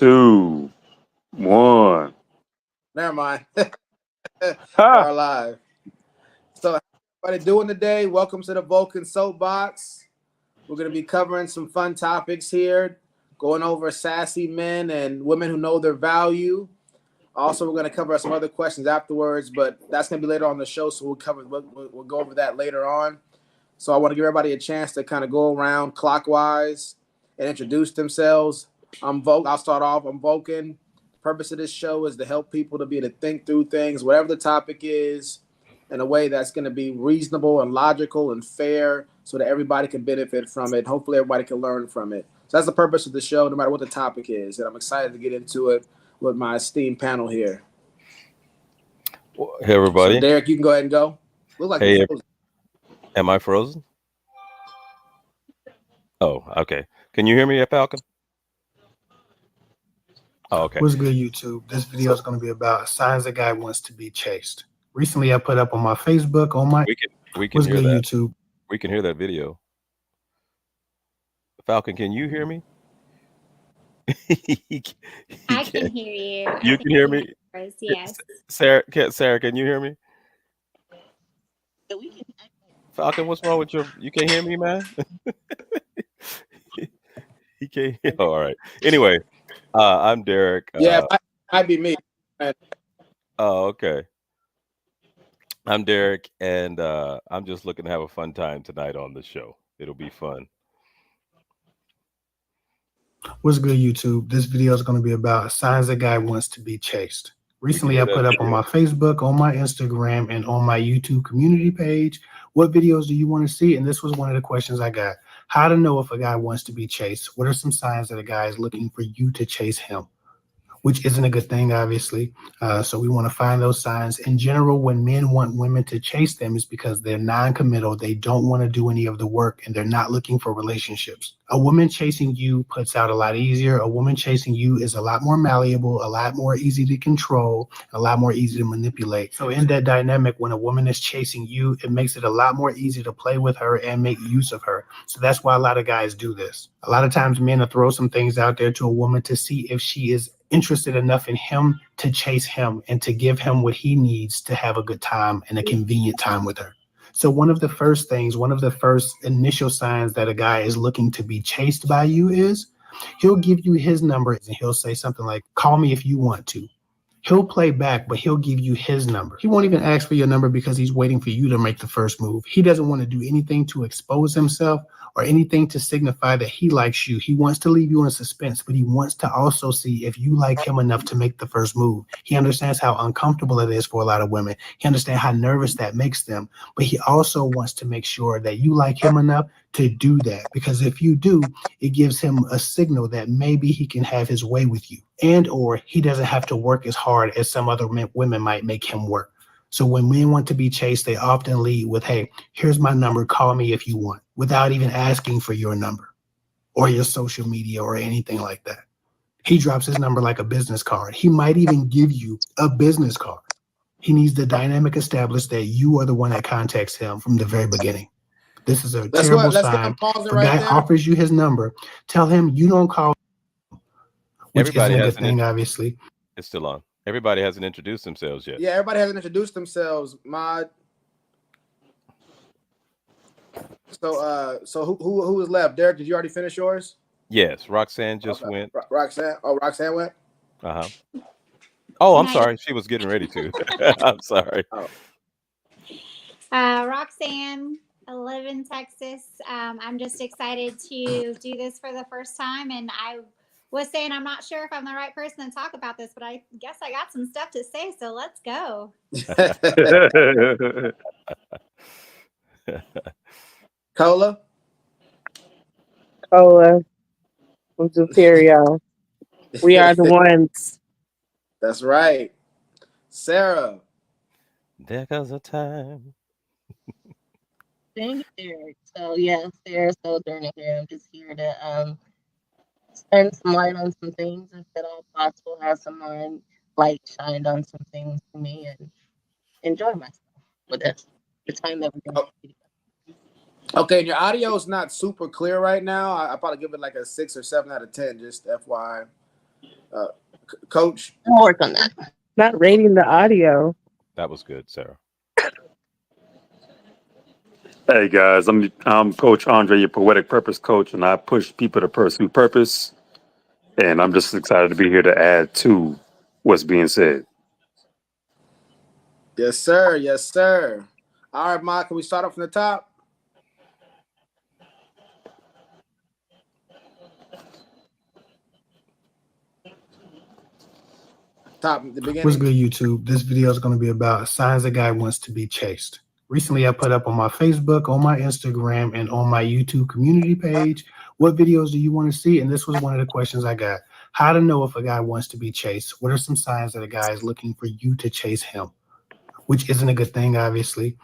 2, 1. Never mind. Ha! We're live. So, how everybody doing today? Welcome to the Vulcan Soapbox. We're going to be covering some fun topics here, going over sassy men and women who know their value. Also, we're going to cover some other questions afterwards, but that's going to be later on the show, so we'll go over that later on. So I want to give everybody a chance to kind of go around clockwise and introduce themselves. I'll start off. I'm Vulcan. The purpose of this show is to help people to be able to think through things, whatever the topic is, in a way that's going to be reasonable and logical and fair so that everybody can benefit from it. Hopefully everybody can learn from it. So that's the purpose of the show, no matter what the topic is. And I'm excited to get into it with my esteemed panel here. Hey, everybody. So Derek, you can go ahead and go. Look like Hey, you're frozen. am I frozen? Oh, okay. Can you hear me, Falcon? Oh, okay. What's good, YouTube? This video is going to be about signs a guy wants to be chased. Recently, I put up on my Facebook, on my... We can What's hear good, that. YouTube? We can hear that video. Falcon, can you hear me? I can hear you. You can hear me? Yes. Sarah, can you hear me? Falcon, what's wrong with you can't hear me, man? He can't hear. Oh, all right. Anyway, I'm Derek. Yeah, might be me. Oh, okay. I'm Derek, and I'm just looking to have a fun time tonight on the show. It'll be fun. What's good, YouTube? This video is going to be about signs a guy wants to be chased. Recently, I put up on my Facebook, on my Instagram, and on my YouTube community page, what videos do you want to see? And this was one of the questions I got. How to know if a guy wants to be chased? What are some signs that a guy is looking for you to chase him? Which isn't a good thing, obviously. So we want to find those signs. In general, when men want women to chase them, is because they're non-committal. They don't want to do any of the work, and they're not looking for relationships. A woman chasing you puts out a lot easier. A woman chasing you is a lot more malleable, a lot more easy to control, a lot more easy to manipulate. So in that dynamic, when a woman is chasing you, it makes it a lot more easy to play with her and make use of her. So that's why a lot of guys do this. A lot of times men will throw some things out there to a woman to see if she is interested enough in him to chase him and to give him what he needs to have a good time and a convenient time with her. So one of the first initial signs that a guy is looking to be chased by you is he'll give you his number and he'll say something like, call me if you want to. He'll play back, but he'll give you his number. He won't even ask for your number because he's waiting for you to make the first move. He doesn't want to do anything to expose himself or anything to signify that he likes you. He wants to leave you in suspense, but he wants to also see if you like him enough to make the first move. He understands how uncomfortable it is for a lot of women. He understands how nervous that makes them, but he also wants to make sure that you like him enough to do that, because if you do, it gives him a signal that maybe he can have his way with you, and or he doesn't have to work as hard as some other women might make him work. So when men want to be chased, they often lead with, hey, here's my number, call me if you want, without even asking for your number or your social media or anything like that. He drops his number like a business card. He might even give you a business card. He needs the dynamic established that you are the one that contacts him from the very beginning. This is a terrible sign. If a guy offers you his number, tell him you don't call, which isn't a good thing, obviously. It's still on. Everybody hasn't introduced themselves yet. Yeah, everybody hasn't introduced themselves, Mod. So who is left? Derek, did you already finish yours? Yes, Roxanne just went. Roxanne? Oh, Roxanne went? Uh-huh. Oh, I'm sorry. She was getting ready to. I'm sorry. Oh. Roxanne, I live in Texas. I'm just excited to do this for the first time, and I was saying I'm not sure if I'm the right person to talk about this, but I guess I got some stuff to say, so let's go. Cola? Cola from Superior. We are the ones. That's right. Sarah? There goes a time. Thank you, Derek. So, yeah, Sarah Sojourner here. I'm just here to spend some light on some things, if at all possible, have some more light shined on some things for me and enjoy myself with this. The time that we're going to be together. Okay, and your audio is not super clear right now. I probably give it like a 6 or 7 out of 10, just FYI. Coach? I'll work on that. Not rating the audio. That was good, Sarah. Hey guys, I'm Coach Andre, your poetic purpose coach, and I push people to pursue purpose. And I'm just excited to be here to add to what's being said. Yes, sir. Yes, sir. All right, Ma, can we start off from the top? Top at the beginning. What's good, YouTube? This video is going to be about signs a guy wants to be chased. Recently, I put up on my Facebook, on my Instagram, and on my YouTube community page, what videos do you want to see? And this was one of the questions I got. How to know if a guy wants to be chased? What are some signs that a guy is looking for you to chase him? Which isn't a good thing, obviously.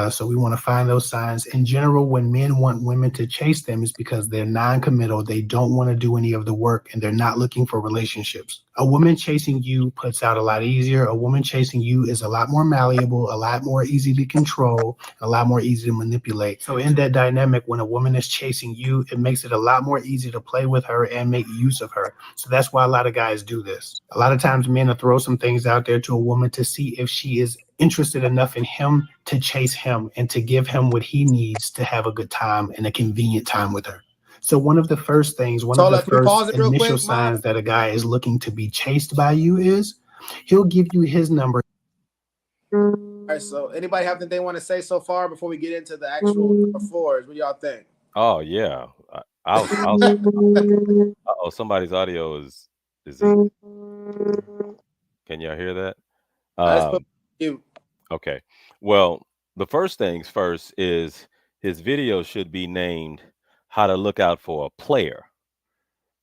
So we want to find those signs. In general, when men want women to chase them, it's because they're non-committal. They don't want to do any of the work, and they're not looking for relationships. A woman chasing you puts out a lot easier. A woman chasing you is a lot more malleable, a lot more easy to control, a lot more easy to manipulate. So in that dynamic, when a woman is chasing you, it makes it a lot more easy to play with her and make use of her. So that's why a lot of guys do this. A lot of times men will throw some things out there to a woman to see if she is interested enough in him to chase him and to give him what he needs to have a good time and a convenient time with her. So one of the first things, one of the first initial signs that a guy is looking to be chased by you is he'll give you his number. All right, so anybody have anything they want to say so far before we get into the actual number fours? What do y'all think? Oh yeah. Oh, somebody's audio is can y'all hear that? I just put you. Okay. Well, the first things first is his video should be named "How to Look Out for a Player,"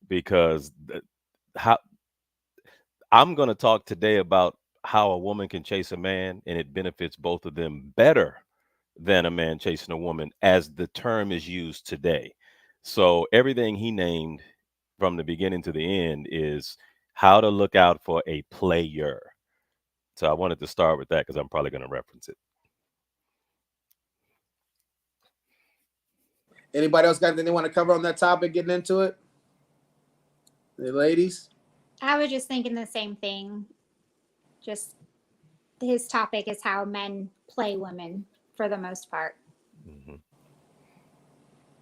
because I'm going to talk today about how a woman can chase a man and it benefits both of them better than a man chasing a woman as the term is used today. So everything he named from the beginning to the end is how to look out for a player. So I wanted to start with that because I'm probably going to reference it. Anybody else got anything they want to cover on that topic, getting into it? The ladies? I was just thinking the same thing. Just his topic is how men play women for the most part. Mm-hmm.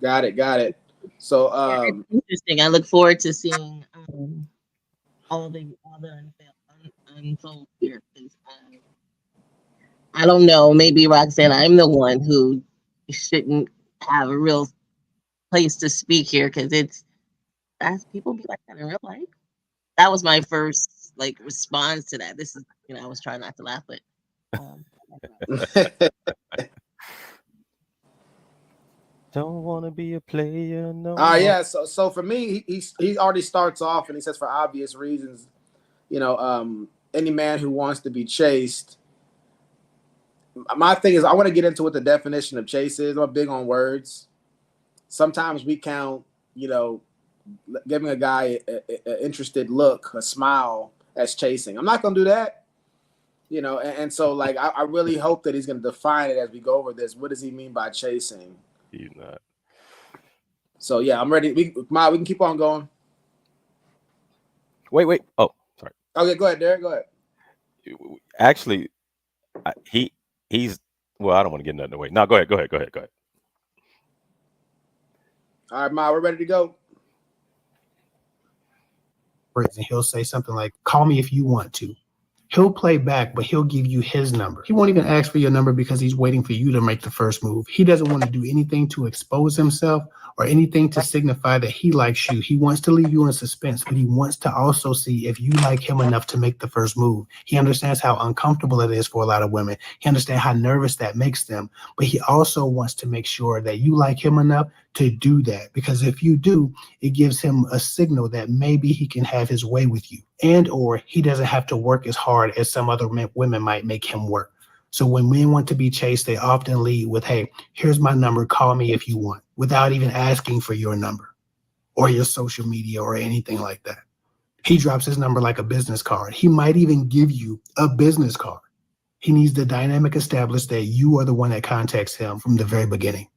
Got it. So It's interesting. I look forward to seeing all the unfold here. I don't know. Maybe Roxanne, I'm the one who shouldn't have a real place to speak here because that's people be like that in real life. That was my first response to that. This is I was trying not to laugh, but don't want to be a player, no. Yeah. So for me, he already starts off and he says for obvious reasons, any man who wants to be chased. My thing is I want to get into what the definition of chase is. I'm big on words. Sometimes we count, giving a guy an interested look, a smile as chasing. I'm not going to do that, and so I really hope that he's going to define it as we go over this. What does he mean by chasing? He's not. So yeah, I'm ready. We can keep on going. Wait. Oh, sorry. Okay, go ahead, Derek. Go ahead. Actually, he's well. I don't want to get nothing away. No, go ahead. All right, Ma, we're ready to go. And he'll say something like, "Call me if you want to." He'll play back, but he'll give you his number. He won't even ask for your number because he's waiting for you to make the first move. He doesn't want to do anything to expose himself or anything to signify that he likes you. He wants to leave you in suspense, but he wants to also see if you like him enough to make the first move. He understands how uncomfortable it is for a lot of women. He understands how nervous that makes them, but he also wants to make sure that you like him enough to do that, because if you do, it gives him a signal that maybe he can have his way with you, and or he doesn't have to work as hard as some other women might make him work. So when men want to be chased, they often lead with, "Hey, here's my number, call me if you want," without even asking for your number or your social media or anything like that. He drops his number like a business card. He might even give you a business card. He needs the dynamic established that you are the one that contacts him from the very beginning.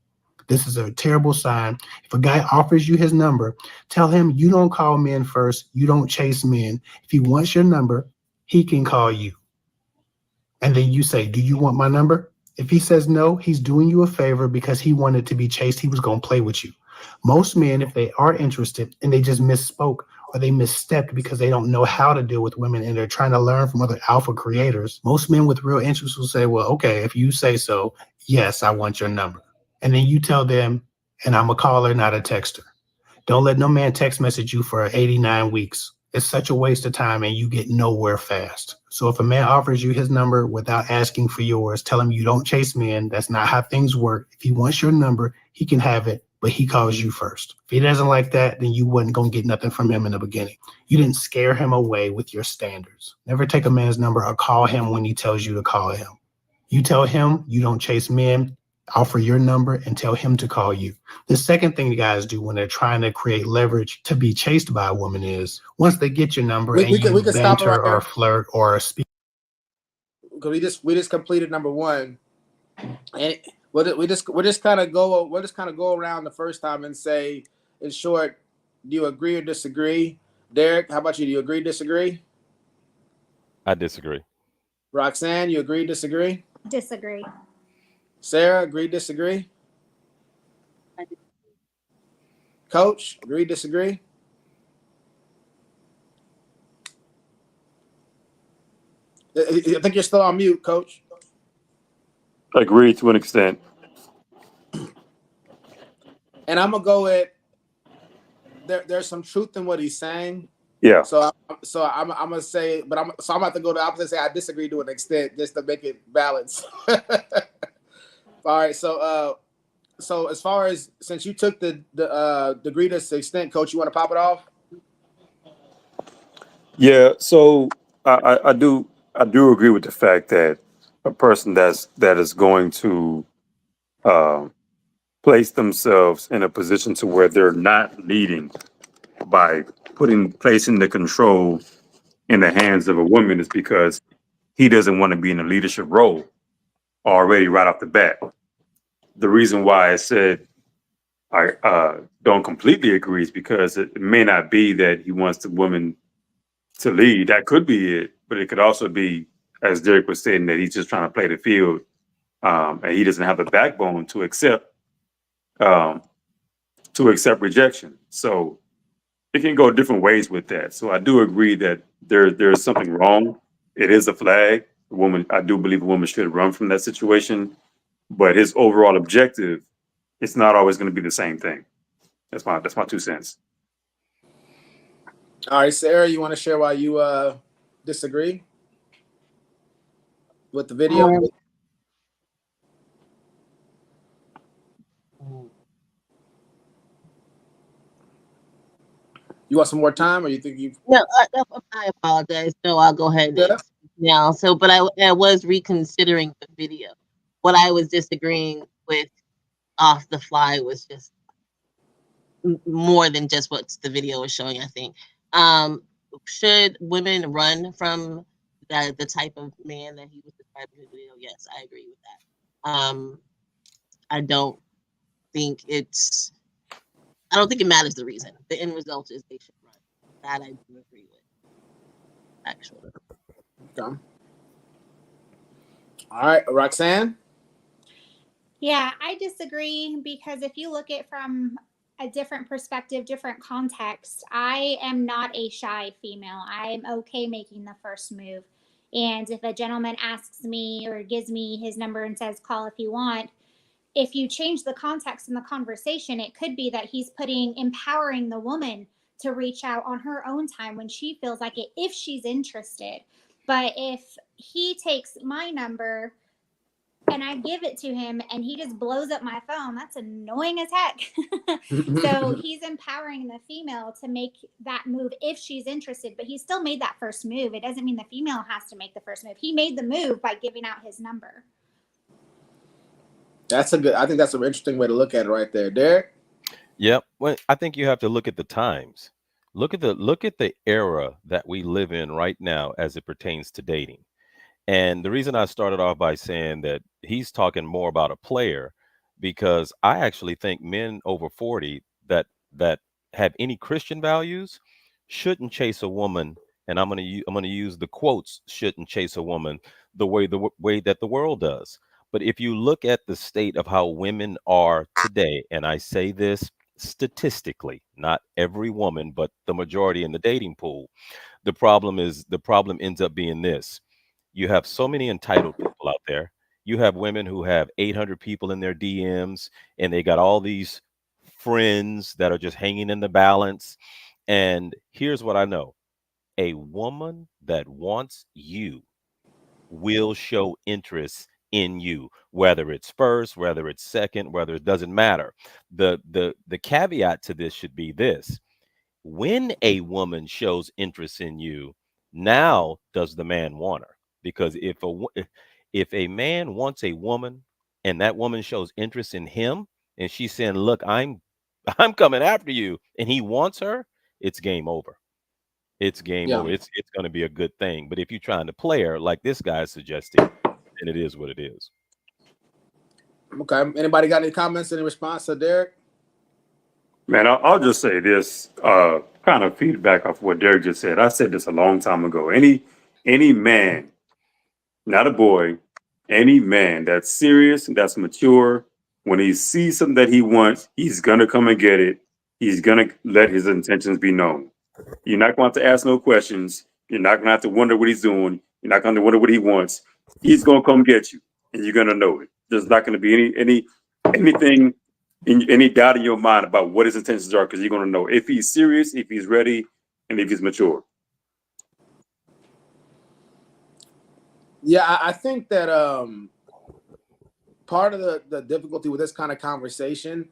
This is a terrible sign. If a guy offers you his number, tell him you don't call men first. You don't chase men. If he wants your number, he can call you. And then you say, do you want my number? If he says no, he's doing you a favor because he wanted to be chased. He was going to play with you. Most men, if they are interested and they just misspoke or they misstepped because they don't know how to deal with women and they're trying to learn from other alpha creators, most men with real interest will say, well, okay, if you say so, yes, I want your number. And then you tell them, and I'm a caller, not a texter. Don't let no man text message you for 89 weeks. It's such a waste of time and you get nowhere fast. So if a man offers you his number without asking for yours, tell him you don't chase men. That's not how things work. If he wants your number, he can have it, but he calls you first. If he doesn't like that, then you wasn't going to get nothing from him in the beginning. You didn't scare him away with your standards. Never take a man's number or call him when he tells you to call him. You tell him you don't chase men, offer your number and tell him to call you. The second thing the guys do when they're trying to create leverage to be chased by a woman is once they get your number and We you can stop it banter right or there. flirt or speak. Because we just completed number one, and we'll just kind of go around the first time and say, in short, do you agree or disagree? Derek, how about you? Do you agree, disagree? I disagree. Roxanne, you agree, disagree? Disagree. Sarah, agree, disagree? Coach, agree, disagree? I think you're still on mute, Coach. Agree to an extent. And I'm gonna go with there's some truth in what he's saying. Yeah. So I'm gonna say, but I'm about to go to the opposite and say I disagree to an extent just to make it balance. All right, so as far as since you took the degree to the extent, Coach, you want to pop it off? Yeah. So I do agree with the fact that a person that is going to place themselves in a position to where they're not leading by placing the control in the hands of a woman is because he doesn't want to be in a leadership role already right off the bat. The reason why I said I don't completely agree is because it may not be that he wants the woman to lead. That could be it, but it could also be, as Derek was saying, that he's just trying to play the field, and he doesn't have the backbone to accept rejection. So it can go different ways with that. So I do agree that there's something wrong. It is a flag. I do believe a woman should run from that situation, but his overall objective, it's not always going to be the same thing. That's my 2 cents. All right, Sarah, you want to share why you disagree with the video? You want some more time, or you think you? No, I apologize. No, I'll go ahead now. So, but I was reconsidering the video. What I was disagreeing with off the fly was just more than just what the video was showing. I think should women run from the type of man that he was describing in the video? Yes, I agree with that. I don't think it matters the reason. The end result is they should run. That I do agree with, actually. Okay. All right, Roxanne? Yeah, I disagree because if you look at from a different perspective, different context, I am not a shy female. I'm okay making the first move. And if a gentleman asks me or gives me his number and says, call if you want, if you change the context in the conversation, it could be that he's empowering the woman to reach out on her own time when she feels like it, if she's interested. But if he takes my number and I give it to him and he just blows up my phone, that's annoying as heck. So he's empowering the female to make that move if she's interested, but he still made that first move. It doesn't mean the female has to make the first move. He made the move by giving out his number. I think that's an interesting way to look at it right there. Derek? Yep. Well, I think you have to look at the times. Look at the era that we live in right now as it pertains to dating. And the reason I started off by saying that he's talking more about a player because I actually think men over 40 that have any Christian values shouldn't chase a woman, and I'm going to use the quotes, shouldn't chase a woman the way that the world does. But if you look at the state of how women are today, and I say this statistically, not every woman, but the majority in the dating pool, the problem ends up being this. You have so many entitled people out there. You have women who have 800 people in their DMs, and they got all these friends that are just hanging in the balance. And here's what I know: a woman that wants you will show interest in you, whether it's first, whether it's second, whether it doesn't matter. The caveat to this should be this: when a woman shows interest in you, now does the man want her? Because if a man wants a woman and that woman shows interest in him, and she's saying, "Look, I'm I'm coming after you," and he wants her, it's game over. It's game Yeah. over. It's going to be a good thing. But if you're trying to play her like this guy is suggesting, then it is what it is. Okay. Anybody got any comments, any response to Derek? Man, I'll just say this, kind of feedback off what Derek just said. I said this a long time ago. Any man, not a boy, any man that's serious and that's mature, when he sees something that he wants, he's gonna come and get it. He's gonna let his intentions be known. You're not going to have to ask no questions. You're not going to have to wonder what he's doing. You're not going to wonder what he wants. He's going to come get you, and you're going to know it. There's not going to be anything in any doubt in your mind about what his intentions are, because you're going to know if he's serious, if he's ready, and if he's mature. Yeah, I think that part of the difficulty with this kind of conversation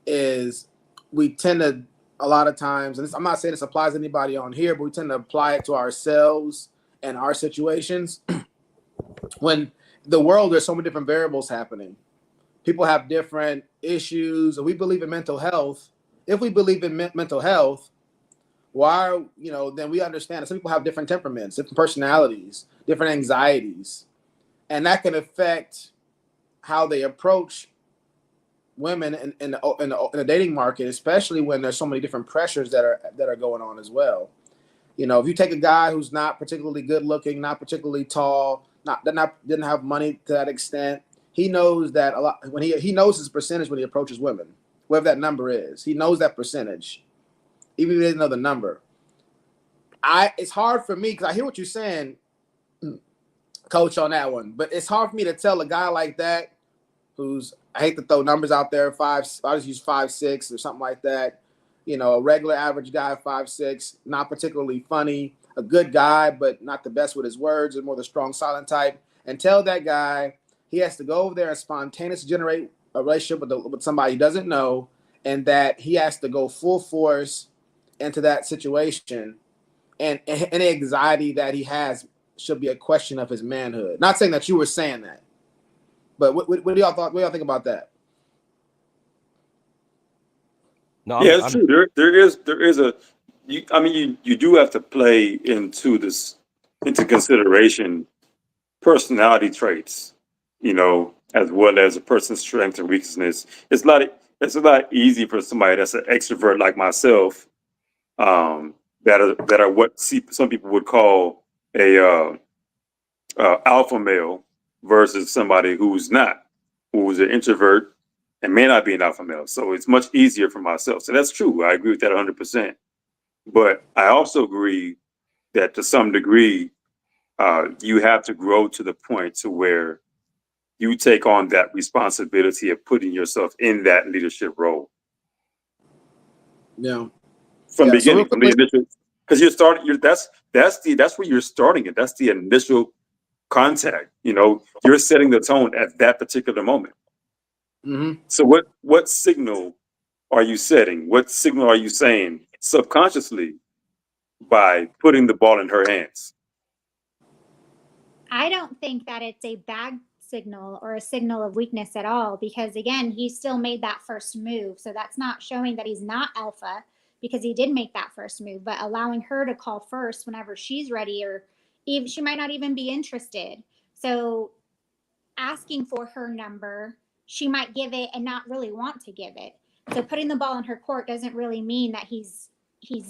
is we tend to, a lot of times, and I'm not saying this applies to anybody on here, but we tend to apply it to ourselves and our situations. When the world, there's so many different variables happening. People have different issues, and we believe in mental health. If we believe in mental health, why, then we understand that some people have different temperaments, different personalities, different anxieties, and that can affect how they approach women in the dating market, especially when there's so many different pressures that are going on as well. If you take a guy who's not particularly good looking, not particularly tall, didn't have money to that extent, he knows that a lot when he knows his percentage when he approaches women, whatever that number is. He knows that percentage, even if he doesn't know the number. It's hard for me because I hear what you're saying, Coach, on that one, but it's hard for me to tell a guy like that who's, I hate to throw numbers out there, I just use 5'6" or something like that. A regular average guy, 5'6", not particularly funny, a good guy, but not the best with his words, and more the strong silent type. And tell that guy he has to go over there and spontaneously generate a relationship with somebody he doesn't know, and that he has to go full force into that situation. And any anxiety that he has should be a question of his manhood. Not saying that you were saying that, but what do y'all thought? What do y'all think about that? No, Yeah, it's true. There is a. You do have to play into consideration personality traits, as well as a person's strength and weakness. It's a lot easy for somebody that's an extrovert like myself, that are what some people would call a alpha male, versus somebody who's an introvert and may not be an alpha male. So it's much easier for myself. So that's true. I agree with that 100%. But I also agree that to some degree, you have to grow to the point to where you take on that responsibility of putting yourself in that leadership role Yeah. from So real beginning, from the quickly, initial, because you're starting. That's where you're starting it. That's the initial contact. You're setting the tone at that particular moment. mm-hmm. So what signal are you setting? What signal are you saying subconsciously by putting the ball in her hands? I don't think that it's a bad signal or a signal of weakness at all, because again, he still made that first move. So that's not showing that he's not alpha, because he did make that first move, but allowing her to call first whenever she's ready, or even she might not even be interested. So asking for her number she might give it and not really want to give it. So putting the ball in her court doesn't really mean that he's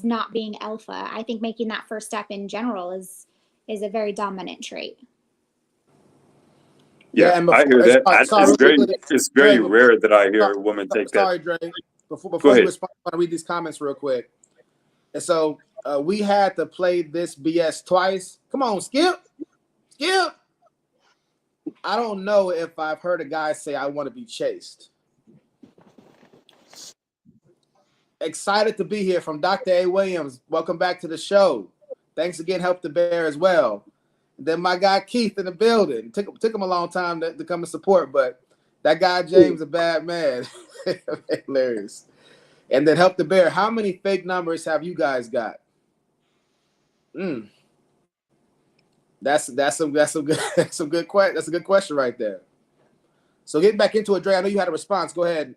not being alpha. I think making that first step in general is a very dominant trait. Yeah, and I hear that. sorry, It's Dre, very rare that I hear a woman take that. sorry, Dre. Go Before you ahead. respond, I want to read these comments real quick. And so we had to play this BS twice. Come on, Skip. I don't know if I've heard a guy say I want to be chased. Excited to be here from Dr. A. Williams. Welcome back to the show. Thanks again, Help the Bear as well. And then my guy Keith in the building. Took him a long time to come and support, but that guy James a bad man. Hilarious. And then Help the Bear. How many fake numbers have you guys got? That's a good question right there. So getting back into it, Dre, I know you had a response. Go ahead.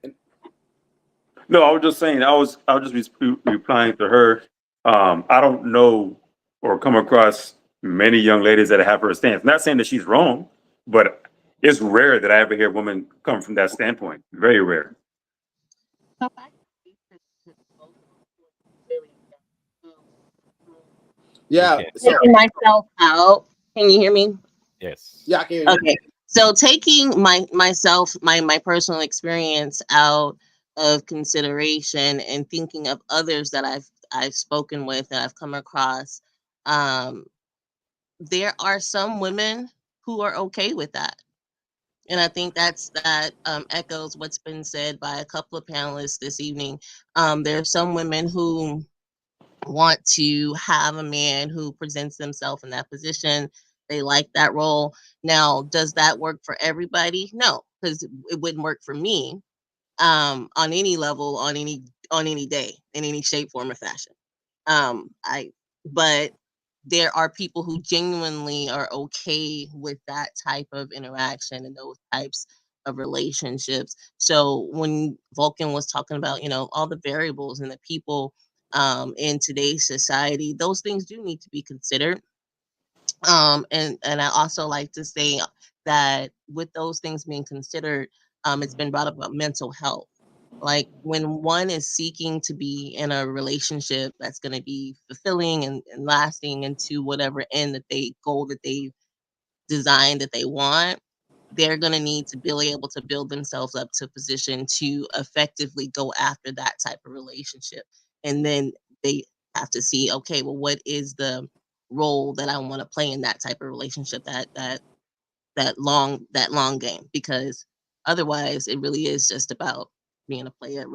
No, I was just saying, I was just replying to her. I don't know or come across many young ladies that have her stance. Not saying that she's wrong, but it's rare that I ever hear a woman come from that standpoint. Very rare. Yeah. Okay. So, Taking myself out. Can you hear me? Yes. yeah, I can hear you. Okay. So taking myself, my personal experience out of consideration and thinking of others that I've spoken with, that I've come across, there are some women who are okay with that. And I think that echoes what's been said by a couple of panelists this evening. There are some women who want to have a man who presents themselves in that position. They like that role. Now, does that work for everybody? No, because it wouldn't work for me on any level, on any day, in any shape, form, or fashion. But there are people who genuinely are okay with that type of interaction and those types of relationships. So when Vulcan was talking about, all the variables and the people in today's society, those things do need to be considered. And I also like to say that with those things being considered, it's been brought up about mental health. Like when one is seeking to be in a relationship that's going to be fulfilling and lasting into whatever end goal that they designed that they want, they're going to need to be able to build themselves up to a position to effectively go after that type of relationship. And then they have to see, okay, well, what is the role that I want to play in that type of relationship, that long game? Because otherwise it really is just about being a player.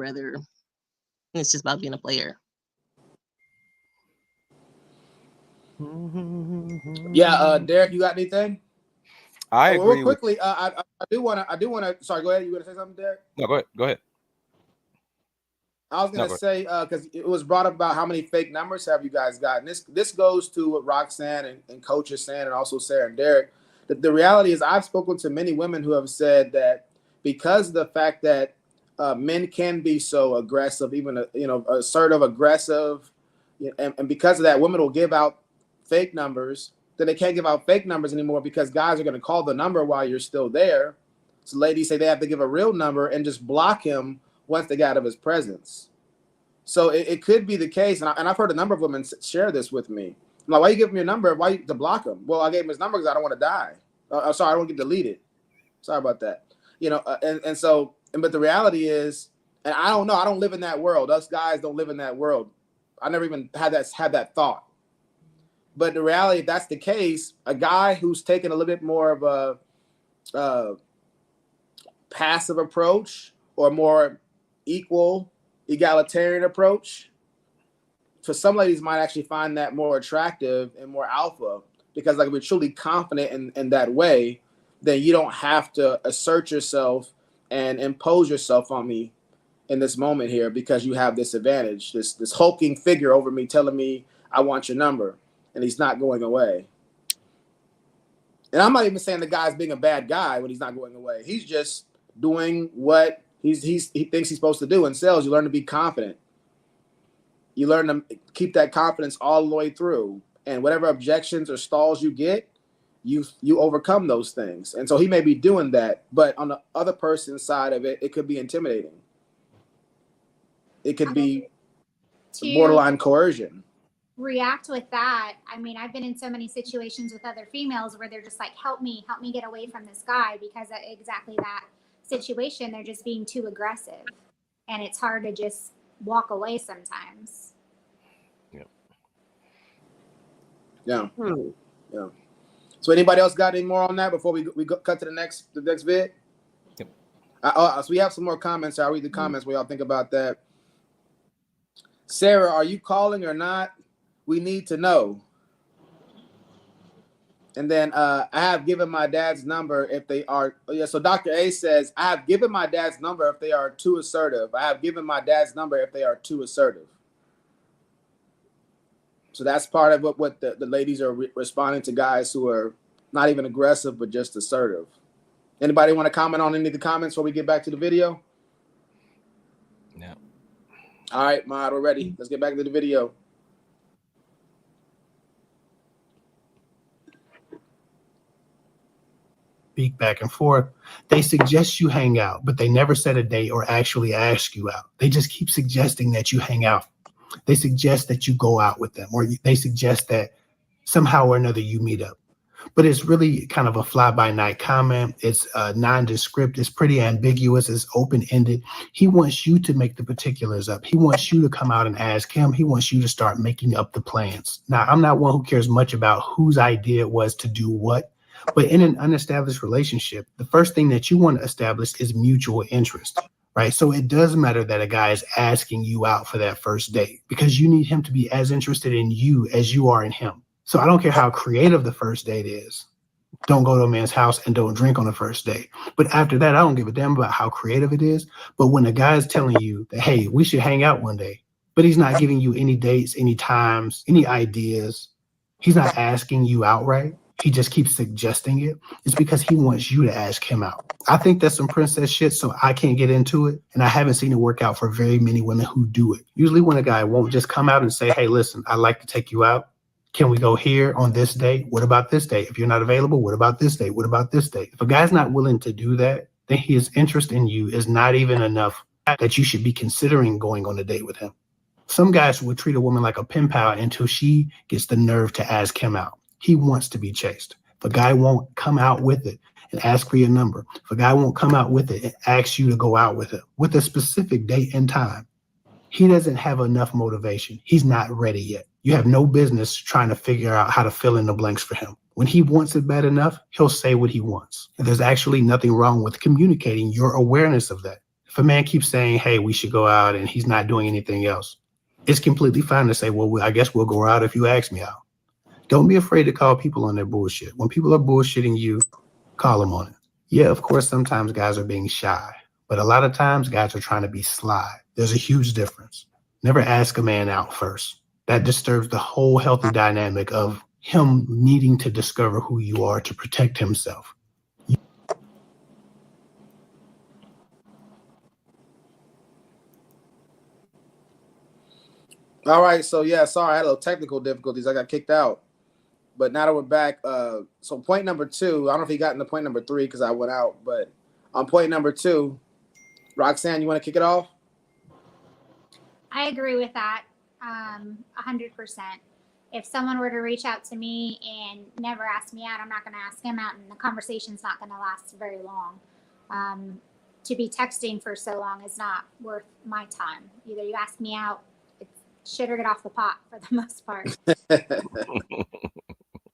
It's just about being a player. Yeah, Derek, you got anything? I agree real quickly. I do want to. Sorry, go ahead. You want to say something, Derek? No, go ahead. I was gonna say because it was brought up about how many fake numbers have you guys got, and this goes to what Roxanne and Coach is saying, and also Sarah and Derek. The reality is, I've spoken to many women who have said that because of the fact that men can be so aggressive, even assertive, aggressive, and because of that, women will give out fake numbers. Then they can't give out fake numbers anymore because guys are going to call the number while you're still there. So ladies say they have to give a real number and just block him once they get out of his presence. So it could be the case, and I've heard a number of women share this with me. I'm like, why you give him your number? Why to block him? Well, I gave him his number because I don't want to die. Sorry, I don't get deleted. Sorry about that. But the reality is, and I don't know, I don't live in that world. Us guys don't live in that world. I never even had that thought. But the reality, if that's the case, a guy who's taking a little bit more of a passive approach or more equal, egalitarian approach, for some ladies might actually find that more attractive and more alpha, because like if you're truly confident in that way, then you don't have to assert yourself and impose yourself on me in this moment here because you have this advantage, this hulking figure over me telling me I want your number, and he's not going away. And I'm not even saying the guy's being a bad guy when he's not going away. He's just doing what he thinks he's supposed to do. In sales, you learn to be confident. You learn to keep that confidence all the way through. And whatever objections or stalls you get, you overcome those things. And so he may be doing that, but on the other person's side of it, it could be intimidating. It could be borderline coercion. React with that. I mean, I've been in so many situations with other females where they're just like, help me get away from this guy, because of exactly that situation. They're just being too aggressive, and it's hard to just walk away sometimes. Yeah. Yeah. So anybody else got any more on that before we cut to the next vid? Yep. So we have some more comments. I'll read the comments. What y'all think about that? Sarah, are you calling or not? We need to know. And then I have given my dad's number if they are. Oh yeah. So Dr. A says, I have given my dad's number if they are too assertive. I have given my dad's number if they are too assertive. So that's part of what the ladies are responding to guys who are not even aggressive, but just assertive. Anybody want to comment on any of the comments before we get back to the video? No. All right, Mod, we're ready. Let's get back to the video. Speak back and forth. They suggest you hang out, but they never set a date or actually ask you out. They just keep suggesting that you hang out. They suggest that you go out with them, or they suggest that somehow or another you meet up. But it's really kind of a fly-by-night comment. It's nondescript. It's pretty ambiguous. It's open-ended. He wants you to make the particulars up. He wants you to come out and ask him. He wants you to start making up the plans. Now, I'm not one who cares much about whose idea it was to do what, but in an unestablished relationship, the first thing that you want to establish is mutual interest. Right. So it does matter that a guy is asking you out for that first date, because you need him to be as interested in you as you are in him. So I don't care how creative the first date is. Don't go to a man's house and don't drink on the first date. But after that, I don't give a damn about how creative it is. But when a guy is telling you that, hey, we should hang out one day, but he's not giving you any dates, any times, any ideas, he's not asking you outright, he just keeps suggesting it, it's because he wants you to ask him out. I think that's some princess shit, so I can't get into it. And I haven't seen it work out for very many women who do it. Usually when a guy won't just come out and say, hey, listen, I'd like to take you out. Can we go here on this date? What about this date? If you're not available, what about this date? What about this date? If a guy's not willing to do that, then his interest in you is not even enough that you should be considering going on a date with him. Some guys would treat a woman like a pen pal until she gets the nerve to ask him out. He wants to be chased. If a guy won't come out with it and ask for your number, if a guy won't come out with it and ask you to go out with him with a specific date and time, he doesn't have enough motivation. He's not ready yet. You have no business trying to figure out how to fill in the blanks for him. When he wants it bad enough, he'll say what he wants. And there's actually nothing wrong with communicating your awareness of that. If a man keeps saying, hey, we should go out, and he's not doing anything else, it's completely fine to say, well, I guess we'll go out if you ask me out. Don't be afraid to call people on their bullshit. When people are bullshitting you, call them on it. Yeah, of course, sometimes guys are being shy, but a lot of times guys are trying to be sly. There's a huge difference. Never ask a man out first. That disturbs the whole healthy dynamic of him needing to discover who you are to protect himself. All right, so yeah, sorry, I had a little technical difficulties. I got kicked out. But now that we're back, so point number 2, I don't know if he got into point number 3 because I went out, but on point number 2, Roxanne, you want to kick it off? I agree with that 100%. If someone were to reach out to me and never ask me out, I'm not going to ask him out, and the conversation's not going to last very long. To be texting for so long is not worth my time. Either you ask me out, it's shit or get off the pot for the most part.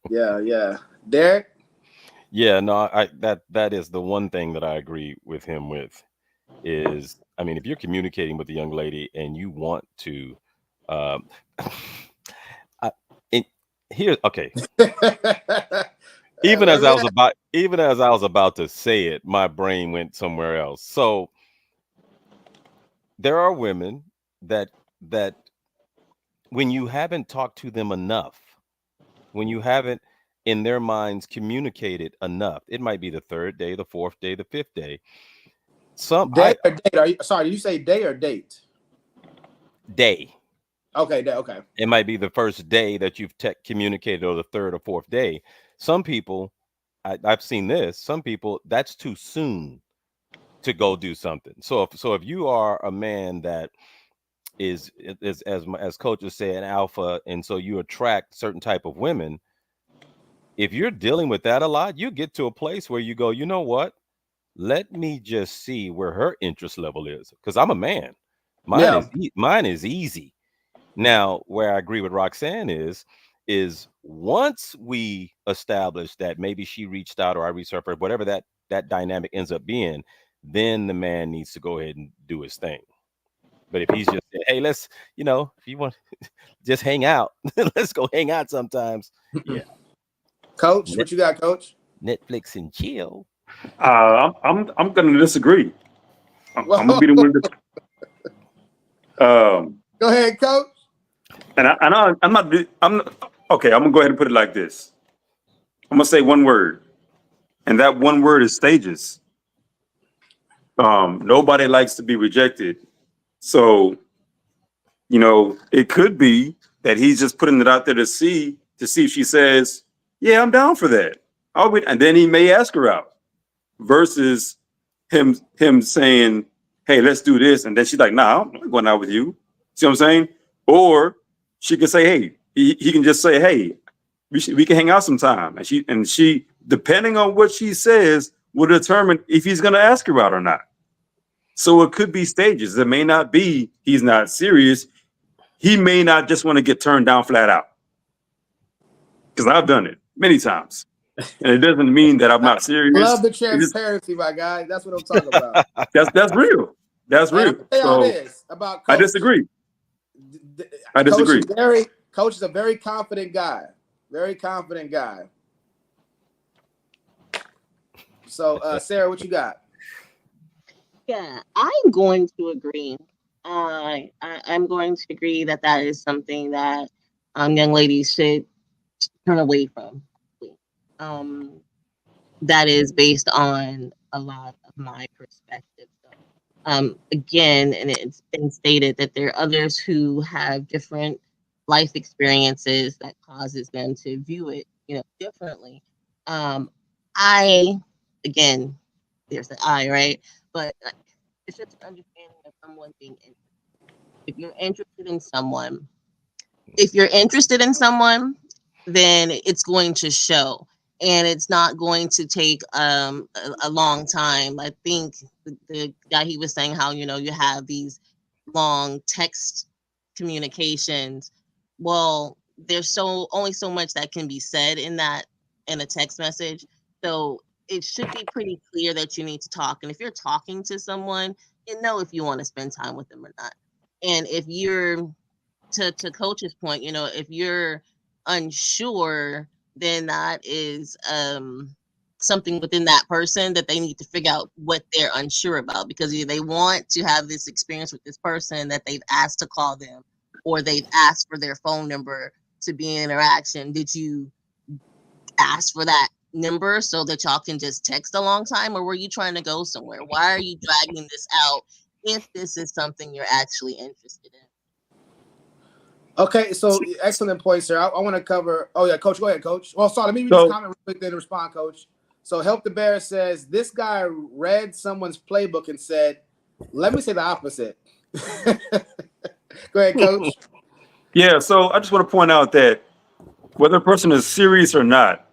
Yeah. Derek? Yeah, no, that is the one thing that I agree with him with is, I mean, if you're communicating with a young lady and you want to, okay. Even as I was about to say it, my brain went somewhere else. So there are women that when you haven't talked to them enough, when you haven't in their minds communicated enough, it might be the 3rd day, the 4th day, the 5th day. Day or date? Are you sorry? Did you say day or date? Day. Okay, day. Okay. It might be the first day that you've communicated, or the 3rd or 4th day. Some people I've seen this. Some people, that's too soon to go do something. So if you are a man that is as coaches say an alpha, and so you attract certain type of women, if you're dealing with that a lot, you get to a place where you go, you know what? Let me just see where her interest level is, because I'm a man. Mine Yeah. is mine is easy. Now, where I agree with Roxanne is once we establish that maybe she reached out or I reached out, or whatever that dynamic ends up being, then the man needs to go ahead and do his thing. But if he's just saying, hey, let's, if you want just hang out, let's go hang out sometimes. Yeah. Coach, what you got, Coach? Netflix and chill. I'm going to disagree. I'm going to be the one to. Go ahead, Coach. I'm okay. I'm gonna go ahead and put it like this. I'm gonna say one word, and that one word is stages. Nobody likes to be rejected, so it could be that he's just putting it out there to see if she says, "Yeah, I'm down for that." And then he may ask her out, versus him saying, "Hey, let's do this," and then she's like, "Nah, I'm not going out with you." See what I'm saying? Or she could say, "Hey," he can just say, "Hey, we can hang out sometime," and she depending on what she says will determine if he's going to ask her out or not. So it could be stages. It may not be he's not serious. He may not just want to get turned down flat out, because I've done it many times. And it doesn't mean that I'm not serious. Love the transparency, my guy. That's what I'm talking about. That's real. That's real. So about Coach. I disagree. I disagree. Coach is a very confident guy. Very confident guy. So, Sarah, what you got? Yeah, I'm going to agree. I'm going to agree that is something that young ladies should turn away from. That is based on a lot of my perspective. Again, and it's been stated that there are others who have different life experiences that causes them to view it, differently. Again, there's the I, right? But it's just an understanding of someone being interested. If you're interested in someone, then it's going to show. And it's not going to take a long time. I think the guy, he was saying how, you have these long text communications. Well, there's only so much that can be said in a text message. So it should be pretty clear that you need to talk. And if you're talking to someone, if you want to spend time with them or not. And if you're, to Coach's point, if you're unsure, then that is something within that person that they need to figure out what they're unsure about, because they want to have this experience with this person that they've asked to call them, or they've asked for their phone number to be in interaction. Did you ask for that number so that y'all can just text a long time, or were you trying to go somewhere? Why are you dragging this out if this is something you're actually interested in? Okay, so excellent point, sir. I want to cover. Oh yeah, Coach, go ahead, Coach. Well, sorry, let me just comment real quick, then respond, Coach. So Help the Bear says this guy read someone's playbook and said, "Let me say the opposite." Go ahead, Coach. Yeah, so I just want to point out that whether a person is serious or not,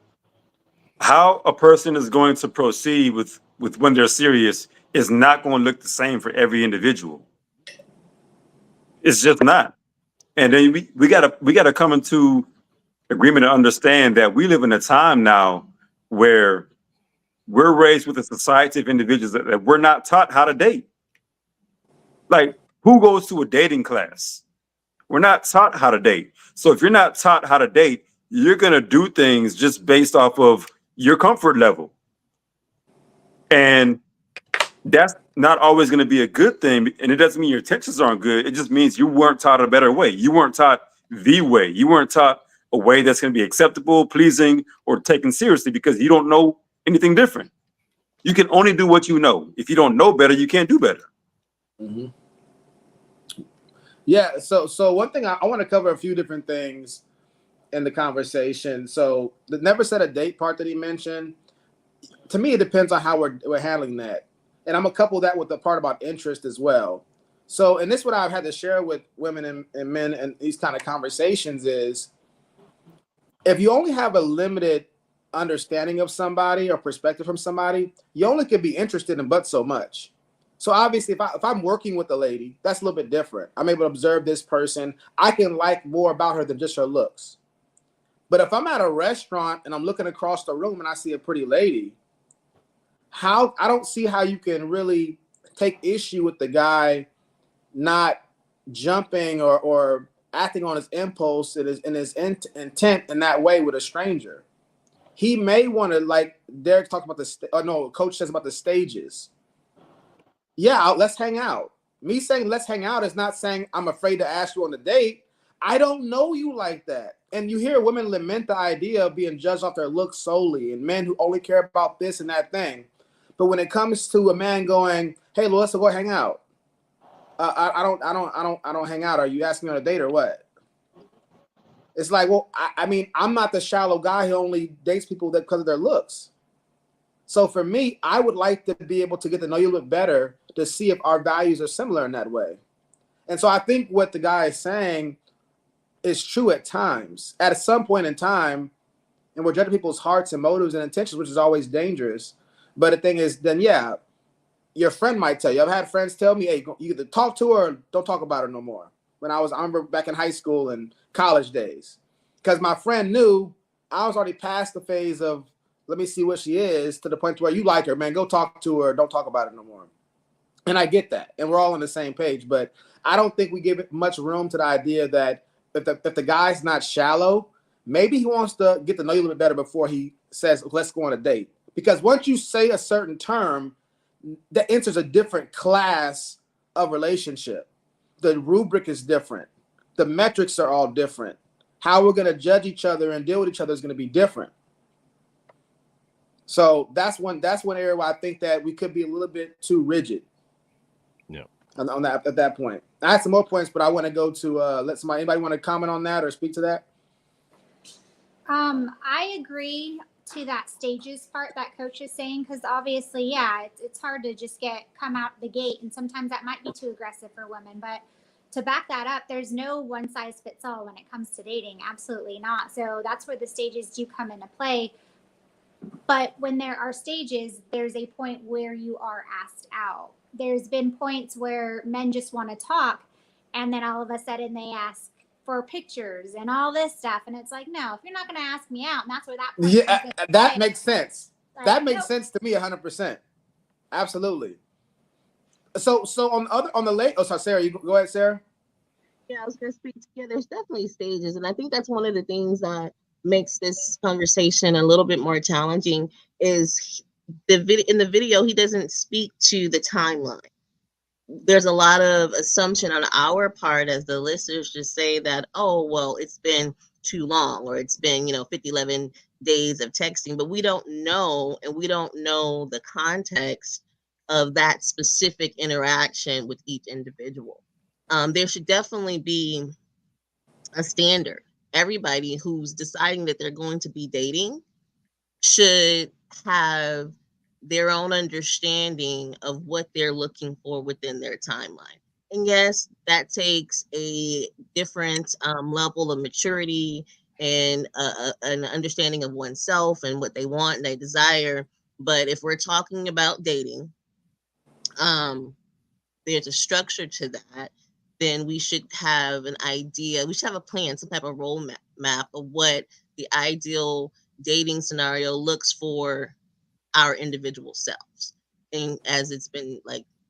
how a person is going to proceed with when they're serious is not going to look the same for every individual. It's just not. And then we gotta come into agreement and understand that we live in a time now where we're raised with a society of individuals that we're not taught how to date. Like, who goes to a dating class? We're not taught how to date. So if you're not taught how to date, you're gonna do things just based off of your comfort level. And that's not always going to be a good thing. And it doesn't mean your intentions aren't good. It just means you weren't taught a better way. You weren't taught the way. You weren't taught a way that's going to be acceptable, pleasing, or taken seriously, because you don't know anything different. You can only do what you know. If you don't know better, you can't do better. Mm-hmm. Yeah. So one thing I want to cover a few different things in the conversation. So the never set a date part that he mentioned, to me, it depends on how we're handling that. And I'm gonna couple that with the part about interest as well. So, and this is what I've had to share with women and men in these kind of conversations is, if you only have a limited understanding of somebody or perspective from somebody, you only can be interested in but so much. So obviously, if I'm working with a lady, that's a little bit different. I'm able to observe this person. I can like more about her than just her looks. But if I'm at a restaurant and I'm looking across the room and I see a pretty lady, I don't see how you can really take issue with the guy not jumping or acting on his impulse and his intent in that way with a stranger. He may want to, like Derek talked about Coach says about the stages. Yeah, let's hang out. Me saying let's hang out is not saying I'm afraid to ask you on a date. I don't know you like that. And you hear women lament the idea of being judged off their looks solely, and men who only care about this and that thing. But when it comes to a man going, "Hey, let's go hang out," I don't hang out. Are you asking me on a date or what? It's like, well, I mean, I'm not the shallow guy who only dates people because of their looks. So for me, I would like to be able to get to know you a little bit better to see if our values are similar in that way. And so I think what the guy is saying is true at times. At some point in time, and we're judging people's hearts and motives and intentions, which is always dangerous. But the thing is, then yeah, your friend might tell you. I've had friends tell me, "Hey, you either talk to her or don't talk about her no more." I remember back in high school and college days, because my friend knew I was already past the phase of let me see what she is, to the point where you like her, man, go talk to her, don't talk about it no more. And I get that, and we're all on the same page. But I don't think we give it much room to the idea that if the guy's not shallow, maybe he wants to get to know you a little bit better before he says, let's go on a date. Because once you say a certain term, that enters a different class of relationship. The rubric is different. The metrics are all different. How we're going to judge each other and deal with each other is going to be different. So that's one area where I think that we could be a little bit too rigid. Yeah. On that at that point. I had some more points, but I want to go to anybody want to comment on that or speak to that? I agree to that stages part that Coach is saying, because obviously, yeah, it's hard to just come out the gate, and sometimes that might be too aggressive for women. But to back that up, there's no one size fits all when it comes to dating. Absolutely not. So that's where the stages do come into play. But when there are stages, there's a point where you are asked out. There's been points where men just want to talk, and then all of a sudden they ask for pictures and all this stuff. And it's like, no, if you're not going to ask me out, and that's where that point Yeah, that makes sense. Like, that makes sense to me 100%. Absolutely. So on the late, sorry, Sarah, you go ahead, Sarah. Yeah, I was going to speak to you. There's definitely stages, and I think that's one of the things that makes this conversation a little bit more challenging is in the video, he doesn't speak to the timeline. There's a lot of assumption on our part as the listeners just say that, oh, well, it's been too long, or it's been, 11 days of texting, but we don't know, and we don't know the context of that specific interaction with each individual. There should definitely be a standard. Everybody who's deciding that they're going to be dating should have their own understanding of what they're looking for within their timeline. And yes, that takes a different level of maturity and an understanding of oneself and what they want and they desire. But if we're talking about dating, there's a structure to that. Then we should have an idea. We should have a plan, some type of roadmap of what the ideal dating scenario looks for our individual selves. And as it's been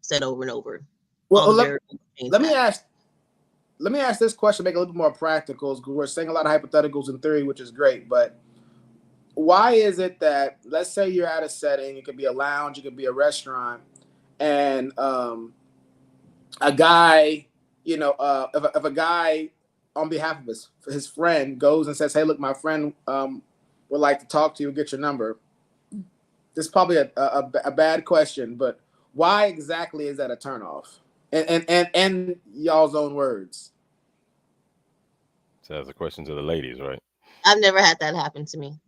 said over and over. Well, let me ask this question, make it a little bit more practical, because we're saying a lot of hypotheticals in theory, which is great, but why is it that, let's say you're at a setting, it could be a lounge, it could be a restaurant, and a guy, if a guy on behalf of his friend goes and says, "Hey, look, my friend would like to talk to you, get your number." This is probably a bad question, but why exactly is that a turnoff? And y'all's own words. So that's a question to the ladies, right? I've never had that happen to me.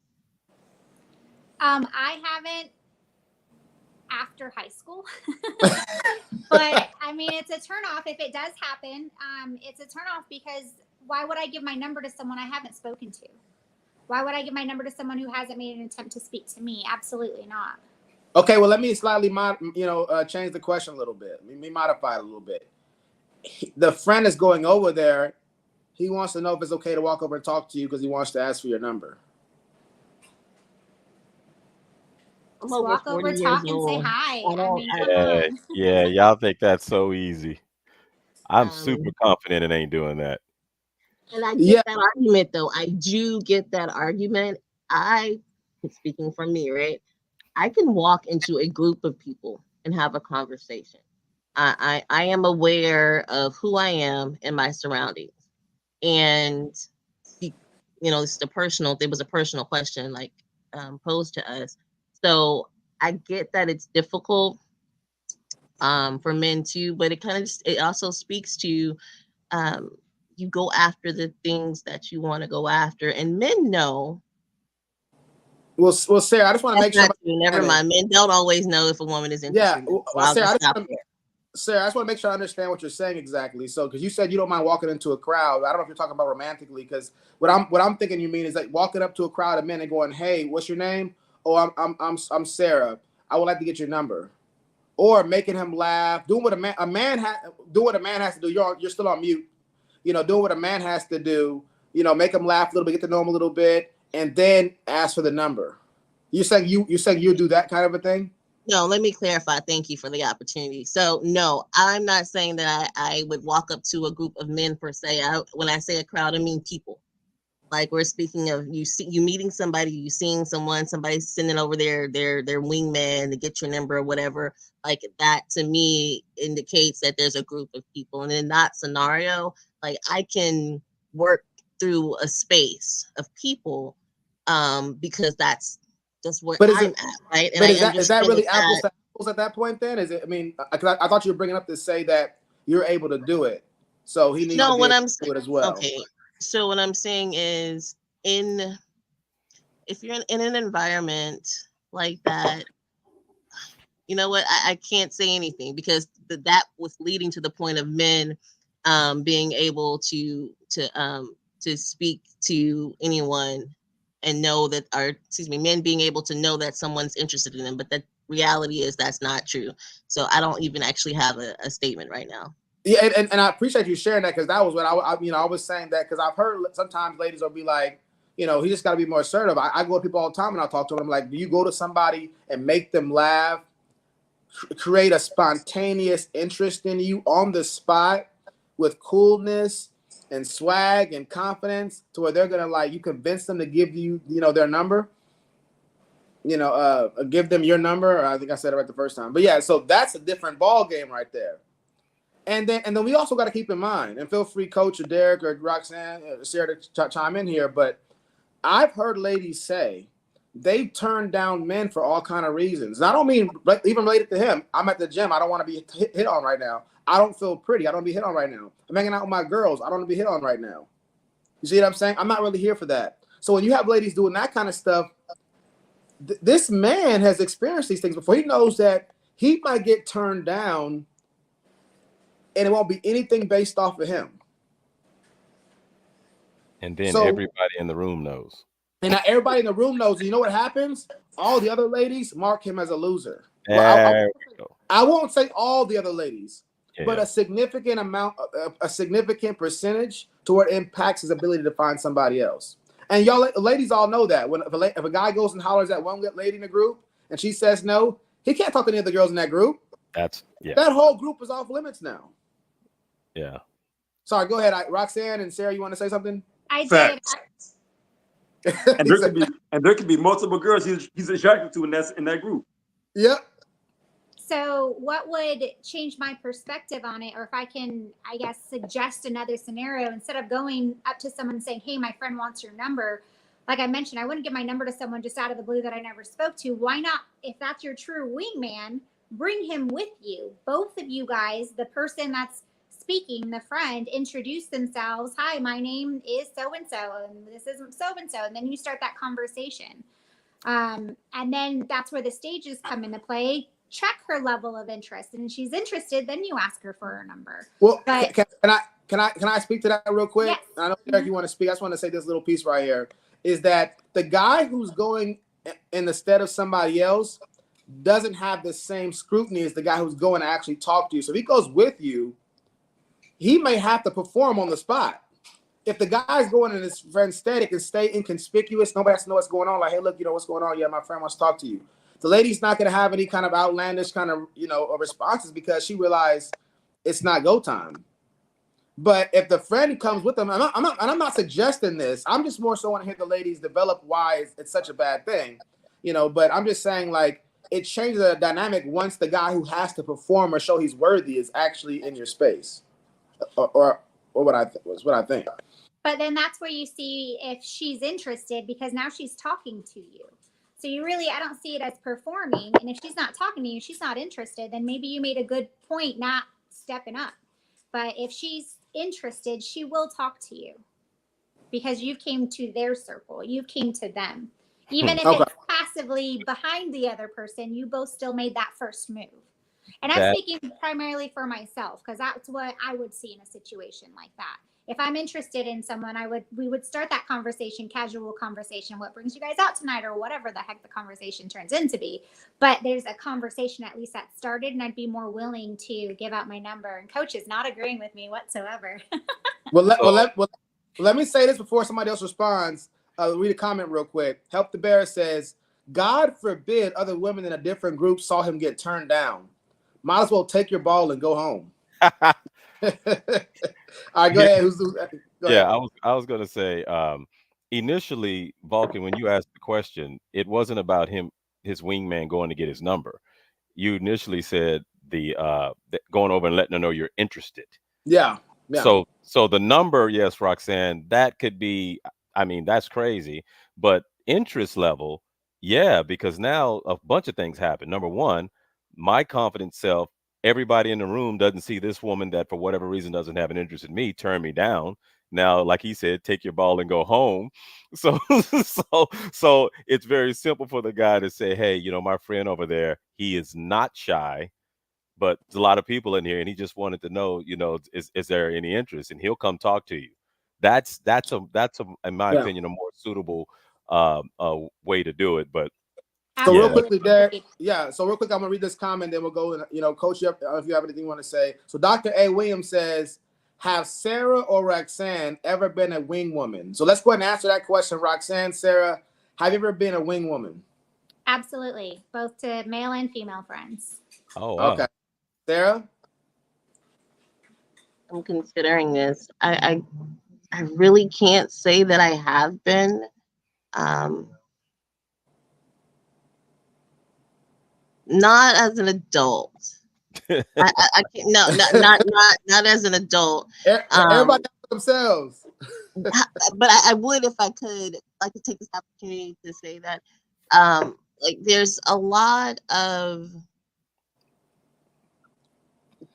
I haven't after high school, but I mean, it's a turnoff if it does happen. It's a turnoff because why would I give my number to someone I haven't spoken to? Why would I give my number to someone who hasn't made an attempt to speak to me? Absolutely not. Okay, well, let me slightly change the question a little bit. Let me modify it a little bit. The friend is going over there. He wants to know if it's okay to walk over and talk to you because he wants to ask for your number. I'm Just over walk 40 over, years talk, and say old. hi. I I don't. mean, come Yeah, on. yeah, y'all think that's so easy. I'm super Um, confident it ain't doing that. and I Yeah. get that argument, though. I do get that argument. Speaking from me, right? I can walk into a group of people and have a conversation. I am aware of who I am and my surroundings. And this is there was a personal question like posed to us. So I get that it's difficult for men too, but it also speaks to you go after the things that you want to go after, and men know. Well, Sarah, I just want to That's make sure. not true. Never mind. Men don't always know if a woman is Yeah, interested in them. So well, I'll Sarah, just stop there. Sarah, I just want to make sure I understand what you're saying exactly. So, because you said you don't mind walking into a crowd, I don't know if you're talking about romantically. Because what I'm thinking you mean is like walking up to a crowd of men and going, "Hey, what's your name? Oh, I'm Sarah. I would like to get your number." Or making him laugh, doing what a man has to do. You're still on mute. Doing what a man has to do. Make him laugh a little bit, get to know him a little bit, and then ask for the number. You're saying you do that kind of a thing? No, let me clarify. Thank you for the opportunity. So, no, I'm not saying that I would walk up to a group of men per se. When I say a crowd, I mean people. Like we're speaking of you meeting somebody, you seeing somebody's sending over their wingman to get your number or whatever. Like that to me indicates that there's a group of people. And in that scenario, like I can work through a space of people because that's just where But I'm at, right? And but I is that understand really apples that. to apples at that point? Then is it? I mean, 'cause I thought you were bringing up to say that you're able to do it, so he needs to No, be what able I'm to do it as well. okay. So what I'm saying is if you're in an environment like that, you know what? I can't say anything because that was leading to the point of men being able to speak to anyone and know that, or excuse me, men being able to know that someone's interested in them. But the reality is that's not true. So I don't even actually have a statement right now. Yeah, and I appreciate you sharing that because that was what I was saying that because I've heard sometimes ladies will be like, he just got to be more assertive. I go to people all the time and I talk to them like, do you go to somebody and make them laugh, create a spontaneous interest in you on the spot with coolness and swag and confidence to where they're gonna you convince them to give you their number, give them your number. I think I said it right the first time, but yeah, so that's a different ball game right there. And then we also got to keep in mind, and feel free, Coach or Derek or Roxanne, Sarah to chime in here, but I've heard ladies say they've turned down men for all kind of reasons. And I don't mean even related to him. I'm at the gym. I don't want to be hit on right now. I don't feel pretty. I don't want to be hit on right now. I'm hanging out with my girls. I don't want to be hit on right now. You see what I'm saying? I'm not really here for that. So when you have ladies doing that kind of stuff, this man has experienced these things before. He knows that he might get turned down and it won't be anything based off of him. And then So everybody in the room knows. And now everybody in the room knows. You know what happens? All the other ladies mark him as a loser. There we go. I won't say all the other ladies, but Yeah. a significant amount, a significant percentage to where it impacts his ability to find somebody else. And y'all, ladies, all know that if a guy goes and hollers at one lady in the group and she says no, he can't talk to any other girls in that group. That whole group is off limits now. Yeah. Sorry, go ahead, Roxanne and Sarah. You want to say something? I Facts. did. And there could be multiple girls he's attracted to in that group. Yep. So what would change my perspective on it, or if I can, I guess, suggest another scenario instead of going up to someone and saying, hey, my friend wants your number. Like I mentioned, I wouldn't give my number to someone just out of the blue that I never spoke to. Why not, if that's your true wingman, bring him with you? Both of you guys, the person that's speaking, the friend, introduce themselves. Hi, my name is so-and-so, and this is so-and-so. And then you start that conversation. And then that's where the stages come into play. Check her level of interest, and if she's interested, then you ask her for her number. Well, But can I speak to that real quick? yes. I know Derek, you want to speak. I just want to say this little piece right here is that the guy who's going in the stead of somebody else doesn't have the same scrutiny as the guy who's going to actually talk to you. So if he goes with you, he may have to perform on the spot. If the guy's going in his friend's stead, it can stay inconspicuous. Nobody has to know what's going on. Like, hey, look, what's going on? Yeah, my friend wants to talk to you. The lady's not going to have any kind of outlandish kind of, responses because she realized it's not go time. But if the friend comes with them, I'm not suggesting this. I'm just more so want to hear the ladies develop why it's such a bad thing, But I'm just saying, like, it changes the dynamic once the guy who has to perform or show he's worthy is actually in your space, or what I think. But then that's where you see if she's interested, because now she's talking to you. So I don't see it as performing. And if she's not talking to you, she's not interested, then maybe you made a good point not stepping up. But if she's interested, she will talk to you because you came to their circle. You came to them. Even if it's passively behind the other person, you both still made that first move. And I'm speaking primarily for myself because that's what I would see in a situation like that. If I'm interested in someone, we would start that conversation, casual conversation. What brings you guys out tonight, or whatever the heck the conversation turns into be. But there's a conversation at least that started, and I'd be more willing to give out my number. And Coach is not agreeing with me whatsoever. Let me say this before somebody else responds. Read a comment real quick. Help the Bear says, God forbid other women in a different group saw him get turned down. Might as well take your ball and go home. All right, go ahead. Go ahead. I was gonna say, initially, Vulcan, when you asked the question, it wasn't about his wingman going to get his number. You initially said going over and letting her know you're interested. Yeah. So the number, yes, Roxanne, that could be. I mean, that's crazy, but interest level, yeah, because now a bunch of things happen. Number one, my confident self. Everybody in the room doesn't see this woman that for whatever reason doesn't have an interest in me turn me down. Now, like he said, take your ball and go home. So so it's very simple for the guy to say, hey, my friend over there, he is not shy, but there's a lot of people in here and he just wanted to know, is there any interest? And he'll come talk to you. That's in my opinion, a more suitable way to do it. But so real quickly, Derek. Yeah. So real quick, I'm gonna read this comment, then we'll go. And Coach, if you have anything you want to say. So Dr. A. Williams says, "Have Sarah or Roxanne ever been a wing woman?" So let's go ahead and answer that question. Roxanne, Sarah, have you ever been a wing woman? Absolutely, both to male and female friends. Oh, wow. Okay, Sarah. I'm considering this. I really can't say that I have been. Not as an adult. I can't. No, not as an adult. Everybody themselves. But I would if I could. I could take this opportunity to say that, like, there's a lot of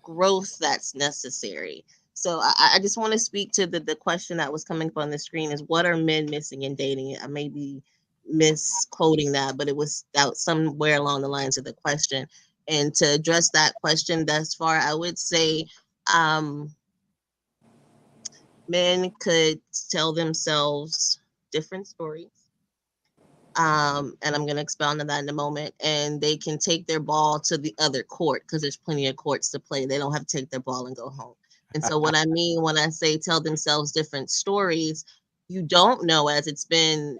growth that's necessary. So I just want to speak to the question that was coming up on the screen is, what are men missing in dating? I may be misquoting that, but it was out somewhere along the lines of the question. And to address that question thus far, I would say men could tell themselves different stories. And I'm going to expound on that in a moment. And they can take their ball to the other court because there's plenty of courts to play. They don't have to take their ball and go home. And so what I mean when I say tell themselves different stories, you don't know, as it's been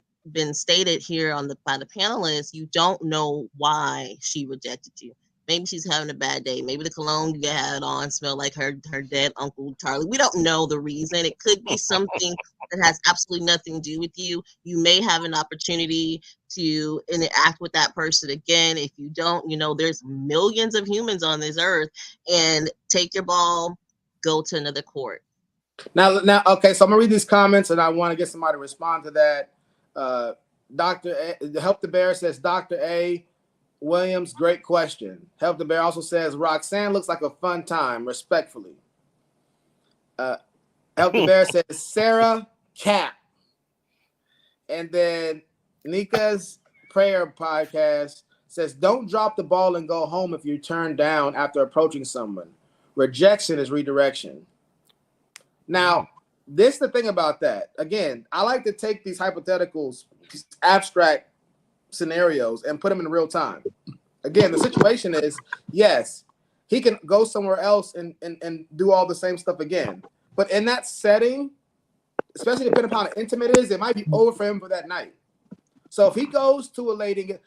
stated here by the panelists, you don't know why she rejected you. Maybe she's having a bad day. Maybe the cologne you had on smelled like her dead Uncle Charlie. We don't know the reason. It could be something that has absolutely nothing to do with you. You may have an opportunity to interact with that person again. If you don't, there's millions of humans on this earth, and take your ball, go to another court. Now, okay, so I'm gonna read these comments, and I want to get somebody to respond to that. Dr. A, Help the Bear says, Dr. A. Williams, great question. Help the Bear also says, Roxanne looks like a fun time, respectfully. Help the Bear says, Sarah, Cap. And then Nika's Prayer podcast says, don't drop the ball and go home if you turn down after approaching someone. Rejection is redirection. Now, this is the thing about that. Again, I like to take these hypotheticals, these abstract scenarios, and put them in real time. Again, the situation is, yes, he can go somewhere else and do all the same stuff again. But in that setting, especially depending upon how intimate it is, it might be over for him for that night. So if he goes to a lady,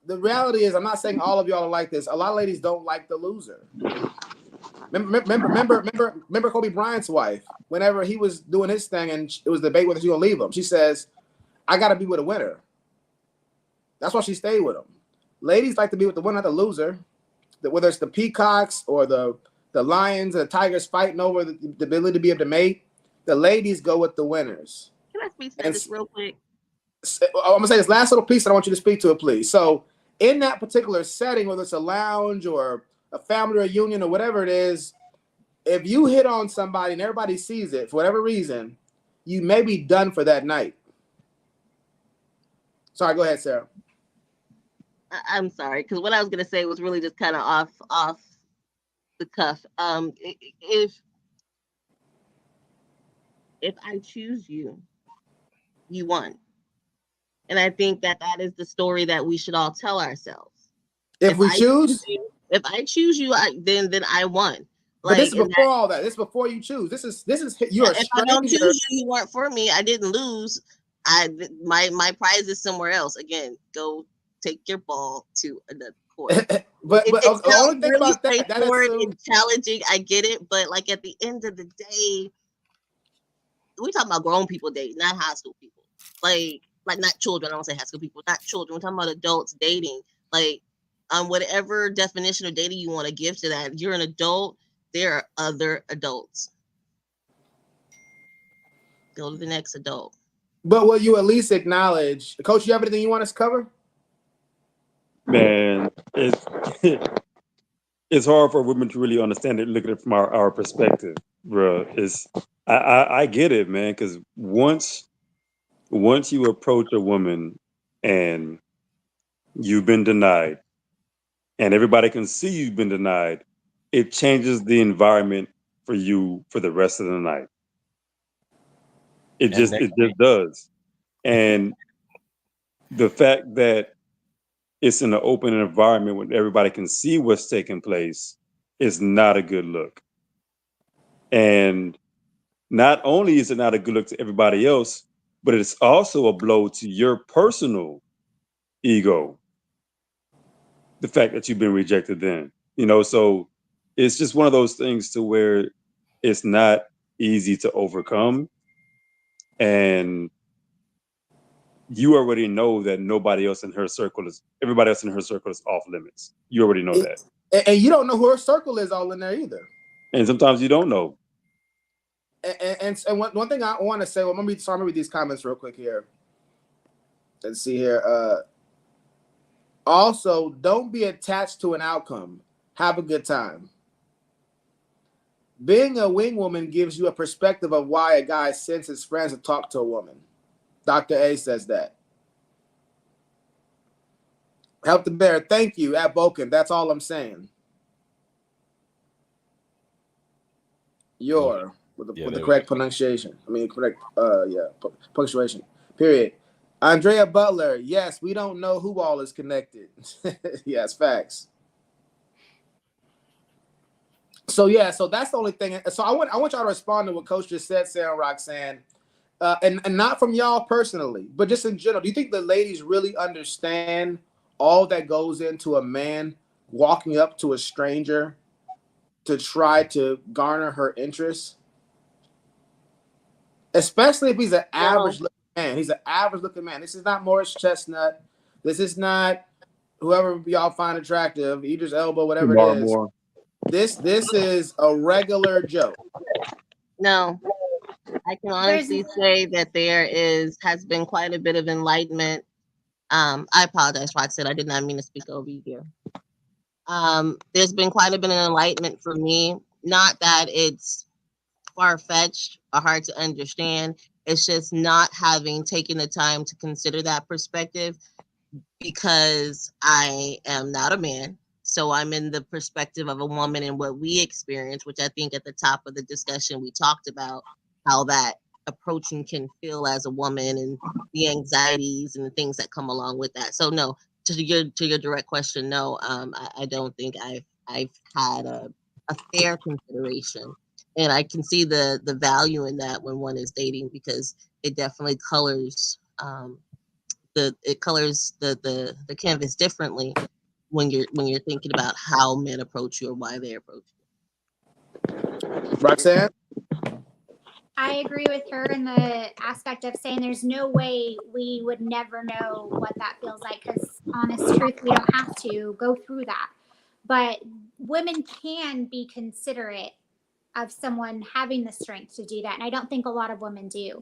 the reality is, I'm not saying all of y'all are like this. A lot of ladies don't like the loser. Remember Kobe Bryant's wife, whenever he was doing his thing and it was debate whether she gonna leave him, she says, I gotta be with a winner. That's why she stayed with him. Ladies like to be with the winner, not the loser. Whether it's the peacocks or the lions or the tigers fighting over the ability to be able to mate, the ladies go with the winners. Can I speak to this real quick? I'm gonna say this last little piece, and I want you to speak to it, please. So in that particular setting, whether it's a lounge or a family reunion or whatever it is, if you hit on somebody and everybody sees it for whatever reason, you may be done for that night. Sorry, go ahead, Sarah. I'm sorry, because what I was gonna say was really just kind of off the cuff. If I choose you, you won, and I think that is the story that we should all tell ourselves. If we choose. If I choose you, then I won. But this is before all that. This is before you choose. This is you're a stranger. If I don't choose you, you weren't for me. I didn't lose. My prize is somewhere else. Again, go take your ball to another court. but it's the only thing really about that it's challenging. I get it, but like at the end of the day, we talking about grown people dating, not high school people. Like not children. I don't say high school people, not children. We're talking about adults dating. Like. Whatever definition of dating you want to give to that, you're an adult. There are other adults. Go to the next adult. But will you at least acknowledge, Coach? You have anything you want us to cover? Man, it's hard for women to really understand it. Look at it from our perspective, bro. I get it, man. Because once you approach a woman and you've been denied, and everybody can see you've been denied, it changes the environment for you for the rest of the night. It just does. And the fact that it's in an open environment when everybody can see what's taking place is not a good look. And not only is it not a good look to everybody else, but it's also a blow to your personal ego. The fact that you've been rejected then, so it's just one of those things to where it's not easy to overcome. And you already know that everybody else in her circle is off limits. You already know that. And you don't know who her circle is all in there either. And sometimes you don't know. And one thing I want to say, well, let me read these comments real quick here. Let's see here. Also, don't be attached to an outcome. Have a good time. Being a wing woman gives you a perspective of why a guy sends his friends to talk to a woman. Dr. A says that. Help the bear. Thank you, at Boken. That's all I'm saying. With the correct pronunciation. I mean, correct, punctuation. Period. Andrea Butler, yes, we don't know who all is connected. Yes, facts. So that's the only thing. So I want y'all to respond to what Coach just said, Sarah and Roxanne, and not from y'all personally, but just in general. Do you think the ladies really understand all that goes into a man walking up to a stranger to try to garner her interest? Especially if he's an average looking man. He's an average looking man. This is not Morris Chestnut. This is not whoever y'all find attractive, Idris Elba, whatever it is. This is a regular Joe. No, I can honestly say that has been quite a bit of enlightenment. I apologize, Roxanne. I did not mean to speak over you here. There's been quite a bit of enlightenment for me. Not that it's far-fetched or hard to understand. It's just not having taken the time to consider that perspective. because I am not a man. So I'm in the perspective of a woman and what we experience, which I think at the top of the discussion we talked about how that approaching can feel as a woman and the anxieties and the things that come along with that. So no, to your direct question, no, I don't think I've had a fair consideration, and I can see the value in that when one is dating because it definitely colors the canvas differently when you're thinking about how men approach you or why they approach Roxanne? I agree with her in the aspect of saying there's no way we would never know what that feels like because, honest truth, we don't have to go through that. But women can be considerate of someone having the strength to do that. And I don't think a lot of women do.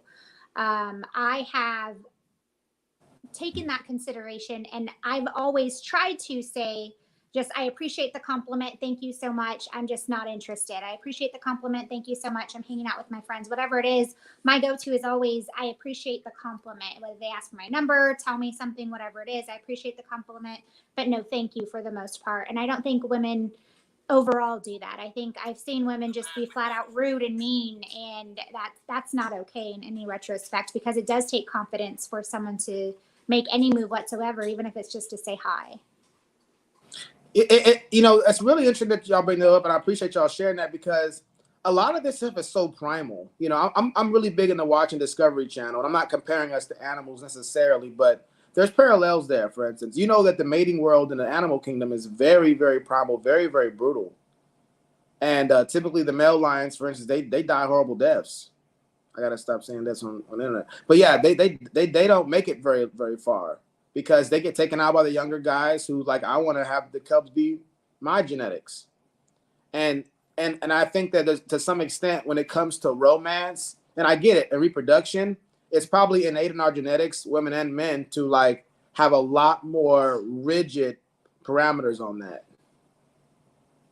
I have taken that consideration and I've always tried to say, just, I appreciate the compliment. Thank you so much. I'm just not interested. I appreciate the compliment. Thank you so much. I'm hanging out with my friends. Whatever it is, my go-to is always, I appreciate the compliment. Whether they ask for my number, tell me something, whatever it is, I appreciate the compliment. But no, thank you for the most part. And I don't think women overall do that. I think I've seen women just be flat out rude and mean, and that's not okay in any retrospect because it does take confidence for someone to make any move whatsoever, even if it's just to say hi. It's really interesting that y'all bring that up, and I appreciate y'all sharing that because a lot of this stuff is so primal. I'm really big into watching Discovery Channel, and I'm not comparing us to animals necessarily, but there's parallels there. For instance, you know that the mating world in the animal kingdom is very, very primal, very, very brutal, and typically the male lions, for instance, they die horrible deaths. I gotta stop saying this on the internet, but yeah, they don't make it very, very far. Because they get taken out by the younger guys who like, I want to have the cubs be my genetics. And I think that to some extent when it comes to romance, and I get it, and reproduction, it's probably innate in our genetics, women and men, to like have a lot more rigid parameters on that.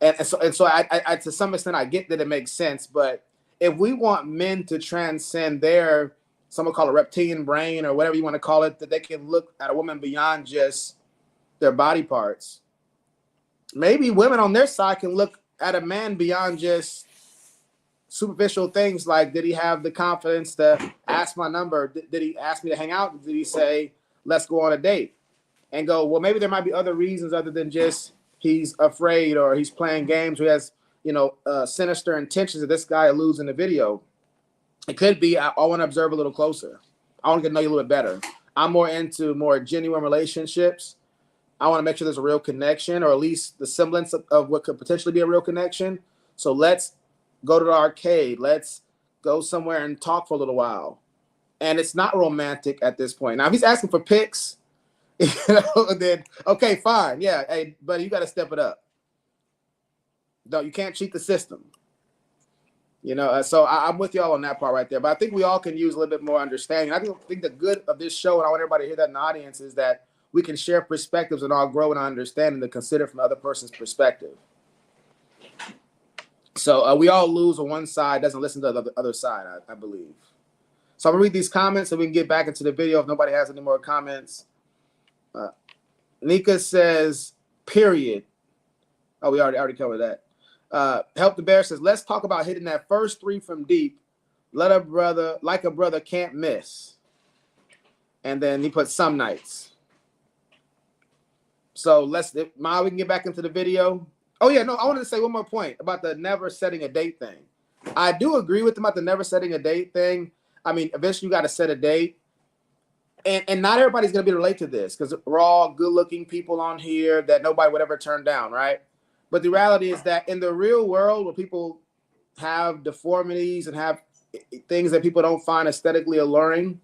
And so I to some extent I get that it makes sense, but if we want men to transcend their, some will call it reptilian brain or whatever you want to call it, that they can look at a woman beyond just their body parts. Maybe women on their side can look at a man beyond just superficial things like, did he have the confidence to ask my number? Did he ask me to hang out? Did he say, let's go on a date? And go, well, maybe there might be other reasons other than just he's afraid or he's playing games or he has, sinister intentions that this guy alludes in the video. It could be, I want to observe a little closer. I want to get to know you a little bit better. I'm more into more genuine relationships. I want to make sure there's a real connection, or at least the semblance of what could potentially be a real connection. So let's go to the arcade. Let's go somewhere and talk for a little while. And it's not romantic at this point. Now, if he's asking for pics, then okay, fine. Yeah, hey, buddy, you got to step it up. You can't cheat the system. So I'm with y'all on that part right there. But I think we all can use a little bit more understanding. I think the good of this show, and I want everybody to hear that in the audience, is that we can share perspectives and all grow in our understanding to consider from the other person's perspective. So we all lose when one side doesn't listen to the other side, I believe. So I'm going to read these comments so we can get back into the video if nobody has any more comments. Nika says, period. Oh, we already covered that. Help the Bear says, let's talk about hitting that first three from deep. Like a brother can't miss. And then he put some nights. So we can get back into the video. Oh yeah, no, I wanted to say one more point about the never setting a date thing. I do agree with them about the never setting a date thing. I mean, eventually you got to set a date. And not everybody's going to be able to relate to this because we're all good-looking people on here that nobody would ever turn down, right? But the reality is that in the real world where people have deformities and have things that people don't find aesthetically alluring,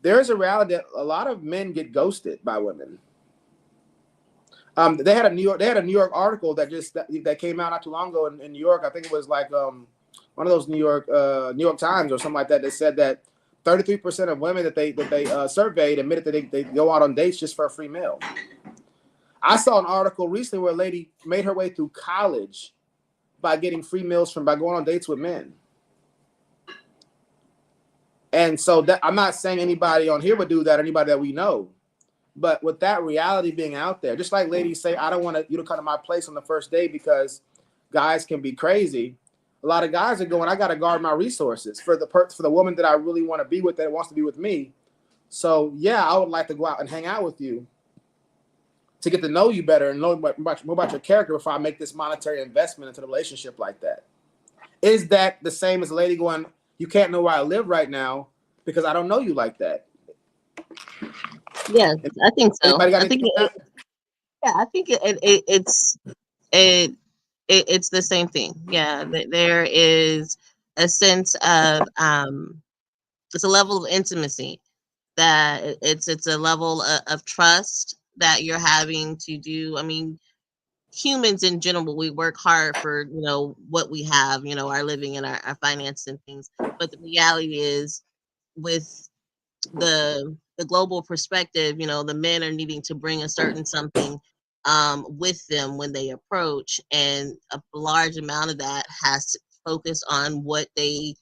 there's a reality that a lot of men get ghosted by women. They had a New York article that came out not too long ago in New York. I think it was like one of those New York Times or something like that. They said that 33% of women that they surveyed admitted that they go out on dates just for a free meal. I saw an article recently where a lady made her way through college by getting free meals by going on dates with men. And so I'm not saying anybody on here would do that, anybody that we know. But with that reality being out there, just like ladies say, I don't want you to come to my place on the first day because guys can be crazy. A lot of guys are going, I got to guard my resources for the woman that I really want to be with, that wants to be with me. So yeah, I would like to go out and hang out with you to get to know you better and know more about your character before I make this monetary investment into the relationship like that. Is that the same as a lady going, you can't know where I live right now because I don't know you like that? Yes, I think so. Anybody got I think anything? yeah, I think it's the same thing. Yeah, there is a sense of it's a level of intimacy that it's a level of trust that you're having to do. I mean, humans in general, we work hard for, you know, what we have, you know, our living and our finance and things. But the reality is, with the global perspective, you know, the men are needing to bring a certain something with them when they approach, and a large amount of that has to focus on what they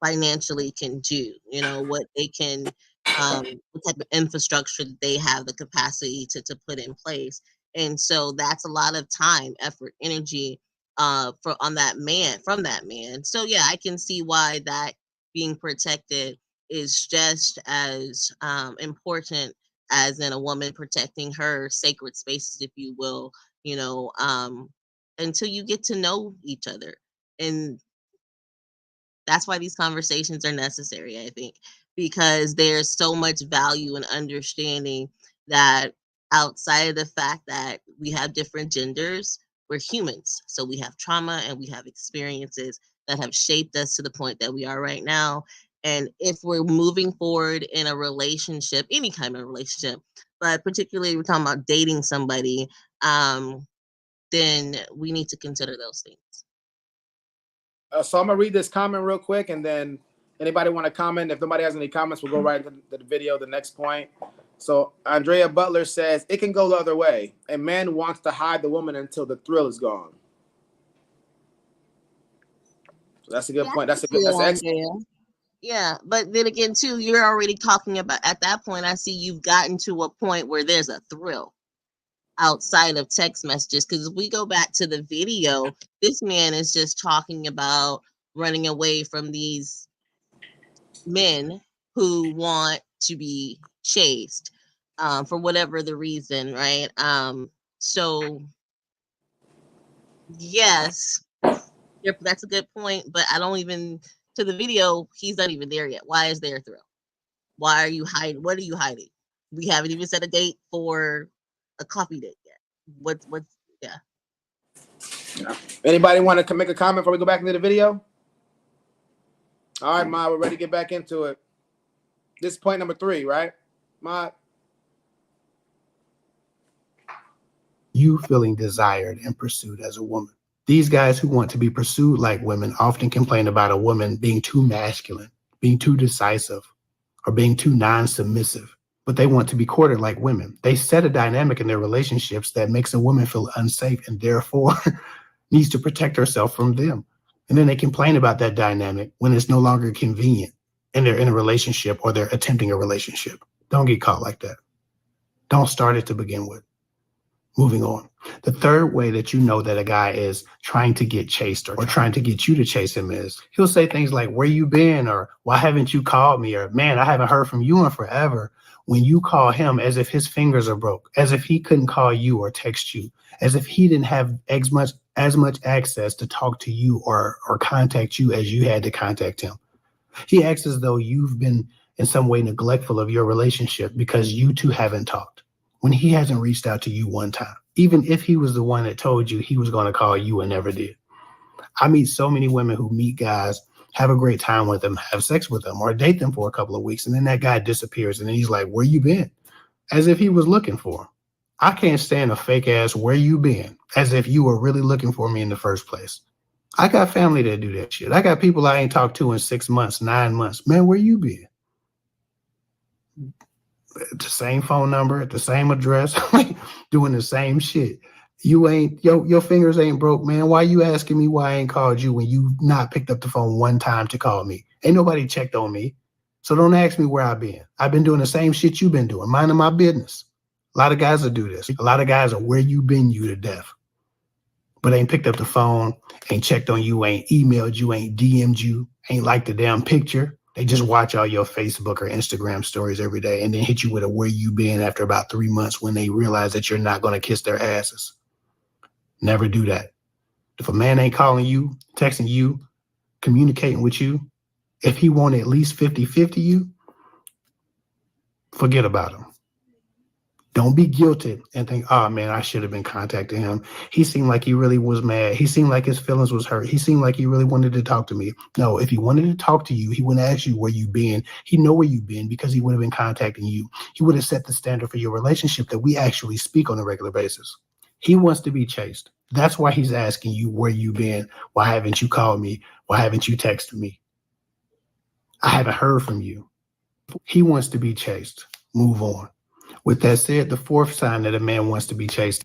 financially can do, you know, what they can what type of infrastructure that they have the capacity to put in place. And so that's a lot of time, effort, energy for on that man, from that man. So yeah, I can see why that being protected is just as important as in a woman protecting her sacred spaces, if you will, you know, until you get to know each other. And that's why these conversations are necessary, I think, because there's so much value in understanding that outside of the fact that we have different genders, we're humans. So we have trauma and we have experiences that have shaped us to the point that we are right now. And if we're moving forward in a relationship, any kind of relationship, but particularly we're talking about dating somebody, then we need to consider those things. So I'm gonna read this comment real quick, and then anybody want to comment? If nobody has any comments, we'll go right into the video. The next point. So Andrea Butler says it can go the other way. A man wants to hide the woman until the thrill is gone. So that's a good point. That's excellent. Yeah, but then again, too, you're already talking about at that point. I see you've gotten to a point where there's a thrill outside of text messages. Because if we go back to the video, this man is just talking about running away from these men who want to be chased for whatever the reason, right? So yes, that's a good point, but I don't even, to the video, he's not even there yet. Why is there a thrill? Why are you hiding? What are you hiding? We haven't even set a date for a coffee date yet. What's yeah. Anybody want to make a comment before we go back into the video? All right, Ma, we're ready to get back into it. This is point number 3, right, Ma? You feeling desired and pursued as a woman. These guys who want to be pursued like women often complain about a woman being too masculine, being too decisive, or being too non-submissive. But they want to be courted like women. They set a dynamic in their relationships that makes a woman feel unsafe and therefore needs to protect herself from them. And then they complain about that dynamic when it's no longer convenient and they're in a relationship or they're attempting a relationship. Don't get caught like that. Don't start it to begin with. Moving on. The third way that you know that a guy is trying to get chased or trying to get you to chase him is he'll say things like, where you been? Or why haven't you called me? Or man, I haven't heard from you in forever. When you call him as if his fingers are broke, as if he couldn't call you or text you, as if he didn't have as much access to talk to you or contact you as you had to contact him. He acts as though you've been in some way neglectful of your relationship because you two haven't talked, when he hasn't reached out to you one time, even if he was the one that told you he was going to call you and never did. I meet so many women who meet guys, have a great time with them, have sex with them, or date them for a couple of weeks, and then that guy disappears, and then he's like, where you been? As if he was looking for him. I can't stand a fake ass, where you been? As if you were really looking for me in the first place. I got family that do that shit. I got people I ain't talked to in 6 months, 9 months. Man, where you been? The same phone number, at the same address, doing the same shit. You ain't, your fingers ain't broke, man. Why you asking me why I ain't called you when you not picked up the phone one time to call me? Ain't nobody checked on me. So don't ask me where I've been. I've been doing the same shit you've been doing, minding my business. A lot of guys will do this. A lot of guys are where you been you to death, but ain't picked up the phone, ain't checked on you, ain't emailed you, ain't DM'd you, ain't liked the damn picture. They just watch all your Facebook or Instagram stories every day and then hit you with a where you been after about 3 months when they realize that you're not going to kiss their asses. Never do that. If a man ain't calling you, texting you, communicating with you, if he want at least 50-50 you, forget about him. Don't be guilted and think, oh man, I should have been contacting him. He seemed like he really was mad. He seemed like his feelings was hurt. He seemed like he really wanted to talk to me. No, if he wanted to talk to you, he wouldn't ask you where you been. He know where you been because he would have been contacting you. He would have set the standard for your relationship that we actually speak on a regular basis. He wants to be chased. That's why he's asking you where you been. Why haven't you called me? Why haven't you texted me? I haven't heard from you. He wants to be chased. Move on. With that said, the fourth sign that a man wants to be chased.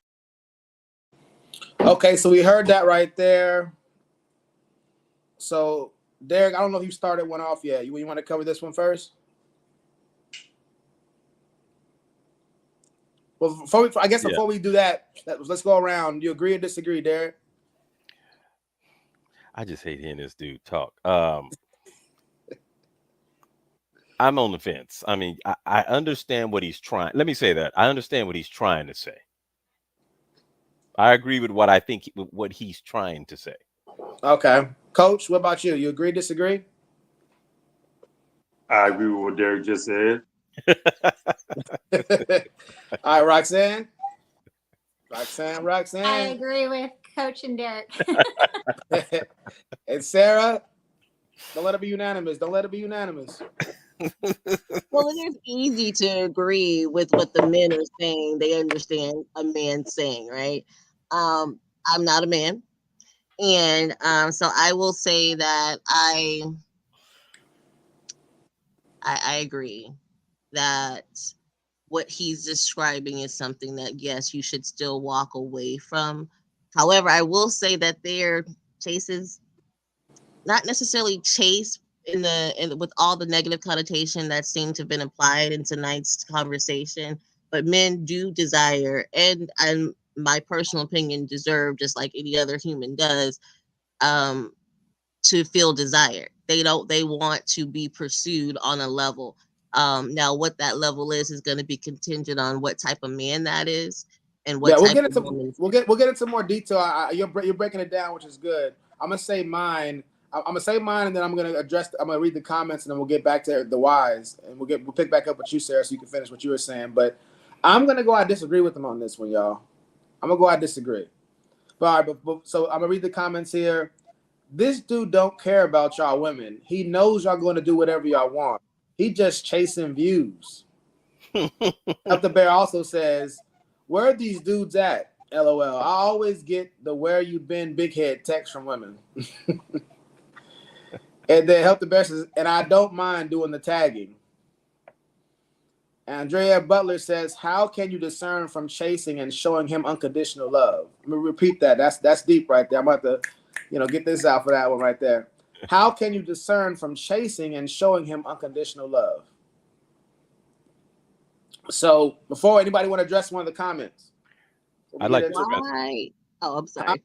Okay, so we heard that right there. So, Derek, I don't know if you started one off yet. You want to cover this one first? Well, before we do that, let's go around. You agree or disagree, Derek? I just hate hearing this dude talk. I'm on the fence. I mean, I understand what he's trying. Let me say that. I understand what he's trying to say. I agree with what I think, what he's trying to say. Okay. Coach, what about you? You agree, disagree? I agree with what Derek just said. All right, Roxanne. I agree with Coach and Derek. And Sarah, don't let it be unanimous. Well, it is easy to agree with what the men are saying. They understand a man saying, right? I'm not a man. And so I will say that I agree that what he's describing is something that, yes, you should still walk away from. However, I will say that their chases, not necessarily chase with all the negative connotation that seemed to have been applied in tonight's conversation, but men do desire, and my personal opinion, deserve, just like any other human does, to feel desired. They want to be pursued on a level. Now what that level is going to be contingent on what type of man that is and what type of woman. We'll get into more detail. You're breaking it down, which is good. I'm gonna say mine. I'm gonna say mine, and then I'm gonna read the comments, and then we'll get back to the whys, and we'll pick back up with you, Sarah, so you can finish what you were saying. But I'm gonna go. I disagree with them on this one, y'all. I'm gonna go. I disagree. But all right, so I'm gonna read the comments here. This dude don't care about y'all women. He knows y'all going to do whatever y'all want. He just chasing views. Up the Bear also says, where are these dudes at? LOL. I always get the where you been big head text from women. And then Help the Bear says, and I don't mind doing the tagging. Andrea Butler says, how can you discern from chasing and showing him unconditional love? Let me repeat that. That's deep right there. I'm about to get this out for that one right there. How can you discern from chasing and showing him unconditional love? So before anybody want to address one of the comments, I'd like to. Oh, I'm sorry.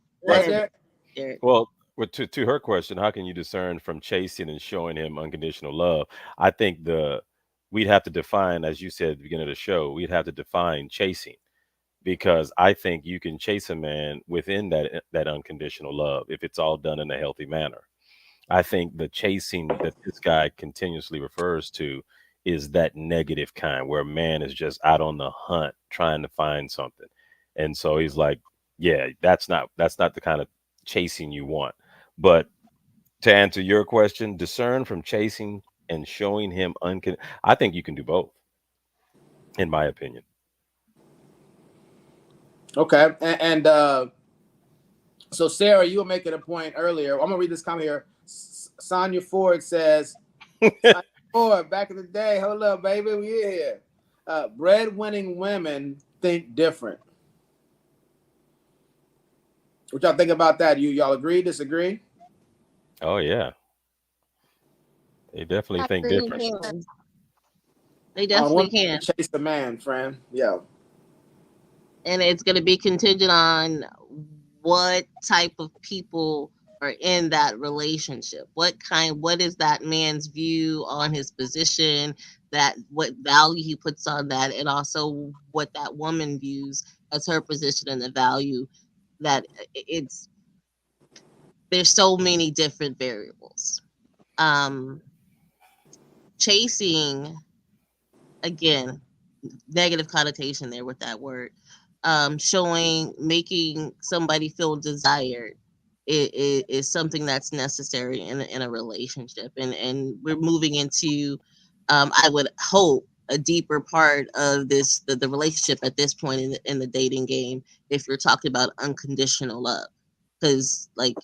Well, to her question, how can you discern from chasing and showing him unconditional love? I think we'd have to define, as you said at the beginning of the show, we'd have to define chasing. Because I think you can chase a man within that unconditional love if it's all done in a healthy manner. I think the chasing that this guy continuously refers to is that negative kind where a man is just out on the hunt trying to find something. And so he's like, yeah, that's not the kind of chasing you want. But to answer your question, discern from chasing and showing him I think you can do both, in my opinion. Okay. And so Sarah, you were making a point earlier. I'm gonna read this comment here. Sonia Ford says, Sonia Ford, back in the day, hold up, baby, we here. Breadwinning women think different. What y'all think about that? Y'all agree, disagree? Oh yeah. They definitely think different. They definitely can Chase the man, friend. Yeah. And it's going to be contingent on what type of people are in that relationship. What is that man's view on his position, that what value he puts on that, and also what that woman views as her position and the value that there's so many different variables. Chasing, again, negative connotation there with that word. Making somebody feel desired is something that's necessary in a relationship, and we're moving into, I would hope, a deeper part of the relationship at this point in the dating game, if you're talking about unconditional love, because like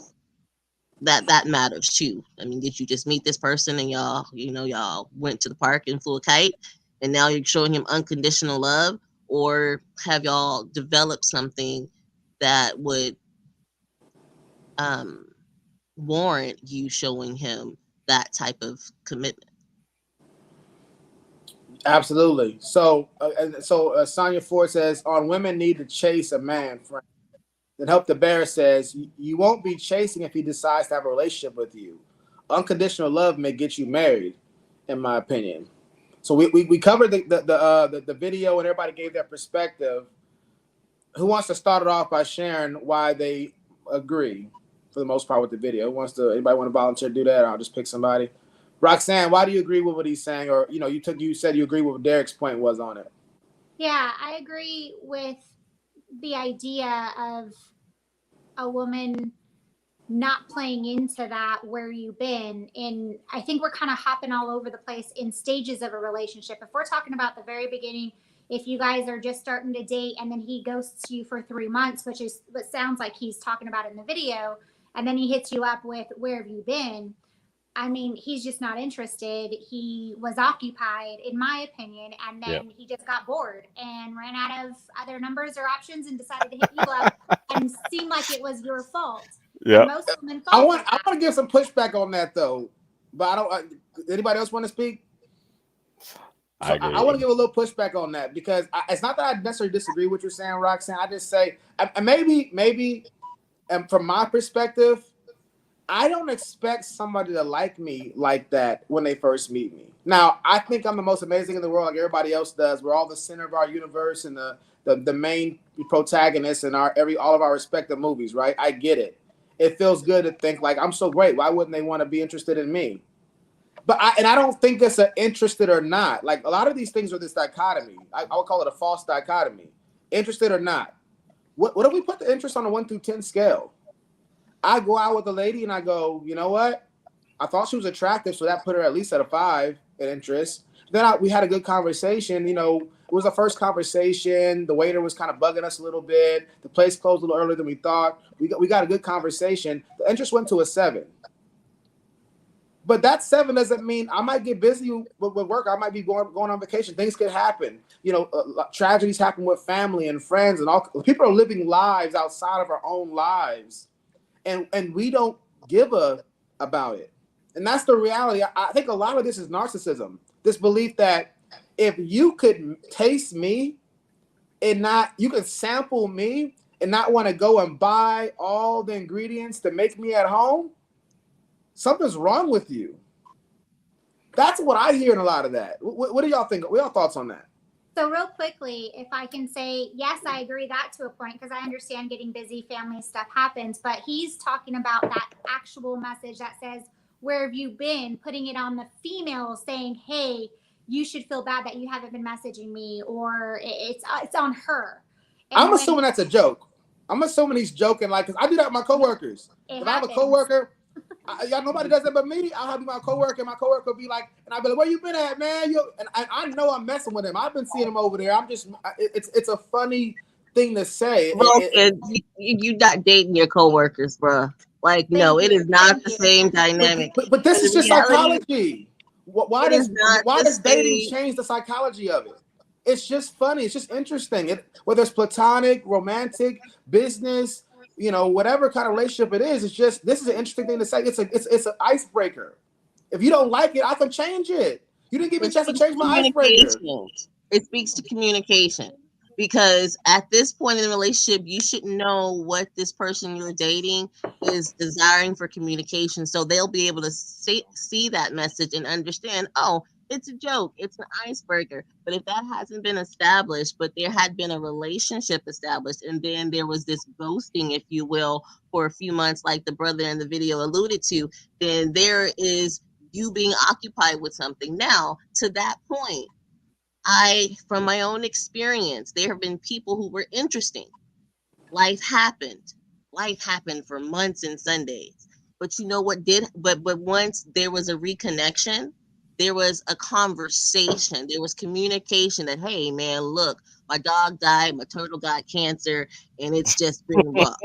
that matters too. I mean, did you just meet this person and y'all went to the park and flew a kite, and now you're showing him unconditional love, or have y'all developed something that would warrant you showing him that type of commitment? Absolutely. So, Sonia Ford says, on women need to chase a man, friend. Then Help the Bear says, you won't be chasing if he decides to have a relationship with you. Unconditional love may get you married, in my opinion. So we covered the video and everybody gave their perspective. Who wants to start it off by sharing why they agree, for the most part, with the video? Anybody want to volunteer to do that? I'll just pick somebody. Roxanne, why do you agree with what he's saying? Or, you said you agree with what Derek's point was on it. Yeah, I agree with the idea of a woman not playing into that where you've been in. I think we're kind of hopping all over the place in stages of a relationship. If we're talking about the very beginning, if you guys are just starting to date and then he ghosts you for 3 months, which is what sounds like he's talking about in the video, and then he hits you up with, where have you been? I mean, he's just not interested. He was occupied, in my opinion, and then he just got bored and ran out of other numbers or options and decided to hit you up and seemed like it was your fault. Yeah. Most women fall I want to give some pushback on that though, but I don't. Anybody else want to speak? So I want to give a little pushback on that, because it's not that I necessarily disagree with what you're saying, Roxanne. I just say maybe, and from my perspective, I don't expect somebody to like me like that when they first meet me. Now, I think I'm the most amazing in the world, like everybody else does. We're all the center of our universe and the main protagonist in all of our respective movies, right? I get it. It feels good to think like, I'm so great. Why wouldn't they want to be interested in me? But I don't think it's an interested or not. Like, a lot of these things are this dichotomy. I would call it a false dichotomy. Interested or not. What if we put the interest on a 1 through 10 scale? I go out with a lady and I go, you know what? I thought she was attractive, so that put her at least at a 5 in interest. Then we had a good conversation. It was a first conversation. The waiter was kind of bugging us a little bit. The place closed a little earlier than we thought. We got a good conversation. The interest went to a 7. But that 7 doesn't mean I might get busy with work. I might be going on vacation. Things could happen. Tragedies happen with family and friends, and all. People are living lives outside of our own lives. And we don't give about it. And that's the reality. I think a lot of this is narcissism. This belief that if you could taste me and you could sample me and not want to go and buy all the ingredients to make me at home, something's wrong with you. That's what I hear in a lot of that. What do y'all think? What are y'all thoughts on that? So real quickly, if I can say, yes, I agree that to a point, because I understand getting busy, family stuff happens, but he's talking about that actual message that says, where have you been? Putting it on the female saying, hey, you should feel bad that you haven't been messaging me, or it's on her. And I'm assuming that's a joke. I'm assuming he's joking, like, because I do that with my coworkers. If I have a coworker, nobody does that but me. I'll have my coworker, and my coworker will be like, and I'll be like, where you been at, man? And I know I'm messing with him. I've been seeing him over there. It's a funny thing to say. You're not dating your coworkers, bro. Like, no, it is not the same dynamic. But this is just psychology. Why does dating change the psychology of it? It's just funny. It's just interesting. Whether it's platonic, romantic, business, whatever kind of relationship it is, this is an interesting thing to say. It's an icebreaker. If you don't like it, I can change it. You didn't give me a chance to change my icebreaker. It speaks to communication. because at this point in the relationship, you should know what this person you're dating is desiring for communication. So they'll be able to see that message and understand, oh, it's a joke, it's an icebreaker. But if that hasn't been established, but there had been a relationship established, and then there was this ghosting, if you will, for a few months, like the brother in the video alluded to, then there is you being occupied with something. Now, to that point, from my own experience, there have been people who were interesting. Life happened. Life happened for months and Sundays. But you know what did? But once there was a reconnection, there was a conversation. There was communication that, hey, man, look, my dog died, my turtle got cancer, and it's just been rough.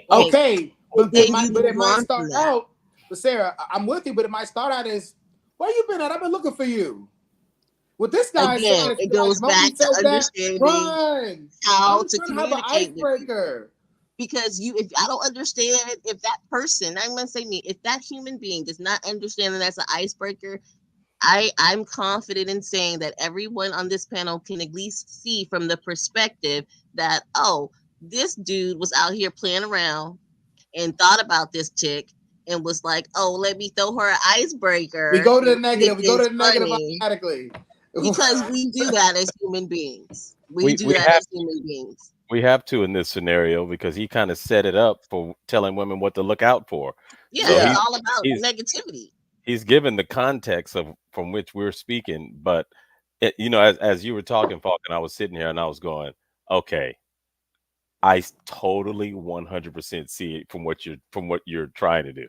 Like, Okay, but then it might from start that. out. But Sarah, I'm with you, but it might start out as, where you been at? I've been looking for you. With this guy, Again, it goes back to understanding how to communicate with people. Because if I don't understand, if that person, I'm gonna say me, if that human being does not understand that that's an icebreaker, I'm confident in saying that everyone on this panel can at least see from the perspective that, oh, this dude was out here playing around and thought about this chick and was like, oh, let me throw her an icebreaker. We go to the negative. We go to the negative automatically. Because we do that as human beings. We do that as human beings. We have to in this scenario because he kind of set it up for telling women what to look out for. Yeah, so it's all about negativity. He's given the context from which we're speaking, but as you were talking, Falcon, I was sitting here and I was going, okay, I totally 100% see it from what you're trying to do.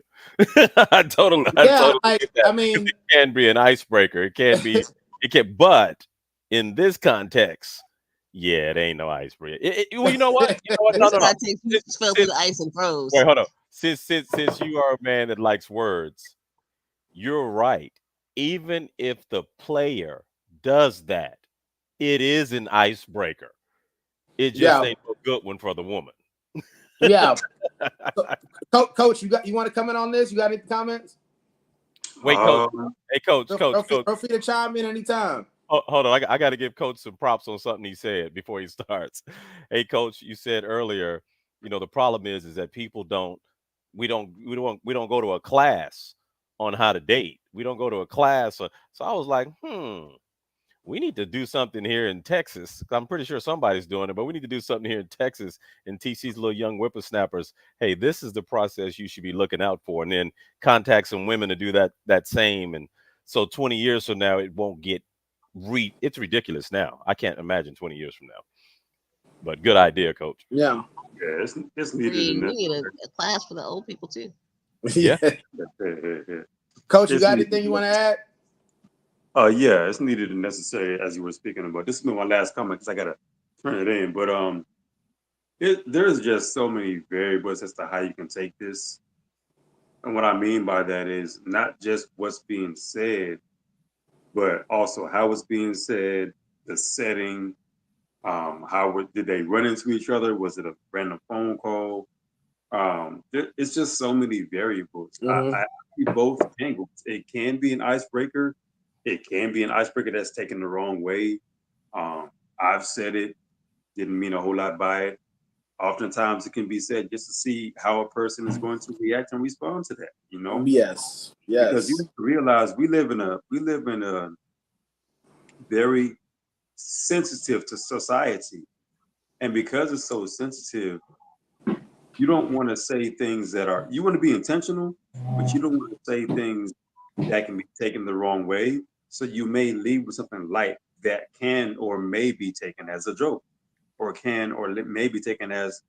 I totally get that. I mean, it can be an icebreaker. It can, but in this context, yeah, it ain't no icebreaker. Well, you know what? No. Fell through the ice and froze. Wait, hold on. Since you are a man that likes words, you're right. Even if the player does that, it is an icebreaker. It just ain't a good one for the woman. Yeah. So, Coach, you want to comment on this? You got any comments? Wait, Coach. Hey, Coach. Feel free to chime in anytime. Hold on. I got to give Coach some props on something he said before he starts. Hey, Coach, you said earlier, the problem is that people we don't go to a class on how to date. We don't go to a class. So I was like, we need to do something here in Texas. I'm pretty sure somebody's doing it, but we need to do something here in Texas and teach these little young whippersnappers, hey, this is the process you should be looking out for, and then contact some women to do that same. And so 20 years from now, it won't get it's ridiculous now. I can't imagine 20 years from now. But good idea, Coach. Yeah. Yeah, it's needed. We need a class for the old people too. Yeah. Coach, you got anything you want to add? Yeah, it's needed and necessary, as you were speaking about. This is my last comment because I gotta turn it in. But there's just so many variables as to how you can take this. And what I mean by that is not just what's being said, but also how it's being said, the setting, did they run into each other? Was it a random phone call? It's just so many variables. I see both angles. It can be an icebreaker. It can be an icebreaker that's taken the wrong way. I've said it, didn't mean a whole lot by it. Oftentimes it can be said just to see how a person is going to react and respond to that, Yes. Because you have to realize we live in a very sensitive to society. And because it's so sensitive, you don't want to say things you want to be intentional, but you don't want to say things that can be taken the wrong way. So you may leave with something light that can or may be taken as a joke, or may be taken as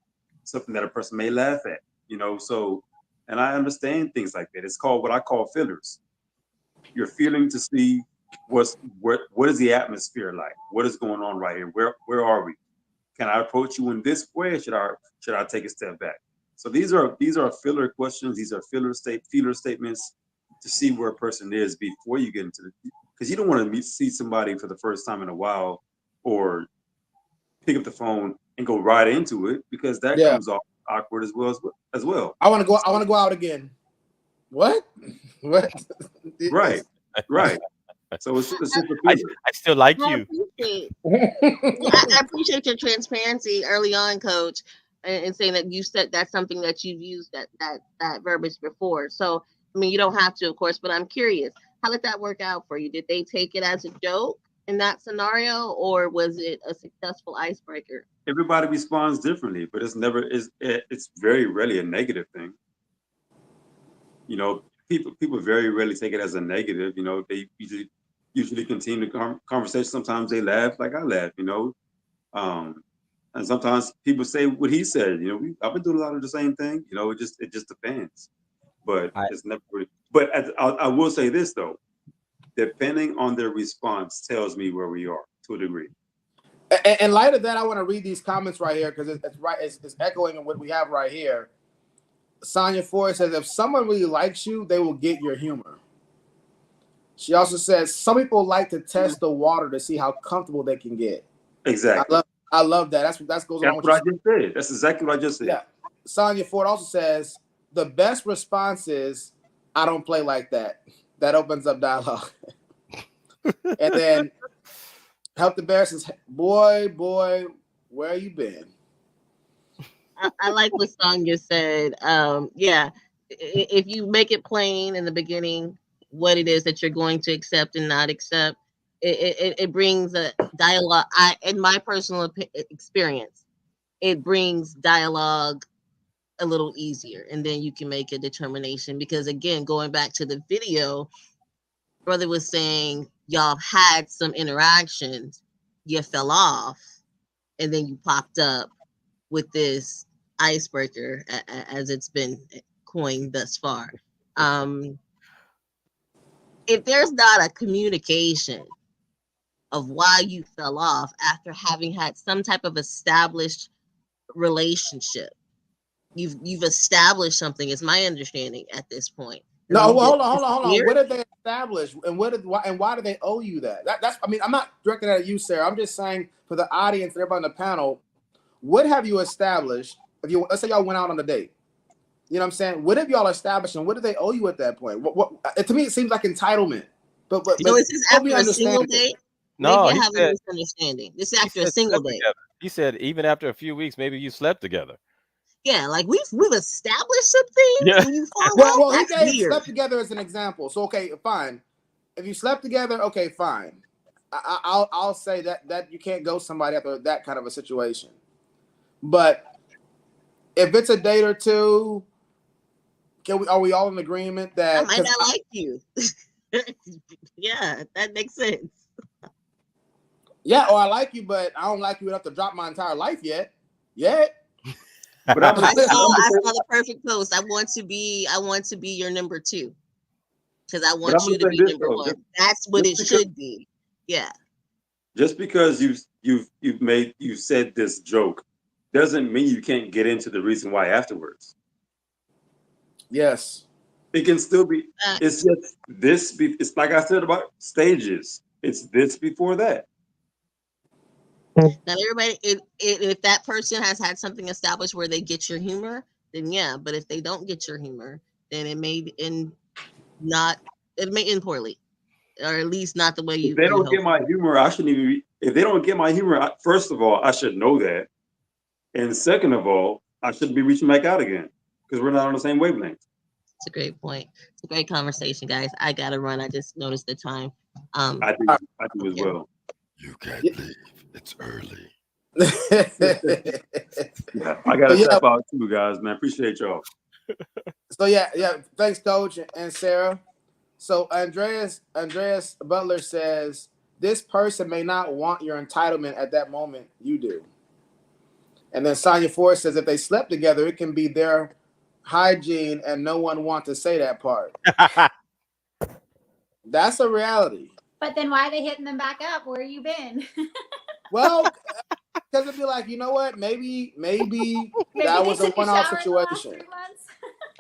something that a person may laugh at, So, and I understand things like that. It's called what I call fillers. You're feeling to see what is the atmosphere like? What is going on right here? Where are we? Can I approach you in this way? Or should I take a step back? So these are filler questions. These are feeler statements to see where a person is before you get into because you don't want to see somebody for the first time in a while or pick up the phone and go right into it because that comes off awkward as well. I want to go out again. What? Right. So it's just a I feeling. still like I you. appreciate. I appreciate your transparency early on, Coach, and saying that you said that's something that you've used that verbiage before. So I mean, you don't have to, of course, but I'm curious, how did that work out for you? Did they take it as a joke in that scenario, or was it a successful icebreaker? Everybody responds differently, but it's very rarely a negative thing. You know, people very rarely take it as a negative. You know, they usually continue the conversation. Sometimes they laugh like I laugh. You know, and sometimes people say what he said. You know, I've been doing a lot of the same thing. You know, it just depends. But I- it's never really. But I will say this though, depending on their response tells me where we are to a degree. In light of that, I want to read these comments right here because it's right. It's echoing what we have right here. Sonia Ford says, if someone really likes you, they will get your humor. She also says, some people like to test the water to see how comfortable they can get. Exactly. I love that. That goes along That's with what I just said. That's exactly what I just said. Yeah. Sonia Ford also says, the best response is, I don't play like that. That opens up dialogue. And then Help the Bear says, boy, where you been? I like what Sonya said. Yeah, if you make it plain in the beginning what it is that you're going to accept and not accept, it brings a dialogue. In my personal experience, it brings dialogue a little easier, and then you can make a determination. Because again, going back to the video, brother was saying y'all had some interactions, you fell off, and then you popped up with this icebreaker as it's been coined thus far. If there's not a communication of why you fell off after having had some type of established relationship, you've established something, is my understanding at this point. No, well, hold on. What did they establish, and why do they owe you that? That's. I mean, I'm not directing that at you, Sarah. I'm just saying for the audience and everybody on the panel, what have you established? Let's say y'all went out on a date. You know what I'm saying? What have y'all established, and what do they owe you at that point? What to me, it seems like entitlement. But so is this after a single date? No, maybe I he have a said, misunderstanding. This is he after a said single slept date. together. He said even after a few weeks, maybe you slept together. Yeah, like we've established some things, Yeah. and you fall well, off. he That's gave weird. slept together as an example. So okay, fine. If you slept together, okay, fine. I'll say that you can't go somebody after that kind of a situation. But if it's a date or two, are we all in agreement I that? might not like you. Yeah, that makes sense. Yeah, or I like you, but I don't like you enough to drop my entire life yet. But I'm I gonna saw the perfect post. I want to be your number two, because I want you to be number one. That's what it should be. Yeah. Just because you've said this joke doesn't mean you can't get into the reason why afterwards. Yes. It can still be. It's just this. It's like I said about stages. It's this before that. Now, everybody, if that person has had something established where they get your humor, then yeah. But if they don't get your humor, then it may end poorly, or at least not the way you. If they don't get my humor, I shouldn't even be. If they don't get my humor, first of all, I should know that, and second of all, I shouldn't be reaching back out again because we're not on the same wavelength. It's a great point. It's a great conversation, guys. I gotta run. I just noticed the time. I do as well. You can't leave. It's early. Yeah, I gotta step out too, guys. Man, appreciate y'all. So yeah. Thanks, Coach and Sarah. So Andreas Butler says this person may not want your entitlement at that moment. You do. And then Sonia Ford says if they slept together, it can be their hygiene, and no one wants to say that part. That's a reality. But then why are they hitting them back up? Where you been? Well, because it'd be like, you know what? Maybe that was a one-off situation.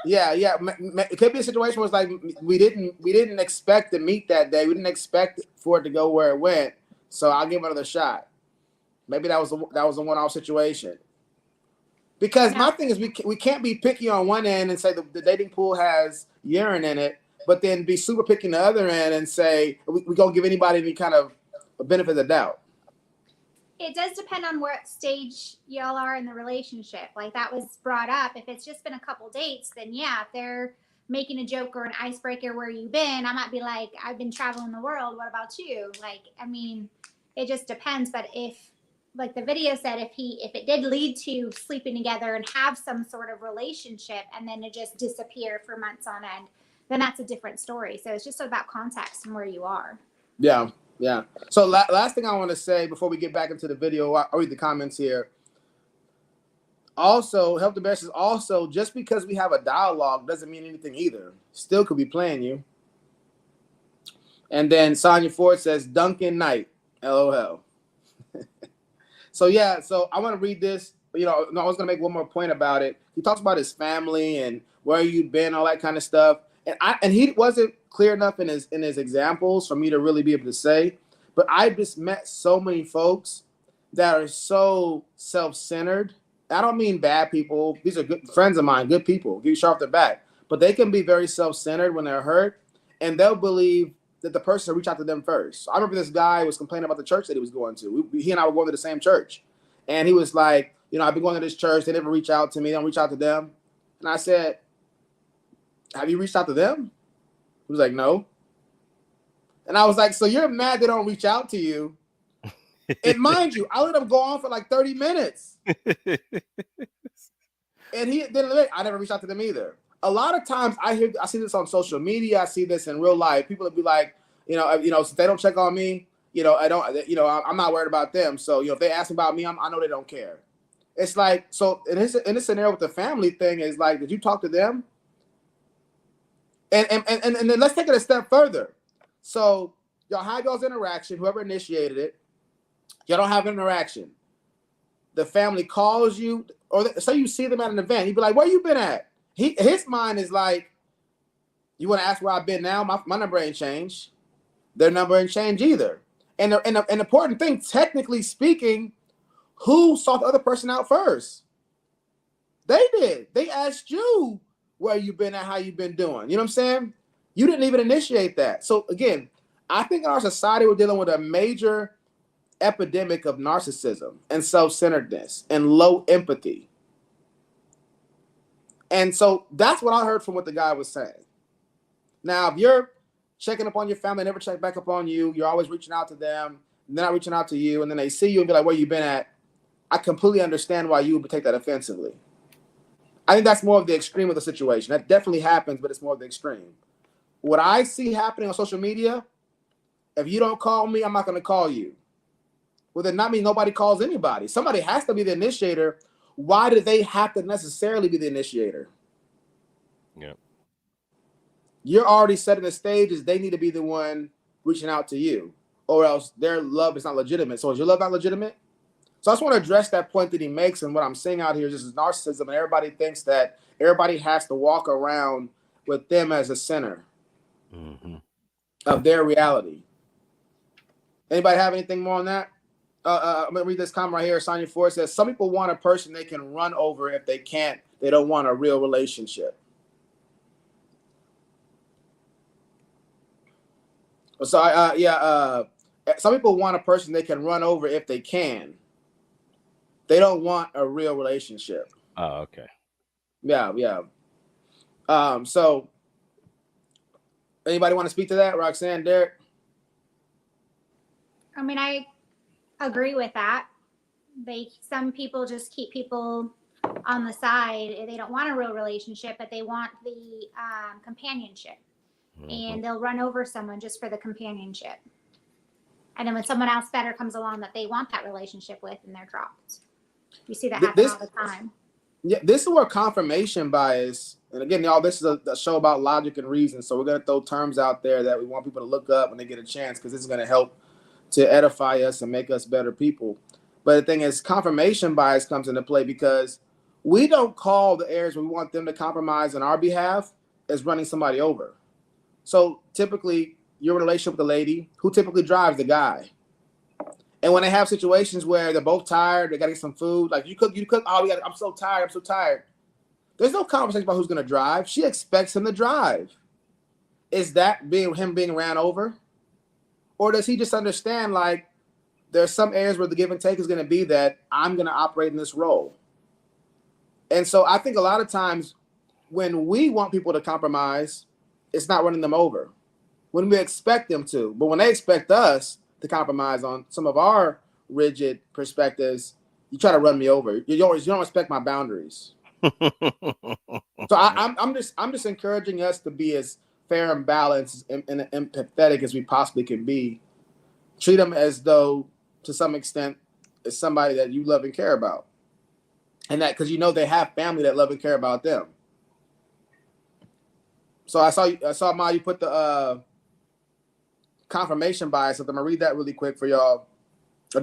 Yeah. It could be a situation where it's like we didn't expect to meet that day. We didn't expect for it to go where it went. So I'll give it another shot. Maybe that was a one-off situation. Because my thing is we can't be picky on one end and say the dating pool has urine in it, but then be super picky on the other end and say we don't give anybody any kind of benefit of the doubt. It does depend on what stage y'all are in the relationship. Like that was brought up. If it's just been a couple dates, then yeah, if they're making a joke or an icebreaker, where you been, I might be like, I've been traveling the world. What about you? Like, I mean, it just depends. But if, like the video said, if it did lead to sleeping together and have some sort of relationship and then it just disappear for months on end, then that's a different story. So it's just about context and where you are. Yeah. Yeah. So last thing I want to say before we get back into the video, I'll read the comments here. Also, help the best is also just because we have a dialogue doesn't mean anything either. Still could be playing you. And then Sonya Ford says, Duncan Knight, LOL. So yeah, so I want to read this. You know, I was gonna make one more point about it. He talks about his family and where you've been, all that kind of stuff. And he wasn't clear enough in his examples for me to really be able to say. But I just met so many folks that are so self-centered. I don't mean bad people. These are good friends of mine, good people. Give you shot off the back. But they can be very self-centered when they're hurt, and they'll believe that the person will reach out to them first. So I remember this guy was complaining about the church that he was going to. He and I were going to the same church. And he was like, you know, I've been going to this church. They never reach out to me. They don't reach out to them. And I said, have you reached out to them? He was like, no. And I was like, so you're mad they don't reach out to you. And mind you, I let them go on for like 30 minutes. And he didn't. I never reached out to them either. A lot of times I see this on social media. I see this in real life. People will be like, you know, since they don't check on me, you know, I'm not worried about them. So, you know, if they ask about me, I know they don't care. It's like, so in this scenario with the family thing is like, did you talk to them? And then let's take it a step further. So y'all have y'all's interaction, whoever initiated it, y'all don't have an interaction. The family calls you, or say you see them at an event, he'd be like, where you been at? His mind is like, you want to ask where I've been now? My number ain't changed. Their number ain't changed either. And an important thing, technically speaking, who sought the other person out first? They did. They asked you where you been at, how you been doing. You know what I'm saying? You didn't even initiate that. So again, I think in our society, we're dealing with a major epidemic of narcissism and self-centeredness and low empathy. And so that's what I heard from what the guy was saying. Now, if you're checking up on your family, never check back up on you, you're always reaching out to them, and they're not reaching out to you, and then they see you and be like, where you been at? I completely understand why you would take that offensively. I think that's more of the extreme of the situation. That definitely happens, but it's more of the extreme. What I see happening on social media, if you don't call me, I'm not going to call you. Well, then not mean nobody calls anybody. Somebody has to be the initiator. Why do they have to necessarily be the initiator? Yeah. You're already setting the stage as they need to be the one reaching out to you, or else their love is not legitimate. So is your love not legitimate? So I just want to address that point that he makes, and what I'm seeing out here is just narcissism, and everybody thinks that everybody has to walk around with them as a center of their reality. Anybody have anything more on that? I'm gonna read this comment right here. Sonya Ford says, some people want a person they can run over. If they can't, they don't want a real relationship. So some people want a person they can run over if they can. They don't want a real relationship. Oh, okay. Yeah. So anybody want to speak to that? Roxanne, Derek? I mean, I agree with that. Some people just keep people on the side. They don't want a real relationship, but they want the companionship. And they'll run over someone just for the companionship. And then when someone else better comes along that they want that relationship with, and they're dropped. You see that happen all the time. Yeah, this is where confirmation bias, and again, y'all, this is a show about logic and reason, so we're going to throw terms out there that we want people to look up when they get a chance, because this is going to help to edify us and make us better people. But the thing is, confirmation bias comes into play because we don't call the areas where we want them to compromise on our behalf as running somebody over. So typically, you're in a relationship with a lady who typically drives the guy. And when they have situations where they're both tired, they got to get some food, like you cook, I'm so tired. There's no conversation about who's going to drive. She expects him to drive. is that him being ran over? Or does he just understand, like, there's some areas where the give and take is going to be that I'm going to operate in this role? And so I think a lot of times when we want people to compromise, it's not running them over. When we expect them to. But when they expect us to compromise on some of our rigid perspectives, you try to run me over. You don't respect my boundaries. So I'm just encouraging us to be as fair and balanced and empathetic as we possibly can be. Treat them as though, to some extent, it's somebody that you love and care about, and that because you know they have family that love and care about them. So I saw Ma, you put the confirmation bias. So I'm gonna read that really quick for y'all.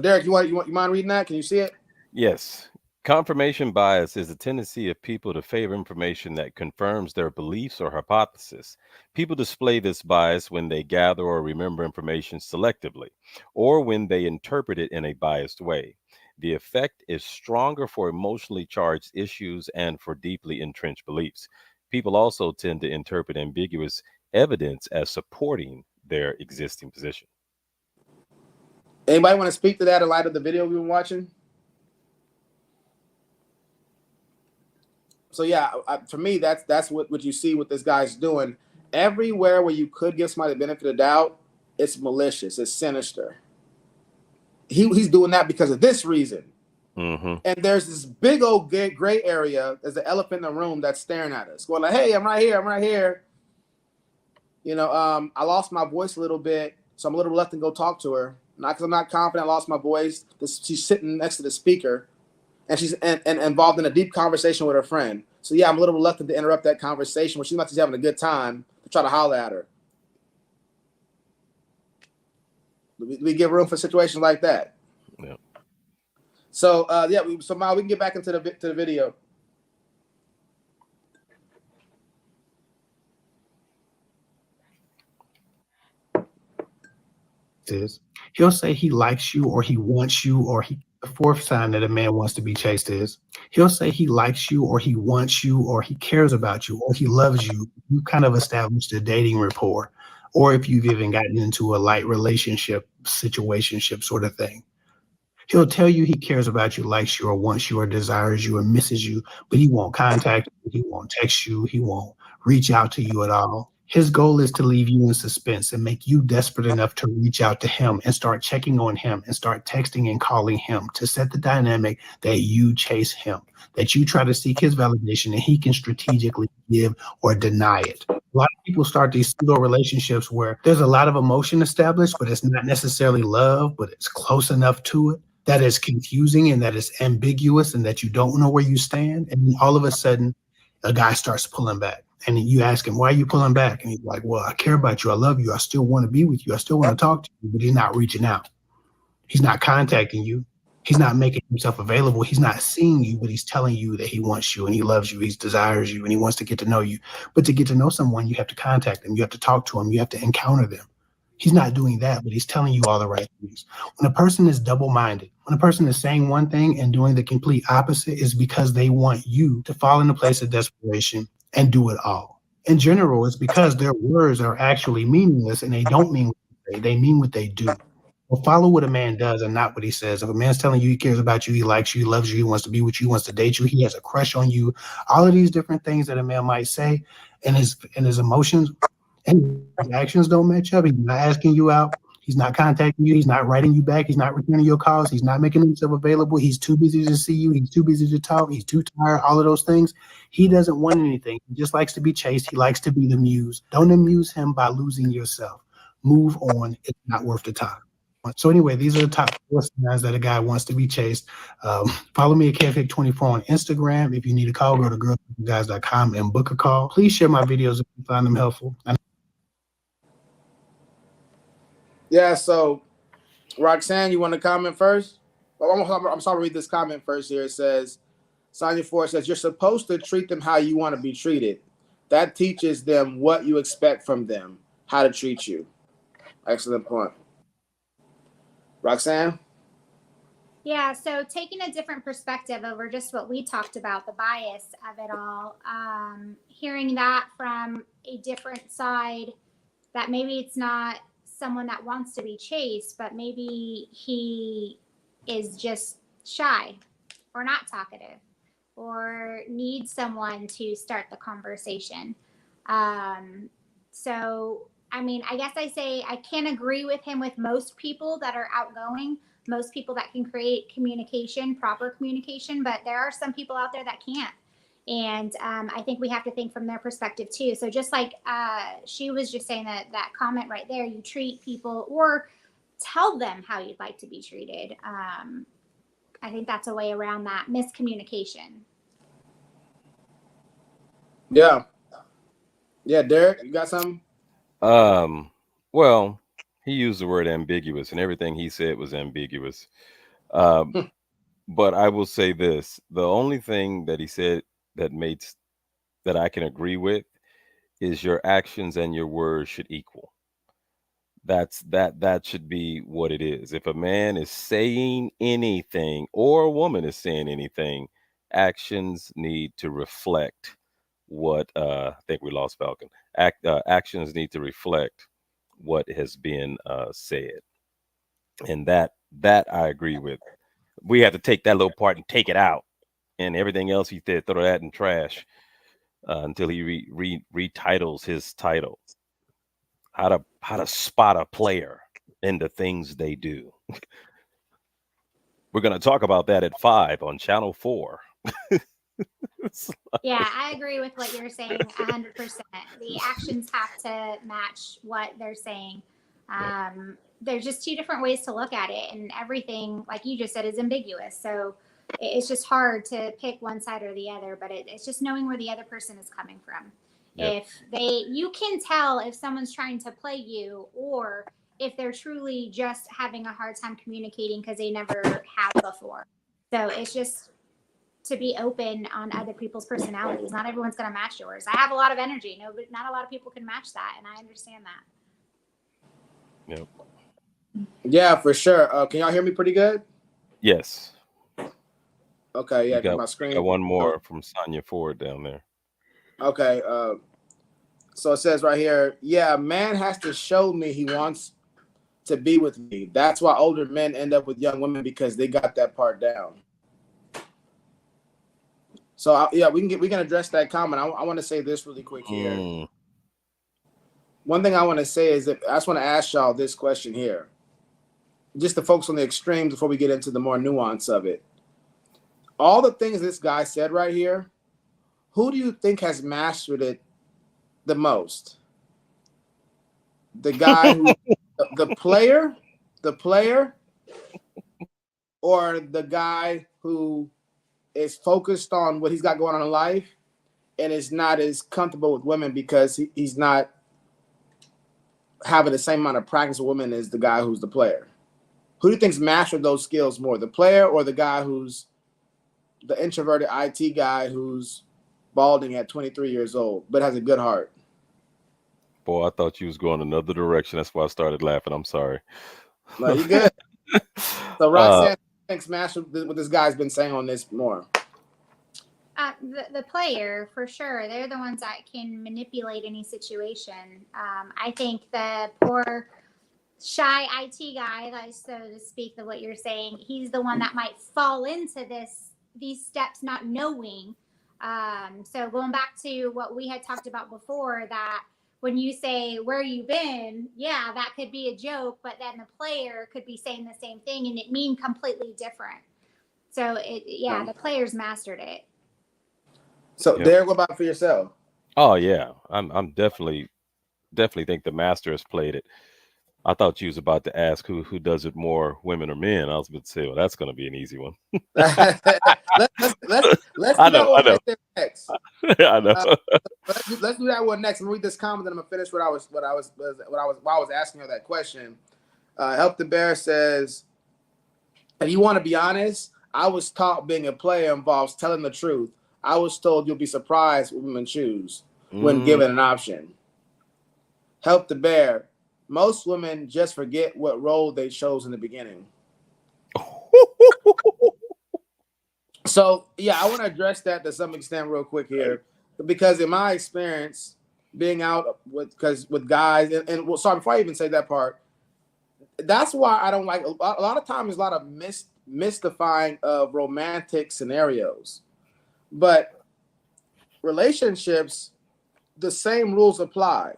Derek, you mind reading that? Can you see it? Yes. Confirmation bias is a tendency of people to favor information that confirms their beliefs or hypothesis. People display this bias when they gather or remember information selectively, or when they interpret it in a biased way. The effect is stronger for emotionally charged issues and for deeply entrenched beliefs. People also tend to interpret ambiguous evidence as supporting their existing position. Anybody want to speak to that in light of the video we've been watching? So yeah, for me, that's what you see what this guy's doing. Everywhere where you could give somebody the benefit of the doubt, it's malicious, it's sinister. He's doing that because of this reason. Mm-hmm. And there's this big old gray area. There's an elephant in the room that's staring at us, going like, "Hey, I'm right here." You know, I lost my voice a little bit, so I'm a little reluctant to go talk to her. Not because I'm not confident. I lost my voice. She's sitting next to the speaker, and she's and involved in a deep conversation with her friend. So yeah, I'm a little reluctant to interrupt that conversation where she's not just having a good time to try to holler at her. We give room for situations like that. Yeah. So so Mal, we can get back into the video. He'll say he likes you or he wants you or the fourth sign that a man wants to be chased is he'll say he likes you or he wants you or he cares about you or he loves you. You kind of established a dating rapport, or if you've even gotten into a light relationship, situationship sort of thing. He'll tell you he cares about you, likes you, or wants you, or desires you, or misses you, but he won't contact you, he won't text you, he won't reach out to you at all. His goal is to leave you in suspense and make you desperate enough to reach out to him and start checking on him and start texting and calling him to set the dynamic that you chase him, that you try to seek his validation and he can strategically give or deny it. A lot of people start these pseudo relationships where there's a lot of emotion established, but it's not necessarily love, but it's close enough to it that is confusing and that is ambiguous and that you don't know where you stand. And then all of a sudden, a guy starts pulling back. And you ask him, why are you pulling back? And he's like, well, I care about you. I love you. I still want to be with you. I still want to talk to you. But he's not reaching out. He's not contacting you. He's not making himself available. He's not seeing you, but he's telling you that he wants you and he loves you. He desires you and he wants to get to know you. But to get to know someone, you have to contact them. You have to talk to them. You have to encounter them. He's not doing that, but he's telling you all the right things. When a person is double-minded, when a person is saying one thing and doing the complete opposite, is because they want you to fall in a place of desperation and do it all. In general, it's because their words are actually meaningless and they don't mean what they say. They mean what they do. Well, follow what a man does and not what he says. If a man's telling you he cares about you, he likes you, he loves you, he wants to be with you, wants to date you, he has a crush on you, all of these different things that a man might say, and his emotions and his actions don't match up. He's not asking you out. He's not contacting you. He's not writing you back. He's not returning your calls. He's not making himself available. He's too busy to see you. He's too busy to talk. He's too tired. All of those things. He doesn't want anything. He just likes to be chased. He likes to be the muse. Don't amuse him by losing yourself. Move on. It's not worth the time. So anyway, these are the top 4 signs that a guy wants to be chased. Follow me at Kev Hick 24 on Instagram. If you need a call, go to girlguys.com and book a call. Please share my videos if you find them helpful. Yeah, so Roxanne, you want to comment first? Well, I'm sorry to read this comment first here. It says, Sonia Ford says, you're supposed to treat them how you want to be treated. That teaches them what you expect from them, how to treat you. Excellent point. Roxanne? Yeah, so taking a different perspective over just what we talked about, the bias of it all, hearing that from a different side that maybe it's not someone that wants to be chased, but maybe he is just shy or not talkative or needs someone to start the conversation. So, I mean, I guess I say I can't agree with him with most people that are outgoing, most people that can create communication, proper communication, but there are some people out there that can't. And I think we have to think from their perspective too. So just like she was just saying that comment right there, you treat people or tell them how you'd like to be treated. I think that's a way around that miscommunication. Yeah. Yeah, Derek, you got something? Well, he used the word ambiguous, and everything he said was ambiguous. But I will say this: the only thing that he said that that I can agree with is your actions and your words should equal. That should be what it is. If a man is saying anything or a woman is saying anything, actions need to reflect what I think we lost Falcon. Actions need to reflect what has been said, and that I agree with. We have to take that little part and take it out, and everything else he said, throw that in trash until he retitles his title. How to spot a player in the things they do. We're going to talk about that at 5 on Channel 4. Yeah, I agree with what you're saying 100%. The actions have to match what they're saying. There's just two different ways to look at it, and everything, like you just said, is ambiguous. So it's just hard to pick one side or the other, but it's just knowing where the other person is coming from. Yep. You can tell if someone's trying to play you or if they're truly just having a hard time communicating because they never have before. So it's just to be open on other people's personalities. Not everyone's going to match yours. I have a lot of energy. No, but not a lot of people can match that, and I understand that. Yep. Yeah, for sure. Can y'all hear me pretty good? Yes. Okay, yeah, my screen. Got one more from Sonia Ford down there. Okay, so it says right here, yeah, man has to show me he wants to be with me. That's why older men end up with young women because they got that part down. So yeah, we can address that comment. I want to say this really quick here. One thing I want to say is that I just want to ask y'all this question here, just to focus on the extremes before we get into the more nuance of it. All the things this guy said right here, who do you think has mastered it the most? The guy who, the player, or the guy who is focused on what he's got going on in life and is not as comfortable with women because he's not having the same amount of practice with women as the guy who's the player? Who do you think's mastered those skills more, the player or the guy who's the introverted IT guy who's balding at 23 years old but has a good heart? Boy, I thought you was going another direction. That's why I started laughing. I'm sorry. No, you good. So Roxanne thinks mastered what this guy's been saying on this more. The player, for sure. They're the ones that can manipulate any situation. I think the poor shy IT guy, so to speak, of what you're saying, he's the one that might fall into these steps not knowing. So going back to what we had talked about before, that when you say, where you been? Yeah, that could be a joke, but then the player could be saying the same thing and it mean completely different. So the players mastered it. So Derek, what about for yourself? Oh yeah, I'm definitely think the master has played it. I thought you was about to ask who does it more, women or men. I was about to say, well, that's going to be an easy one. let's do that one next. I know. Let's do that one next. I'm gonna read this comment, and I'm gonna finish what I was asking her that question. Help the Bear says, if you want to be honest, I was taught being a player involves telling the truth. I was told you'll be surprised what women choose when given an option. Help the Bear. Most women just forget what role they chose in the beginning. So, yeah, I want to address that to some extent real quick here. Because in my experience, being out with guys, and well, sorry, before I even say that part, that's why I don't like a lot of times. There's a lot of mystifying of romantic scenarios, but relationships, the same rules apply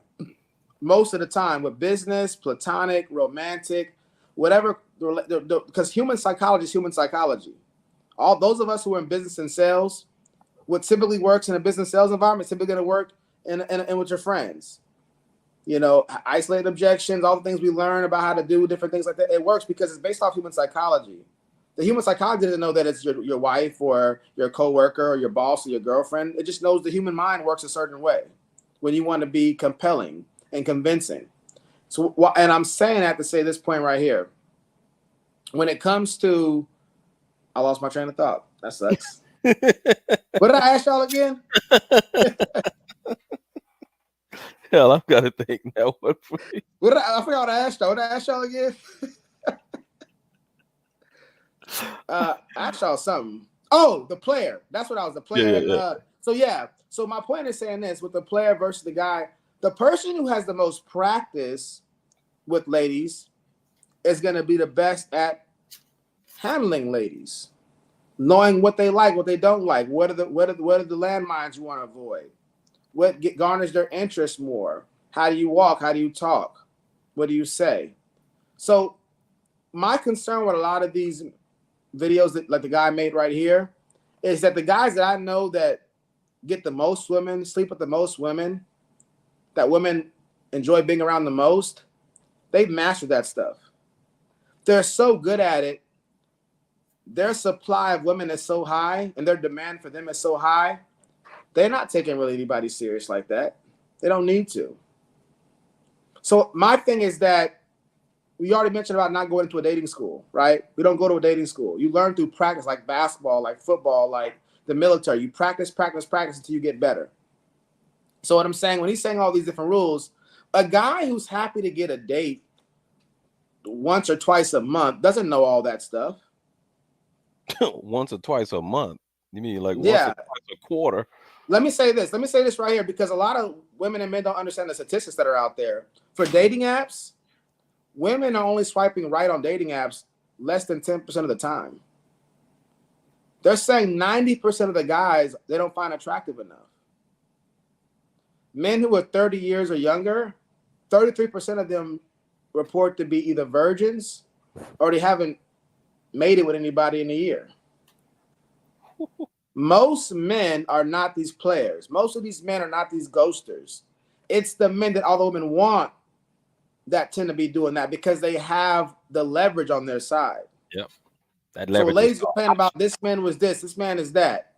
most of the time with business, platonic, romantic, whatever. Because human psychology is human psychology. All those of us who are in business and sales, what typically works in a business sales environment is typically going to work in with your friends. You know, isolated objections, all the things we learn about how to do different things like that. It works because it's based off human psychology. The human psychology doesn't know that it's your wife or your coworker or your boss or your girlfriend. It just knows the human mind works a certain way when you want to be compelling and convincing. So, and I'm saying that to say this point right here. When it comes to, I lost my train of thought. That sucks. What did I ask y'all again? Hell, I've got to think now. I forgot what I asked y'all. What did I ask y'all again? I asked y'all something. Oh, the player. That's what I was, the player. Yeah. So my point is saying this with the player versus the guy. The person who has the most practice with ladies is going to be the best at handling ladies, knowing what they like, what they don't like, what are the landmines you want to avoid, what garners their interest more, how do you walk, how do you talk, what do you say. So my concern with a lot of these videos that like the guy made right here is that the guys that I know that get the most women, sleep with the most women, that women enjoy being around the most, they've mastered that stuff. They're so good at it. Their supply of women is so high and their demand for them is so high. They're not taking really anybody serious like that. They don't need to. So my thing is that we already mentioned about not going to a dating school, right? We don't go to a dating school. You learn through practice, like basketball, like football, like the military. You practice until you get better. So what I'm saying, when he's saying all these different rules, a guy who's happy to get a date once or twice a month doesn't know all that stuff. Once or twice a month? You mean like once or twice a quarter? Let me say this right here, because a lot of women and men don't understand the statistics that are out there. For dating apps, women are only swiping right on dating apps less than 10% of the time. They're saying 90% of the guys they don't find attractive enough. Men who are 30 years or younger, 33% of them report to be either virgins or they haven't made it with anybody in a year. Most men are not these players. Most of these men are not these ghosters. It's the men that all the women want that tend to be doing that because they have the leverage on their side. Yep. So ladies complain about this man was this man is that.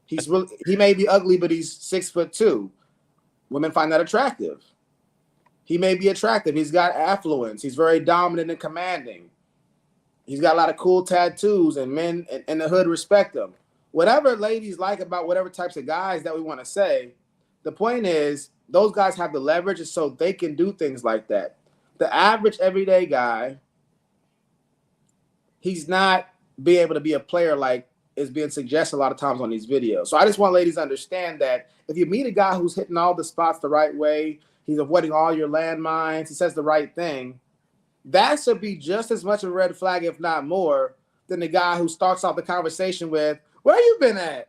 He may be ugly, but he's 6'2". Women find that attractive. He may be attractive. He's got affluence. He's very dominant and commanding. He's got a lot of cool tattoos, and men in the hood respect him. Whatever ladies like about whatever types of guys that we want to say, the point is those guys have the leverage so they can do things like that. The average everyday guy, he's not being able to be a player like is being suggested a lot of times on these videos. So I just want ladies to understand that if you meet a guy who's hitting all the spots the right way, he's avoiding all your landmines, he says the right thing, that should be just as much of a red flag, if not more, than the guy who starts off the conversation with, "Where you been at?"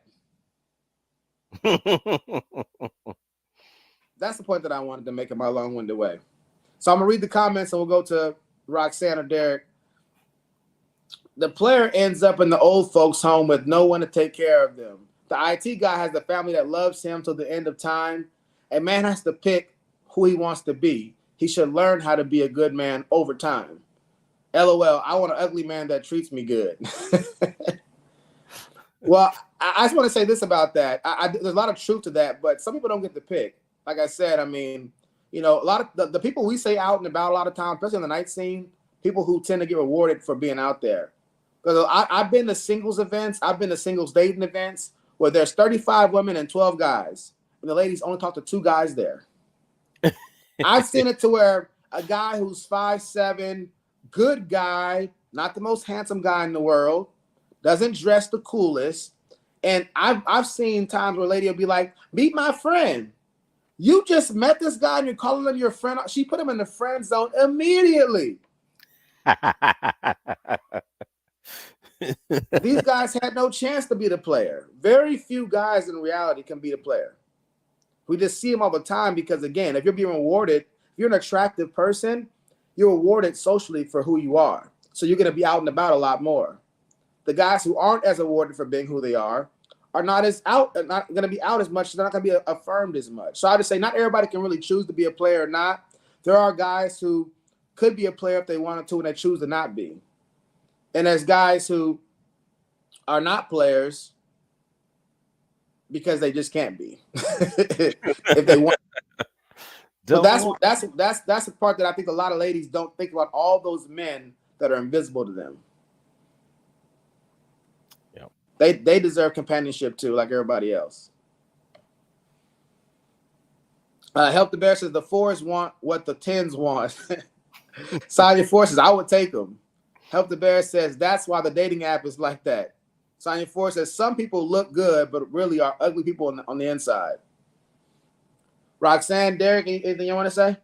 That's the point that I wanted to make in my long-winded way. So I'm going to read the comments and we'll go to Roxanne or Derek. The player ends up in the old folks' home with no one to take care of them. The IT guy has the family that loves him till the end of time. A man has to pick who he wants to be. He should learn how to be a good man over time. LOL, I want an ugly man that treats me good. Well, I just want to say this about that. There's a lot of truth to that, but some people don't get to pick. Like I said, I mean, you know, a lot of the people we say out and about a lot of times, especially in the night scene, people who tend to get rewarded for being out there. Because I've been to singles events, I've been to singles dating events where there's 35 women and 12 guys, and the ladies only talk to 2 guys there. I've seen it to where a guy who's 5'7", good guy, not the most handsome guy in the world, doesn't dress the coolest, and I've seen times where a lady will be like, "Meet my friend." You just met this guy and you're calling him your friend. She put him in the friend zone immediately. These guys had no chance to be the player. Very few guys in reality can be the player. We just see them all the time because, again, if you're being rewarded, if you're an attractive person, you're rewarded socially for who you are. So you're going to be out and about a lot more. The guys who aren't as awarded for being who they are not going to be out as much. They're not going to be affirmed as much. So I just say not everybody can really choose to be a player or not. There are guys who could be a player if they wanted to and they choose to not be. And there's guys who are not players because they just can't be if they want. So that's the part that I think a lot of ladies don't think about, all those men that are invisible to them. Yeah. They deserve companionship too, like everybody else. Help the Bear says the 4s want what the 10s want. Sonya Forces, I would take them. Help the Bear says that's why the dating app is like that. Sonya Force says some people look good, but really are ugly people on the inside. Roxanne, Derek, anything you want to say?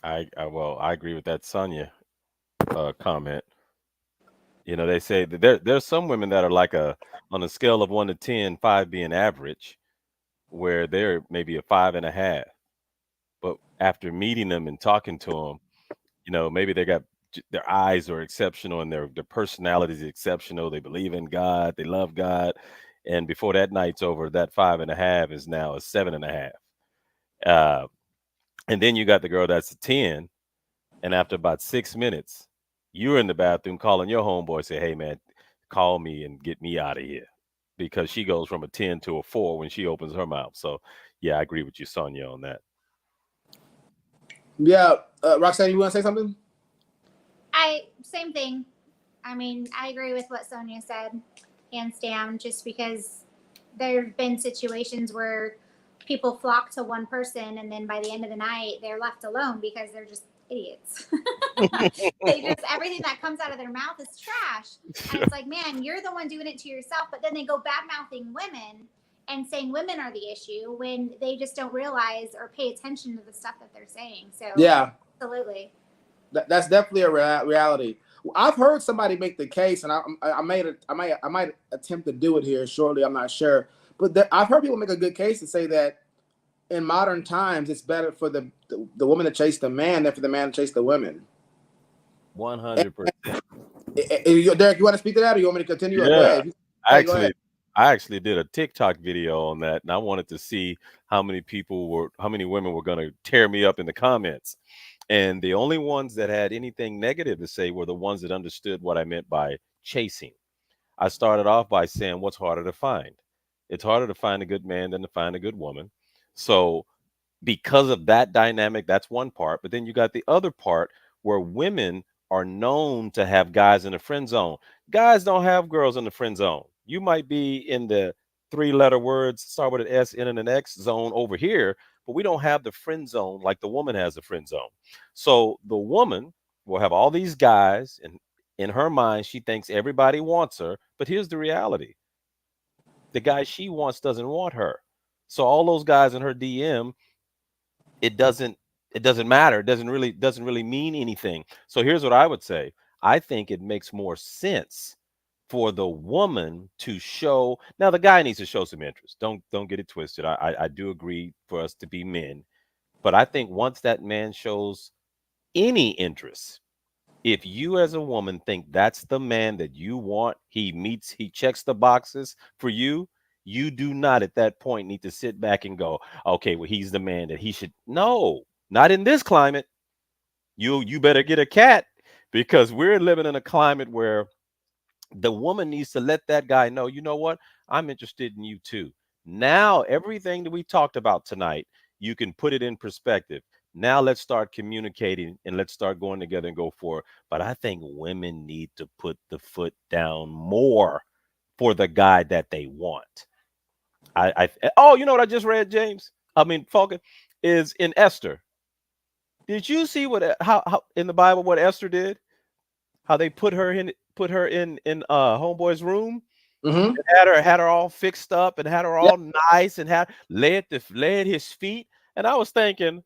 I agree with that Sonya comment. You know, they say that there's some women that are like on a scale of 1 to 10, 5 being average, where they're maybe a 5.5. But after meeting them and talking to them, you know, maybe their eyes are exceptional and their personality is exceptional. They believe in God, they love God, and before that night's over, that 5.5 is now a 7.5. And then you got the girl that's a 10, and after about 6 minutes, you're in the bathroom calling your homeboy, say, "Hey man, call me and get me out of here," because she goes from a 10 to a 4 when she opens her mouth. So yeah, I agree with you, Sonya, on that. Yeah, Roxanne, you want to say something? Same thing. I mean, I agree with what Sonia said, hands down, just because there have been situations where people flock to one person and then by the end of the night they're left alone because they're just idiots. Everything that comes out of their mouth is trash. And it's like, man, you're the one doing it to yourself. But then they go bad mouthing women and saying women are the issue when they just don't realize or pay attention to the stuff that they're saying. So yeah, absolutely. That's definitely a reality. I've heard somebody make the case, and I might attempt to do it here shortly. I'm not sure, but I've heard people make a good case to say that in modern times it's better for the woman to chase the man than for the man to chase the women. 100%. Derek, you want to speak to that, or you want me to continue? Yeah, go ahead. I actually did a TikTok video on that, and I wanted to see how many women were going to tear me up in the comments. And the only ones that had anything negative to say were the ones that understood what I meant by chasing. I started off by saying, what's harder to find? It's harder to find a good man than to find a good woman. So because of that dynamic, that's one part. But then you got the other part where women are known to have guys in the friend zone. Guys don't have girls in the friend zone. You might be in the 3-letter words, start with an S, N, and an X zone over here, but we don't have the friend zone like the woman has the friend zone. So the woman will have all these guys, and in her mind, she thinks everybody wants her. But here's the reality. The guy she wants doesn't want her. So all those guys in her DM, it doesn't matter. It doesn't really mean anything. So here's what I would say. I think it makes more sense for the woman to show. Now the guy needs to show some interest. Don't get it twisted. I do agree for us to be men, but I think once that man shows any interest, if you as a woman think that's the man that you want, he checks the boxes for you, you do not at that point need to sit back and go, okay, well, he's the man that he should. No, not in this climate. You better get a cat, because we're living in a climate where the woman needs to let that guy know, you know what, I'm interested in you too. Now, everything that we talked about tonight, you can put it in perspective. Now let's start communicating and let's start going together and go for it. But I think women need to put the foot down more for the guy that they want. Oh, you know what I just read, James? Falcon, is in Esther. Did you see how in the Bible what Esther did? How they put her in homeboy's room, Mm-hmm. Had her all fixed up and had her all nice and had lay at his feet. And I was thinking,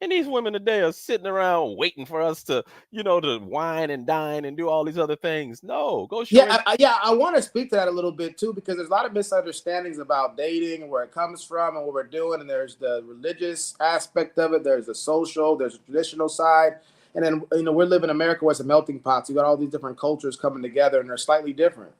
and these women today are sitting around waiting for us to, to wine and dine and do all these other things. No, go show him. I want to speak to that a little bit too, because there's a lot of misunderstandings about dating and where it comes from and what we're doing. And there's the religious aspect of it. There's the social, there's the traditional side. And then, we live in America where it's a melting pot. So you got all these different cultures coming together and they're slightly different.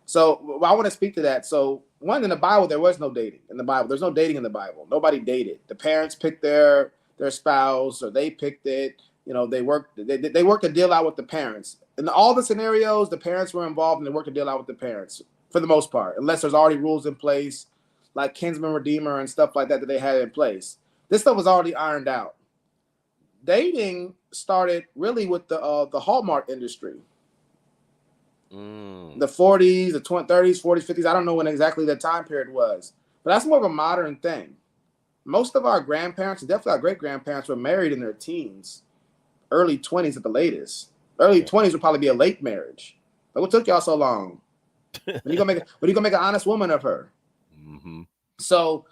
So I want to speak to that. So one, in the Bible, there was no dating in the Bible. There's no dating in the Bible. Nobody dated. The parents picked their spouse, or they picked it. They worked a deal out with the parents. In all the scenarios, the parents were involved and they worked a deal out with the parents for the most part, unless there's already rules in place like kinsman redeemer and stuff like that they had in place. This stuff was already ironed out. Dating started really with the Hallmark industry. The 40s, the 20s, 30s, 40s, 50s. I don't know when exactly that time period was, but that's more of a modern thing. Most of our grandparents, and definitely our great-grandparents, were married in their teens, early 20s at the latest. Early 20s would probably be a late marriage. Like, what took y'all so long? When you gonna make an honest woman of her? Mm-hmm. So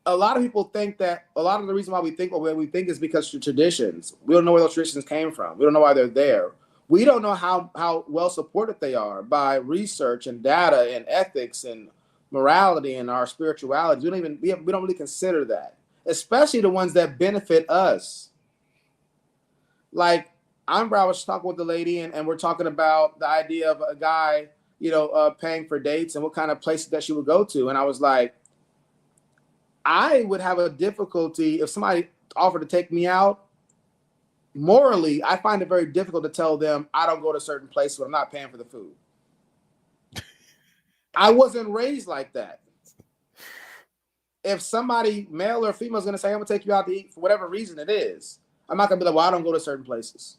a lot of people think that a lot of the reason why we think what we think is because of traditions. We don't know where those traditions came from. We don't know why they're there. We don't know how well supported they are by research and data and ethics and morality and our spirituality. We don't really consider that, especially the ones that benefit us. Like, I was talking with the lady and we're talking about the idea of a guy, paying for dates and what kind of places that she would go to. And I was like, I would have a difficulty if somebody offered to take me out. Morally, I find it very difficult to tell them I don't go to certain places when I'm not paying for the food. I wasn't raised like that. If somebody, male or female, is going to say, I'm going to take you out to eat for whatever reason it is, I'm not going to be like, well, I don't go to certain places.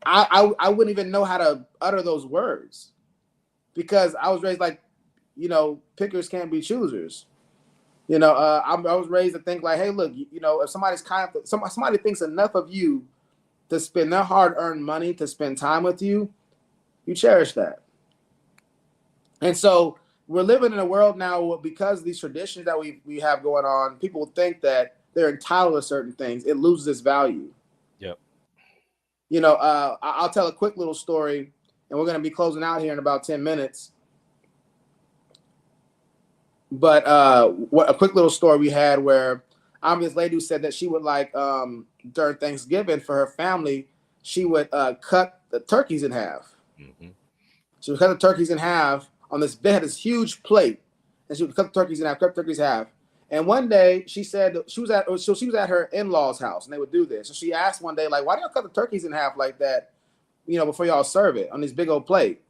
I wouldn't even know how to utter those words because I was raised like, pickers can't be choosers. I was raised to think like, hey, look, if somebody's somebody thinks enough of you to spend their hard-earned money to spend time with you, you cherish that. And so we're living in a world now because of these traditions that we have going on. People think that they're entitled to certain things. It loses its value. Yep. I'll tell a quick little story, and we're going to be closing out here in about 10 minutes. But a quick little story we had where I'm this lady who said that she would during Thanksgiving for her family, she would cut the turkeys in half. Mm-hmm. She would cut the turkeys in half on this bed, this huge plate, and she would cut the turkeys in half, And one day she said she was at her in-laws' house and they would do this. So she asked one day, like, why do y'all cut the turkeys in half like that, before y'all serve it on this big old plate?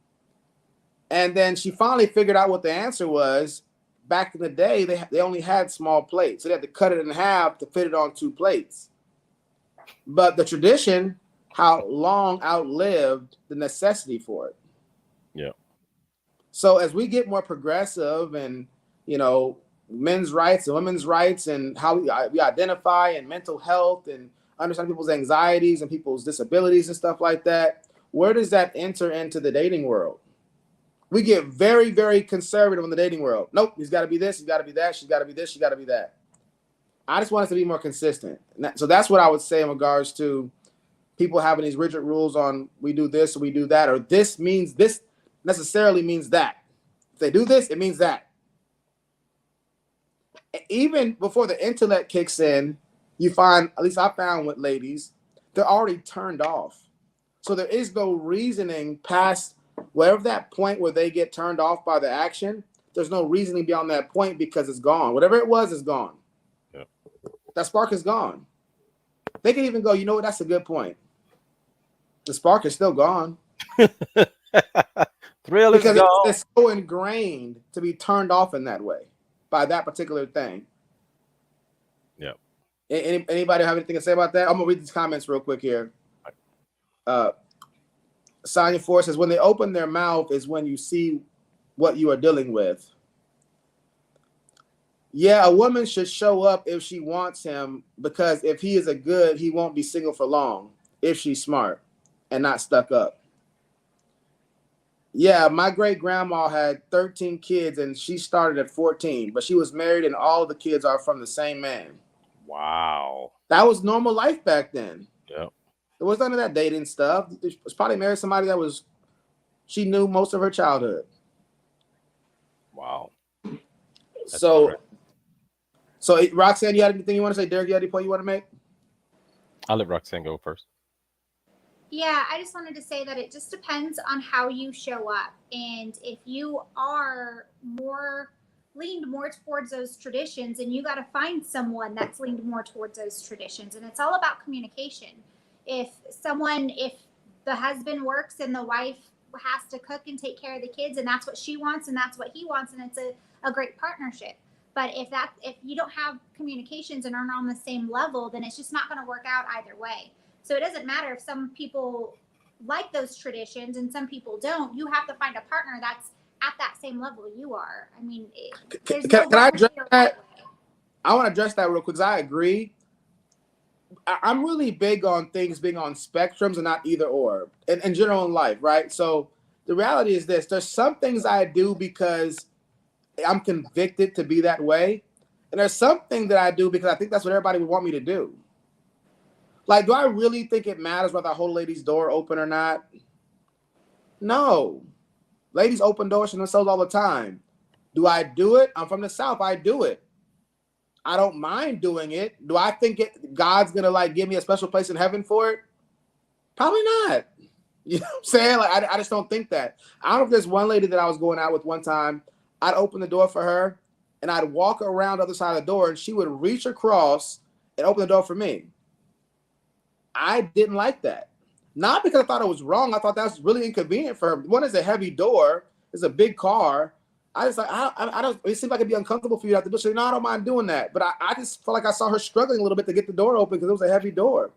And then she finally figured out what the answer was. Back in the day, they only had small plates. So they had to cut it in half to fit it on 2 plates. But the tradition, how long outlived the necessity for it. Yeah. So as we get more progressive and, men's rights and women's rights and how we identify and mental health and understand people's anxieties and people's disabilities and stuff like that, where does that enter into the dating world? We get very, very conservative in the dating world. Nope, he's got to be this, he's got to be that, she's got to be this, she's got to be that. I just want us to be more consistent. So that's what I would say in regards to people having these rigid rules on we do this or we do that, or this means this necessarily means that. If they do this, it means that. Even before the intellect kicks in, you find, at least I found with ladies, they're already turned off. So there is no reasoning past whatever that point where they get turned off by the action. There's no reasoning beyond that point because it's gone. Whatever it was is gone. Yeah. That spark is gone. They can even go, you know what? That's a good point. The spark is still gone. Thrill is because gone. it's so ingrained to be turned off in that way by that particular thing. Yeah. Anybody have anything to say about that? I'm gonna read these comments real quick here. Sonya Ford says, when they open their mouth is when you see what you are dealing with. Yeah, a woman should show up if she wants him, because if he is a good, he won't be single for long if she's smart and not stuck up. Yeah, my great grandma had 13 kids and she started at 14, but she was married and all of the kids are from the same man. Wow. That was normal life back then. Yep. There was none of that dating stuff. She was probably married somebody that was she knew most of her childhood. Wow. That's So, correct. so Roxanne, you had anything you want to say? Derek, you had any point you want to make? I'll let Roxanne go first. Yeah, I just wanted to say that it just depends on how you show up. And if you are leaned more towards those traditions, and you got to find someone that's leaned more towards those traditions. And it's all about communication. If the husband works and the wife has to cook and take care of the kids, and that's what she wants and that's what he wants, and it's a great partnership. But if you don't have communications and aren't on the same level, then it's just not going to work out either way. So it doesn't matter if some people like those traditions and some people don't. You have to find a partner that's at that same level you are. I mean, there's no Can I address right that? way. I want to address that real quick because I agree. I'm really big on things being on spectrums and not either or in general in life, right? So the reality is this: there's some things I do because I'm convicted to be that way, and there's something that I do because I think that's what everybody would want me to do. Like, do I really think it matters whether I hold a lady's door open or not? No. Ladies open doors for themselves all the time. Do I do it? I'm from the South. I do it. I don't mind doing it. Do I think God's gonna like give me a special place in heaven for it? Probably not. You know what I'm saying? Like, I just don't think that. I don't know if there's one lady that I was going out with one time. I'd open the door for her and I'd walk around the other side of the door and she would reach across and open the door for me. I didn't like that. Not because I thought it was wrong. I thought that was really inconvenient for her. One is a heavy door. It's a big car. I just like I don't. It seemed like it'd be uncomfortable for you to have to do. So no, I don't mind doing that. But I just felt like I saw her struggling a little bit to get the door open because it was a heavy door.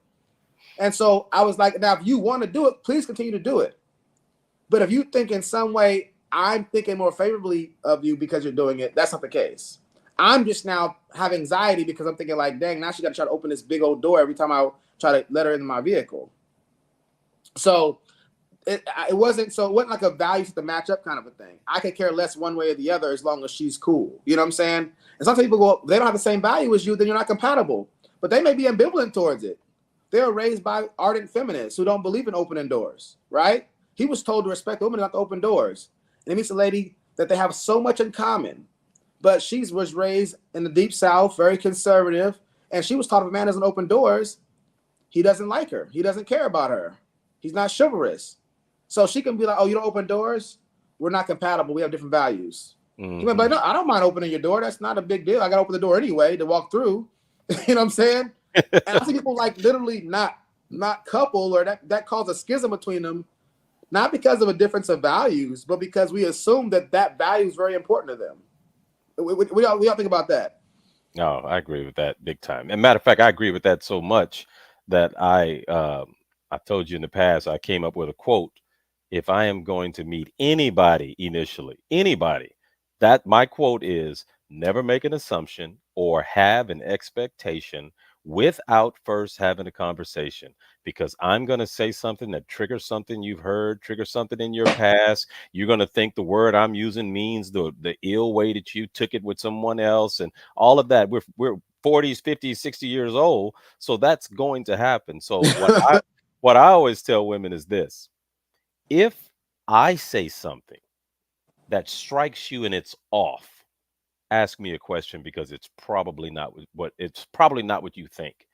And so I was like, now if you want to do it, please continue to do it. But if you think in some way I'm thinking more favorably of you because you're doing it, that's not the case. I'm just now have anxiety because I'm thinking like, dang, now she got to try to open this big old door every time I try to let her into my vehicle. So it wasn't like a values to match up kind of a thing. I could care less one way or the other as long as she's cool. You know what I'm saying? And some people go, they don't have the same value as you, then you're not compatible. But they may be ambivalent towards it. They were raised by ardent feminists who don't believe in opening doors, right? He was told to respect women, not to open doors. And he meets a lady that they have so much in common. But she was raised in the deep South, very conservative. And she was taught if a man doesn't open doors, he doesn't like her. He doesn't care about her. He's not chivalrous. So she can be like, oh, you don't open doors? We're not compatible. We have different values. Mm-hmm. He might be like, no, I don't mind opening your door. That's not a big deal. I got to open the door anyway to walk through. You know what I'm saying? And I see people like literally not couple or that causes a schism between them, not because of a difference of values, but because we assume that value is very important to them. We all think about that. No, I agree with that big time. And matter of fact, I agree with that so much that I told you in the past, I came up with a quote. If I am going to meet anybody initially, anybody, that my quote is never make an assumption or have an expectation without first having a conversation, because I'm going to say something that triggers something you've heard, triggers something in your past. You're going to think the word I'm using means the ill way that you took it with someone else and all of that. We're 40s, 50s, 60 years old. So that's going to happen. So what I always tell women is this: if I say something that strikes you and it's off, ask me a question, because it's probably not what you think.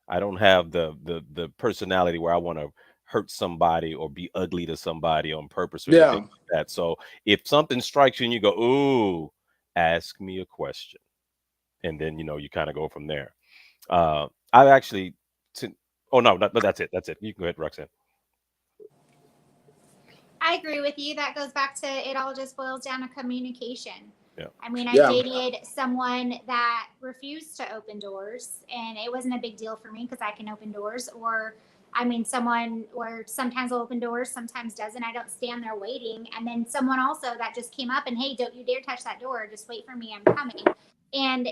I don't have the personality where I want to hurt somebody or be ugly to somebody on purpose or anything like that. So if something strikes you and you go, ooh, ask me a question. And then, you kind of go from there. I actually, oh, no, that's it. That's it. You can go ahead, Roxanne. I agree with you. That goes back to it all just boils down to communication. Yeah. I mean, I Yeah. dated someone that refused to open doors, and it wasn't a big deal for me because I can open doors. Or, I mean, someone where sometimes will open doors, sometimes doesn't. I don't stand there waiting. And then someone also that just came up and, hey, don't you dare touch that door. Just wait for me. I'm coming. And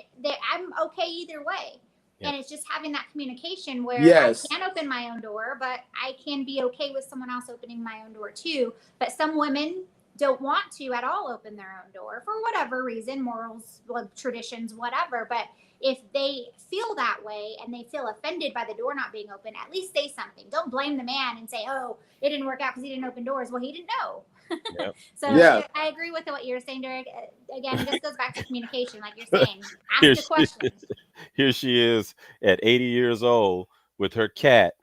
I'm okay either way. Yeah. And it's just having that communication where Yes. I can open my own door, but I can be okay with someone else opening my own door too. But some women don't want to at all open their own door for whatever reason, morals, traditions, whatever. But if they feel that way and they feel offended by the door not being open, at least say something. Don't blame the man and say, oh, it didn't work out because he didn't open doors. Well, he didn't know. Yep. So Yeah. I agree with what you're saying, Derek. Again, this goes back to communication, like you're saying. Here Ask the question. Here she is at 80 years old with her cat.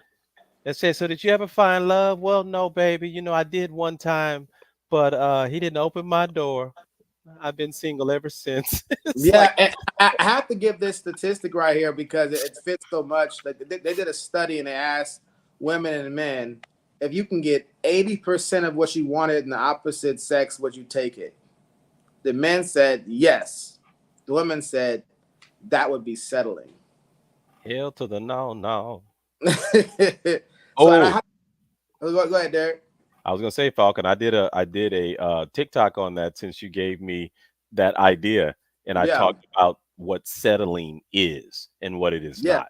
And say, so did you ever find love? Well, no, baby. You know, I did one time, but he didn't open my door. I've been single ever since. It's Yeah, like, and I have to give this statistic right here because it fits so much. They did a study and they asked women and men, if you can get 80% of what you wanted in the opposite sex, would you take it? The men said yes. The women said that would be settling. hell to the no. So Oh, go ahead, Derek. I was gonna say, Falcon, I did a TikTok on that since you gave me that idea, and I Yeah, talked about what settling is and what it is yeah. not.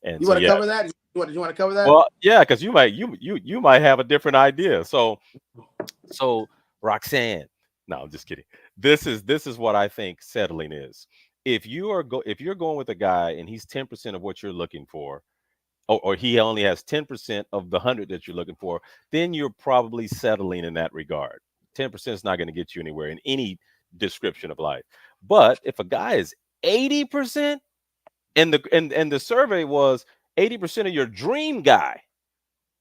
And You so want to yeah, cover that? You want to cover that? well, yeah, because you might have a different idea. So Roxanne, no, I'm just kidding. This is what I think settling is. If you're going with a guy and he's 10% of what you're looking for, or he only has 10% of the 100 that you're looking for, then you're probably settling in that regard. 10% is not going to get you anywhere in any description of life. But if a guy is 80%, and the survey was 80% of your dream guy.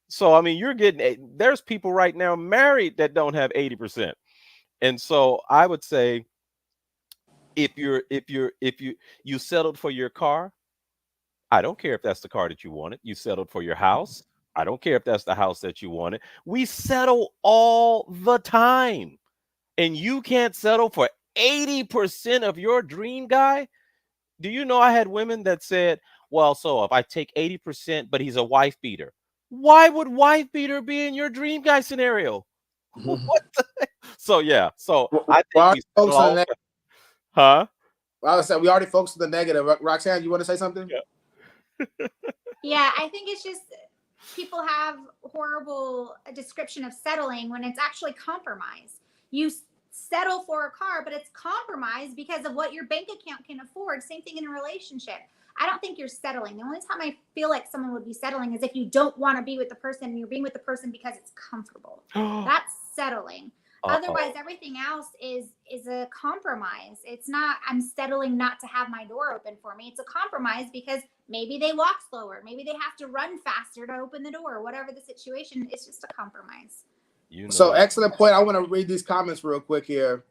So I mean, there's people right now married that don't have 80%. And so I would say if you settled for your car, I don't care if that's the car that you wanted. You settled for your house. I don't care if that's the house that you wanted. We settle all the time. And you can't settle for 80% of your dream guy? Do you know I had women that said, well, so if I take 80%, but he's a wife beater, why would wife beater be in your dream guy scenario? What the heck? So yeah, so I We think already we settle focused on the all negative. huh? I said we already focused on the negative. Roxanne, you want to say something? Yeah. Yeah, I think it's just people have horrible description of settling when it's actually compromise. You settle for a car, but it's compromise because of what your bank account can afford. Same thing in a relationship. I don't think you're settling. The only time I feel like someone would be settling is if you don't want to be with the person and you're being with the person because it's comfortable. That's settling. Otherwise, everything else is a compromise. It's not, I'm settling not to have my door open for me. It's a compromise because maybe they walk slower, maybe they have to run faster to open the door, whatever the situation. It's just a compromise. You know So what? excellent point. I want to read these comments real quick here.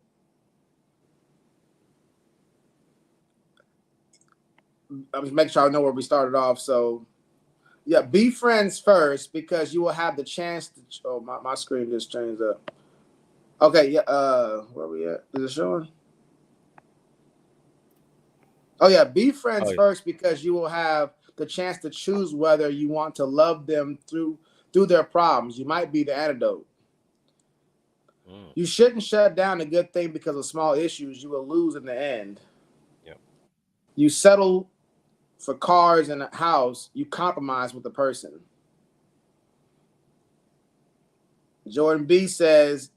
I'm just making sure I know where we started off. So yeah, be friends first because you will have the chance to. Oh, my screen just changed up. Okay, yeah. Where are we at? Is it showing? Oh yeah, be friends first because you will have the chance to choose whether you want to love them through their problems. You might be the antidote. You shouldn't shut down a good thing because of small issues. You will lose in the end. Yep. You settle for cars and a house. You compromise with the person. Jordan B says,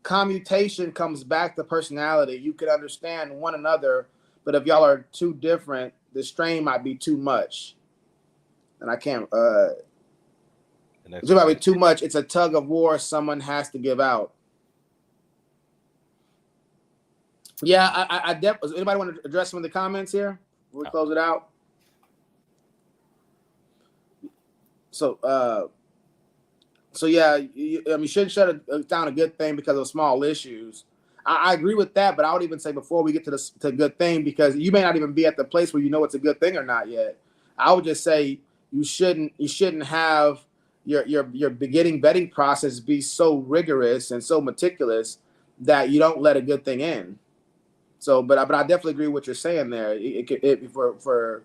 commutation comes back to personality. You can understand one another, but if y'all are too different, the strain might be too much. And I can't. It might be too much. It's a tug of war. Someone has to give out. Yeah, I definitely. Anybody want to address some of the comments here? Before we close it out. So yeah, you shouldn't shut down a good thing because of small issues. I agree with that, but I would even say before we get to the good thing, because you may not even be at the place where you know it's a good thing or not yet. I would just say you shouldn't have your beginning vetting process be so rigorous and so meticulous that you don't let a good thing in. So, but I definitely agree with what you're saying there. For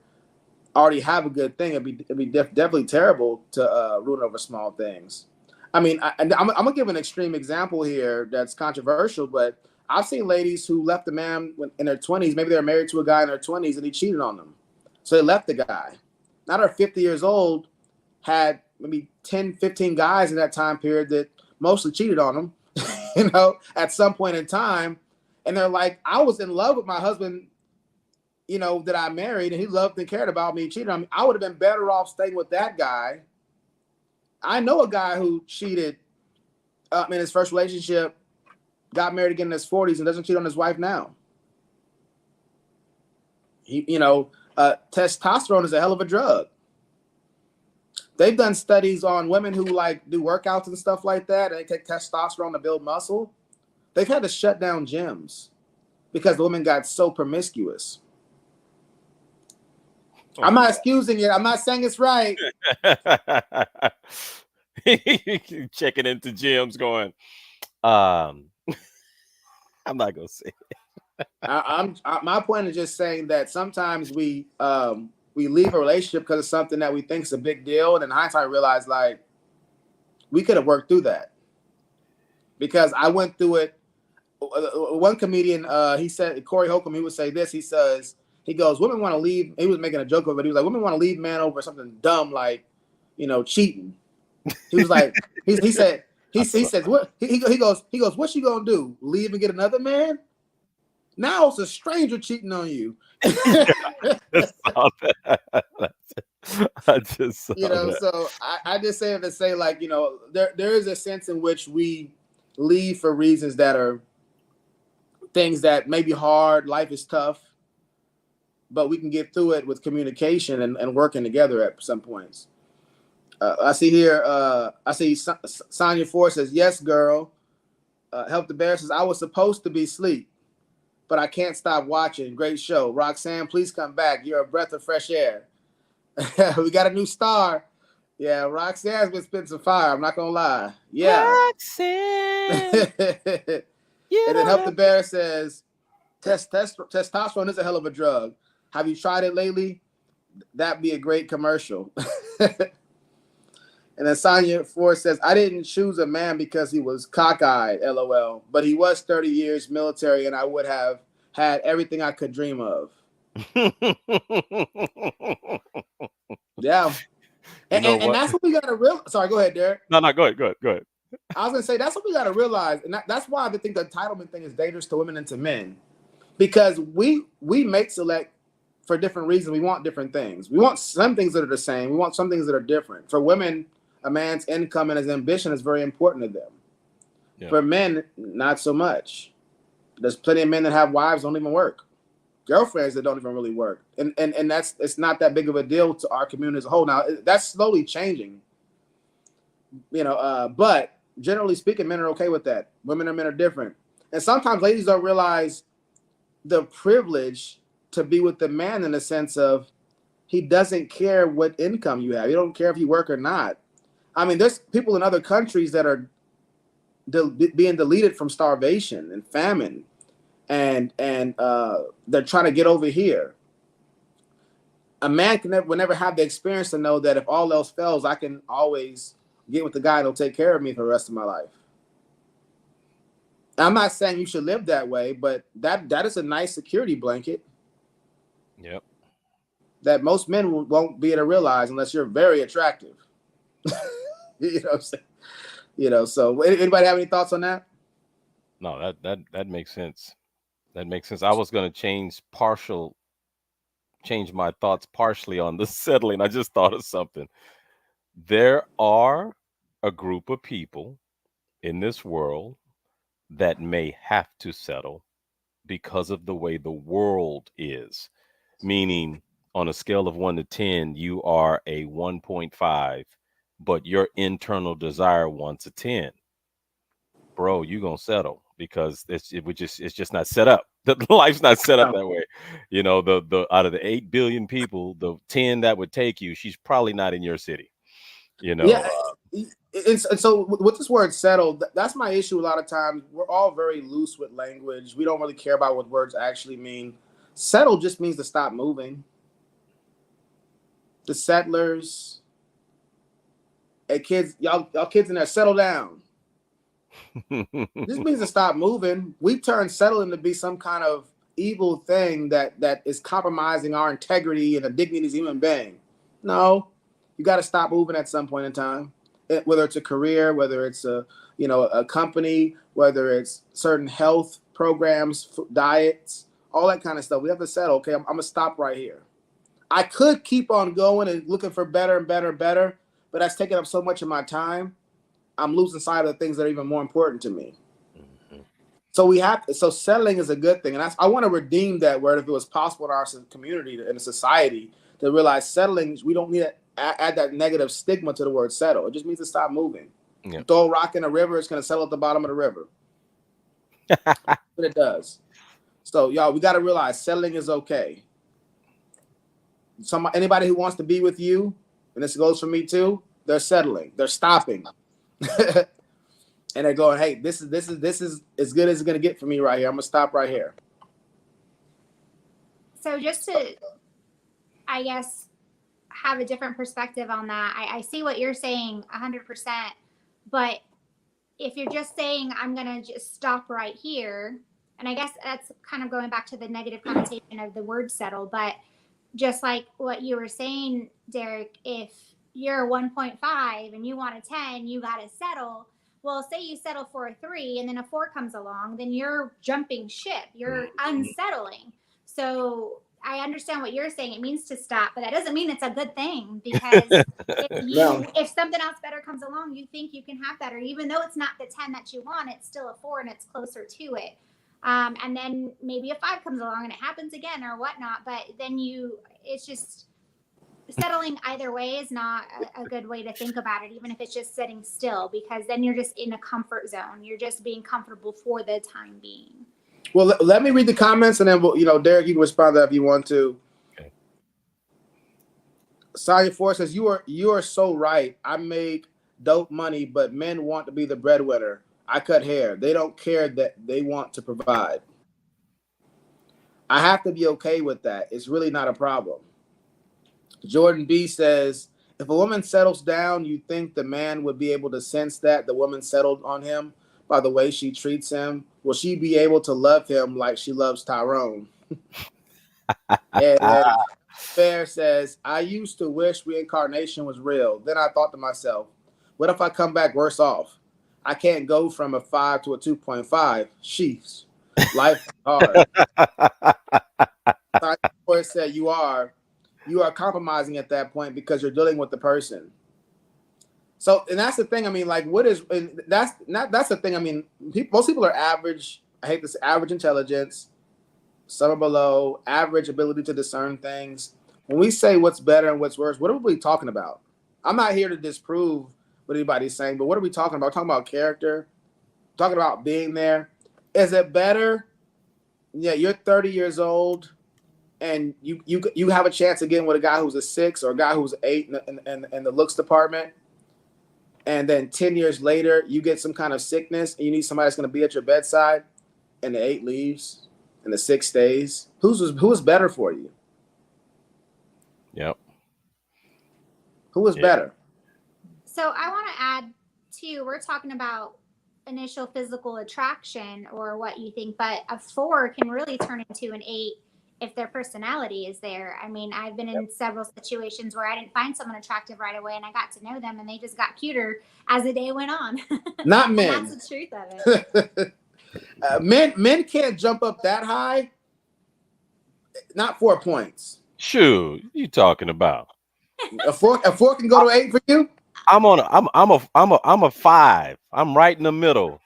already have a good thing, it'd be definitely terrible to ruin over small things. I mean, I'm gonna give an extreme example here that's controversial, but I've seen ladies who left a man in their 20s. Maybe they're married to a guy in their 20s and he cheated on them, so they left the guy. Now they're 50 years old, had maybe 10, 15 guys in that time period that mostly cheated on them. at some point in time. And they're like, I was in love with my husband, that I married, and he loved and cared about me, cheated on me. I would have been better off staying with that guy. I know a guy who cheated in his first relationship, got married again in his 40s, and doesn't cheat on his wife now. Testosterone is a hell of a drug. They've done studies on women who do workouts and stuff like that, and they take testosterone to build muscle. They've had to shut down gyms because the women got so promiscuous. Oh, I'm not excusing it. I'm not saying it's right. Checking into gyms going, I'm not going to say it. My point is just saying that sometimes we leave a relationship because of something that we think is a big deal, and in hindsight realize we could have worked through that. Because I went through it. One comedian, he said, Corey Holcomb, he would say this. He goes, women want to leave. He was making a joke of it. He was like, women want to leave man over something dumb like, cheating. He was like, he said, what? He goes, what you gonna do? Leave and get another man? Now it's a stranger cheating on you. I just saw that. So I just say it to say there is a sense in which we leave for reasons that are things that may be hard. Life is tough, but we can get through it with communication and working together at some points. I see here, Sonia Ford says, yes, girl. Help the Bear says, I was supposed to be asleep, but I can't stop watching. Great show. Roxanne, please come back. You're a breath of fresh air. We got a new star. Yeah, Roxanne's been spitting some fire. I'm not going to lie. Yeah. Roxanne. And then Help the Bear says, testosterone is a hell of a drug. Have you tried it lately? That'd be a great commercial. And then Sonia Ford says, I didn't choose a man because he was cockeyed, LOL. But he was 30 years military, and I would have had everything I could dream of. Yeah. And that's what we got to realize. Sorry, go ahead, Derek. No, go ahead. I was going to say, that's what we got to realize. And that's why I think the entitlement thing is dangerous to women and to men. Because we mate select for different reasons. We want different things. We want some things that are the same. We want some things that are different. For women, a man's income and his ambition is very important to them. Yeah. For men, not so much. There's plenty of men that have wives don't even work. Girlfriends that don't even really work. And it's not that big of a deal to our community as a whole. Now, that's slowly changing. But generally speaking, men are okay with that. Women and men are different. And sometimes ladies don't realize the privilege to be with the man in the sense of he doesn't care what income you have. He don't care if you work or not. I mean, there's people in other countries that are being deleted from starvation and famine, and they're trying to get over here. A man will never have the experience to know that if all else fails, I can always get with the guy that'll take care of me for the rest of my life. I'm not saying you should live that way, but that is a nice security blanket. Yep. That most men won't be able to realize unless you're very attractive. You know what I'm saying? So anybody have any thoughts on that? No, that makes sense. That makes sense. I was going to change my thoughts partially on the settling. I just thought of something. There are a group of people in this world that may have to settle because of the way the world is. Meaning, on a scale of 1 to 10, you are a 1.5, but your internal desire wants a 10. Bro, you're going to settle because it's just not set up. The life's not set up that way. The out of the 8 billion people, the 10 that would take you, she's probably not in your city. Yeah. And so with this word settle, that's my issue. A lot of times we're all very loose with language. We don't really care about what words actually mean. Settle just means to stop moving. The settlers, hey kids, y'all kids in there, settle down. This means to stop moving. We turn settling to be some kind of evil thing that is compromising our integrity and the dignity as a human being. No, you got to stop moving at some point in time. Whether it's a career, whether it's a a company, whether it's certain health programs, diets, all that kind of stuff. We have to settle. Okay, I'm gonna stop right here. I could keep on going and looking for better and better and better, but that's taking up so much of my time. I'm losing sight of the things that are even more important to me. So settling is a good thing. And I want to redeem that word if it was possible in our community and society to realize settling, we don't need to add that negative stigma to the word settle. It just means to stop moving. Yeah. You throw a rock in a river, it's going to settle at the bottom of the river. That's what it does. So y'all, we got to realize settling is okay. Anybody who wants to be with you, and this goes for me too, they're settling. They're stopping. And they're going, hey, this is as good as it's gonna get for me right here. I'm gonna stop right here. So just to, I guess, have a different perspective on that, I see what you're saying 100%, but if you're just saying, I'm gonna just stop right here, and I guess that's kind of going back to the negative connotation of the word settle, but just like what you were saying, Derek, if you're a 1.5 and you want a 10, you gotta settle. Well, say you settle for a 3 and then a 4 comes along, then you're jumping ship. You're unsettling. So I understand what you're saying. It means to stop, but that doesn't mean it's a good thing, because if something else better comes along, you think you can have that. Or even though it's not the 10 that you want, it's still a 4 and it's closer to it. And then maybe a 5 comes along and it happens again or whatnot. But then it's just settling either way is not a good way to think about it, even if it's just sitting still, because then you're just in a comfort zone. You're just being comfortable for the time being. Well, let me read the comments, and then Derek, you can respond to that if you want to. Okay. Sonya Ford says, you are so right. I make dope money, but men want to be the breadwinner. I cut hair. They don't care that they want to provide. I have to be okay with that. It's really not a problem. Jordan B says, if a woman settles down, you think the man would be able to sense that the woman settled on him by the way she treats him? Will she be able to love him like she loves Tyrone? And Fair says, I used to wish reincarnation was real. Then I thought to myself, what if I come back worse off? I can't go from a 5 to a 2.5. Sheesh. Life is hard. Fair said, you are compromising at that point because you're dealing with the person. So, and that's the thing. I mean, like, that's the thing. I mean, most people are average. I hate this, average intelligence, some are below, average ability to discern things. When we say what's better and what's worse, what are we talking about? I'm not here to disprove what anybody's saying, but what are we talking about? We're talking about character, talking about being there. Is it better? Yeah, you're 30 years old. And you have a chance again with a guy who's a 6 or a guy who's 8 in the looks department, and then 10 years later you get some kind of sickness and you need somebody that's going to be at your bedside, and the 8 leaves and the 6 stays. Who's better for you? Yep. Who is better? So I want to add too. We're talking about initial physical attraction or what you think, but a 4 can really turn into an 8. If their personality is there. I mean, I've been in several situations where I didn't find someone attractive right away, and I got to know them, and they just got cuter as the day went on. Not men. That's the truth of it. Men can't jump up that high. Not 4 points. Shoot, you talking about? A 4 can go to 8 for you. I'm a 5. I'm right in the middle,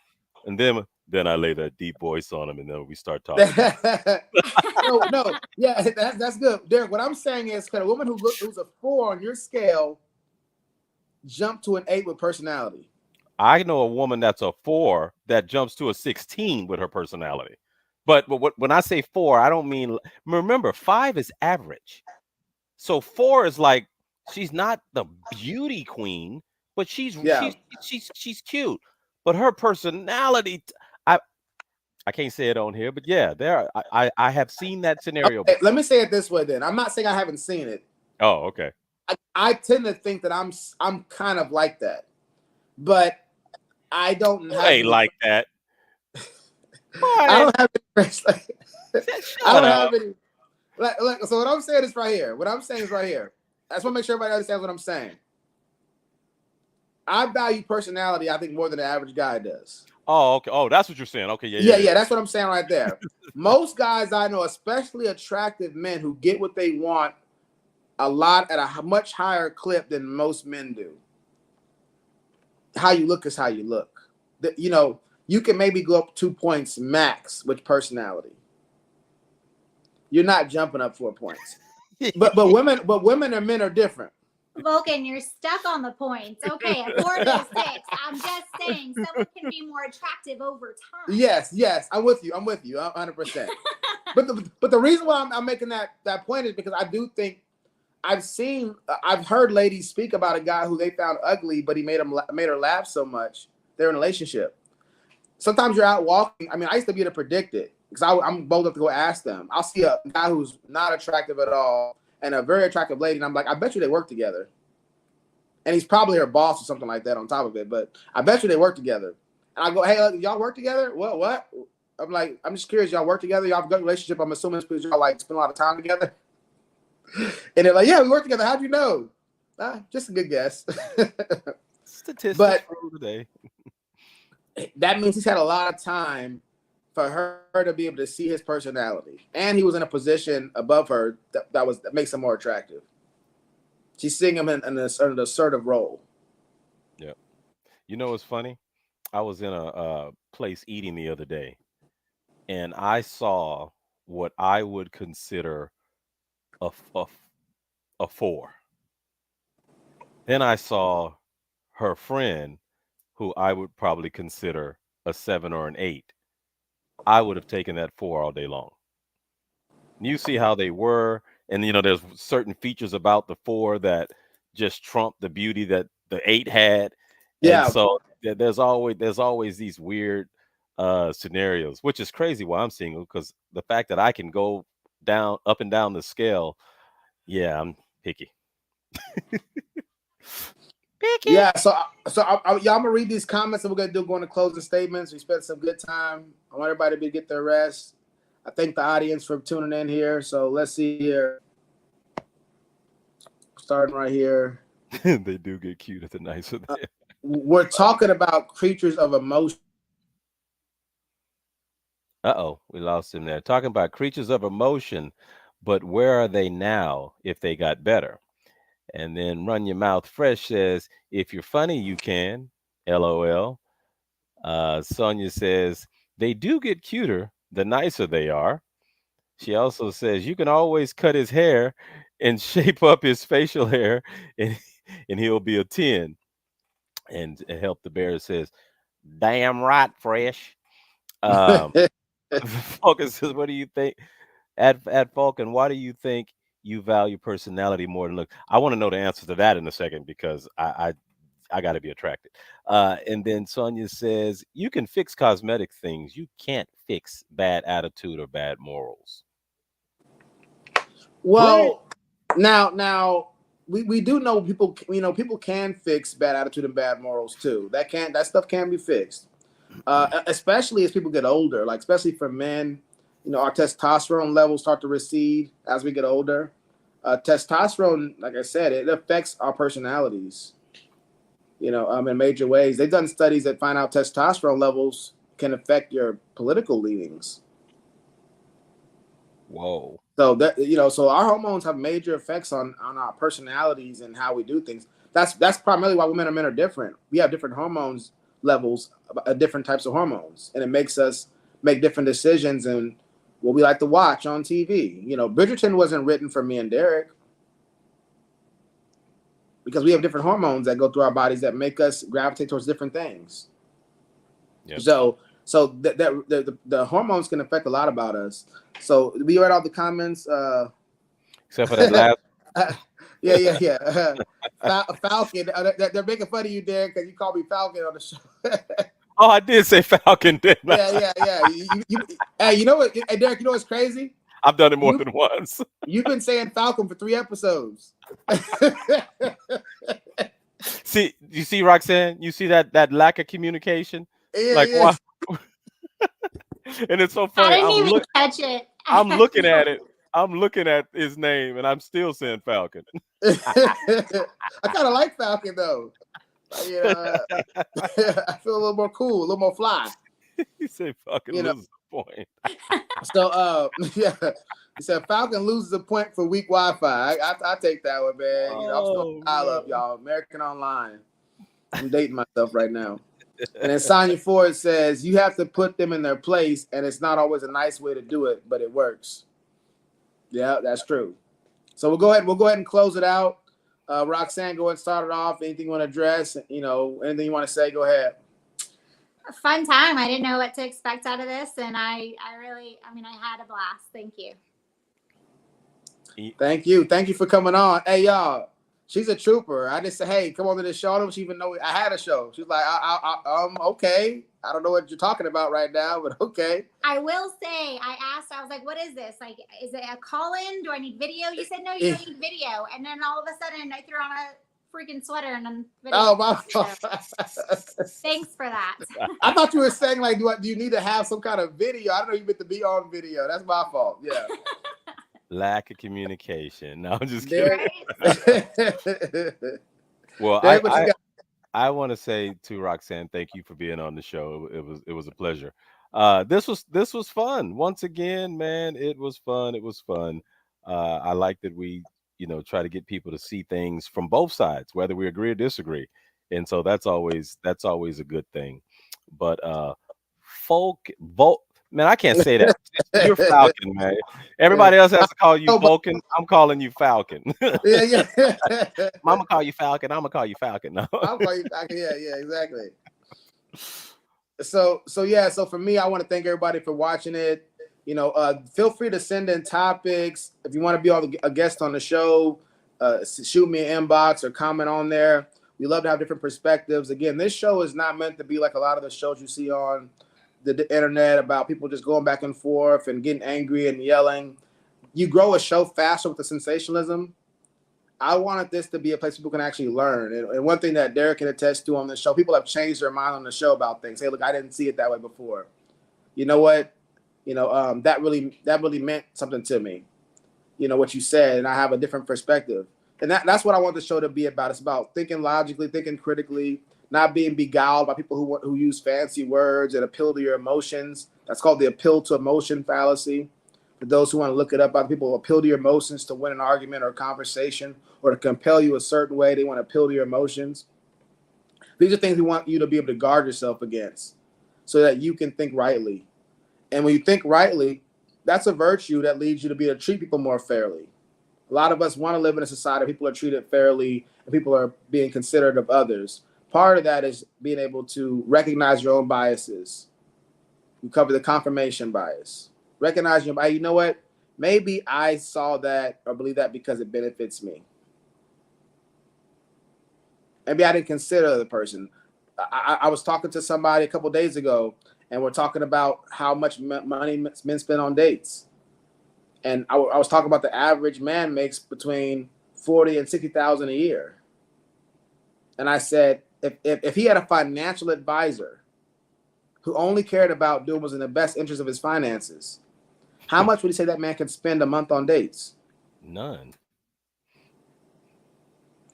and then I lay that deep voice on him, and then we start talking. no, yeah, that's good, Derek. What I'm saying is, can a woman who's a 4 on your scale jump to an 8 with personality? I know a woman that's a 4 that jumps to a 16 with her personality. But when I say 4, I don't mean. Remember, 5 is average, so 4 is like she's not the beauty queen, but she's cute. But her personality. I can't say it on here, but yeah, I have seen that scenario. Okay, let me say it this way then. I'm not saying I haven't seen it. Oh, okay. I tend to think that I'm kind of like that, but I don't have ain't like that. I don't have any friends like I don't have any. So what I'm saying is right here. What I'm saying is right here. I just want to make sure everybody understands what I'm saying. I value personality, I think, more than the average guy does. Oh, okay. Oh, that's what you're saying. Okay, yeah. That's what I'm saying right there. Most guys I know, especially attractive men who get what they want a lot at a much higher clip than most men do. How you look is how you look. You know, you can maybe go up 2 points max with personality. You're not jumping up 4 points. But women and men are different. Vulcan, you're stuck on the points. Okay, a 4 to a 6. I'm just saying someone can be more attractive over time. Yes, I'm with you. 100%. but the reason why I'm making that point is because I do think I've heard ladies speak about a guy who they found ugly, but he made her laugh so much they're in a relationship. Sometimes you're out walking. I mean, I used to be able to predict it because I'm bold enough to go ask them. I'll see a guy who's not attractive at all and a very attractive lady, and I'm like, I bet you they work together. And he's probably her boss or something like that on top of it, but I bet you they work together. And I go, hey, y'all work together? What? I'm like, I'm just curious. Y'all work together? Y'all have a good relationship? I'm assuming it's because y'all like spend a lot of time together. And they're like, yeah, we work together. How'd you know? Just a good guess. Statistics but for today. That means he's had a lot of time for her to be able to see his personality. And he was in a position above her that makes him more attractive. She's seeing him in an assertive role. Yeah. You know what's funny? I was in a place eating the other day, and I saw what I would consider a 4. Then I saw her friend, who I would probably consider a 7 or an 8. I would have taken that 4 all day long. You see how they were, and there's certain features about the 4 that just trump the beauty that the 8 had. And Yeah. so there's always these weird scenarios, which is crazy why I'm single, because the fact that I can go up and down the scale, yeah, I'm picky. Yeah, so I'm gonna read these comments and we're gonna go into closing statements. We spent some good time. I want everybody to get their rest. I thank the audience for tuning in here. So let's see here. Starting right here. They do get cuter the nicer they are. We're talking about creatures of emotion. Uh-oh, we lost him there. Talking about creatures of emotion, but where are they now if they got better? And then Run Your Mouth Fresh says, if you're funny, you can. LOL. Sonia says, they do get cuter the nicer they are. She also says, you can always cut his hair and shape up his facial hair, and he'll be a 10. And Help the Bear says, damn right, Fresh. Falcon says, what do you think? At Falcon, why do you think you value personality more than look? I want to know the answer to that in a second, because I got to be attracted. And then Sonia says, you can fix cosmetic things. You can't fix bad attitude or bad morals. Well, now we do know people. People can fix bad attitude and bad morals too. That stuff can be fixed, especially as people get older. Like especially for men, our testosterone levels start to recede as we get older. Testosterone, like I said, it affects our personalities. In major ways. They've done studies that find out testosterone levels can affect your political leanings. Whoa. So so our hormones have major effects on our personalities and how we do things. That's primarily why women and men are different. We have different hormones levels, different types of hormones, and it makes us make different decisions and what we like to watch on TV. Bridgerton wasn't written for me and Derek because we have different hormones that go through our bodies that make us gravitate towards different things. Yep. So the hormones can affect a lot about us. So we read all the comments. Except for that last. Yeah. Falcon. They're making fun of you, Derek, because you called me Falcon on the show. Oh, I did say Falcon, didn't I? Yeah. Hey, you know what? Hey, Derek, you know what's crazy? I've done it more than once. You've been saying Falcon for 3 episodes. See, you see, Roxanne? You see that lack of communication? Yeah. Why? And it's so funny. I didn't even catch it. I'm looking at it. I'm looking at his name, and I'm still saying Falcon. I kind of like Falcon, though. I feel a little more cool, a little more fly. You say fucking You know. loses the point. So, yeah, he said Falcon loses a point for weak Wi-Fi. I take that one, man. You know, I'm still dial up, y'all. American Online. I'm dating myself right now. And then Sonya Ford says you have to put them in their place, and it's not always a nice way to do it, but it works. Yeah, that's true. So we'll go ahead and close it out. Roxanne, go ahead and start it off. Anything you want to address? You know, anything you want to say? Go ahead. A fun time. I didn't know what to expect out of this, and I had a blast. Thank you. Thank you. Thank you for coming on. Hey, y'all. She's a trooper. I just said, hey, come on to the show. I don't even know I had a show. She's like, okay. I don't know what you're talking about right now, but okay. I will say, I was like, what is this? Like, is it a call-in? Do I need video? You said, no, you don't need video. And then all of a sudden, I threw on a freaking sweater and I'm video. Oh, my God. Thanks for that. I thought you were saying, like, do you need to have some kind of video? I don't know you meant to be on video. That's my fault. Yeah. Lack of communication. No, I'm just kidding. Well, I want to say to Roxanne, thank you for being on the show. It was a pleasure. This was fun. Once again, man, it was fun. It was fun. I like that we, try to get people to see things from both sides, whether we agree or disagree. And so that's always a good thing. But man, I can't say that. You're Falcon, man. Everybody else has to call you Vulcan. I'm calling you Falcon. Yeah. Mama call you Falcon. I'm gonna call you Falcon. No. I'll call you Falcon. Yeah, exactly. So for me, I want to thank everybody for watching it. Feel free to send in topics. If you want to be a guest on the show, shoot me an inbox or comment on there. We love to have different perspectives. Again, this show is not meant to be like a lot of the shows you see on the internet about people just going back and forth and getting angry and yelling. You grow a show faster with the sensationalism. I wanted this to be a place people can actually learn. And one thing that Derek can attest to on the show, people have changed their mind on the show about things. Hey, look, I didn't see it that way before. You know what? That really meant something to me. What you said, and I have a different perspective. And that's what I want the show to be about. It's about thinking logically, thinking critically, not being beguiled by people who use fancy words and appeal to your emotions. That's called the appeal to emotion fallacy. For those who want to look it up, people who appeal to your emotions to win an argument or a conversation or to compel you a certain way. They want to appeal to your emotions. These are things we want you to be able to guard yourself against so that you can think rightly. And when you think rightly, that's a virtue that leads you to be able to treat people more fairly. A lot of us want to live in a society where people are treated fairly and people are being considerate of others. Part of that is being able to recognize your own biases. We cover the confirmation bias. Recognize your bias. You know what? Maybe I saw that or believe that because it benefits me. Maybe I didn't consider the person. I was talking to somebody a couple of days ago, and we're talking about how much money men spend on dates. And I was talking about the average man makes between $40,000 and $60,000 a year. And I said, if he had a financial advisor who only cared about doing what was in the best interest of his finances, how much would he say that man could spend a month on dates? None.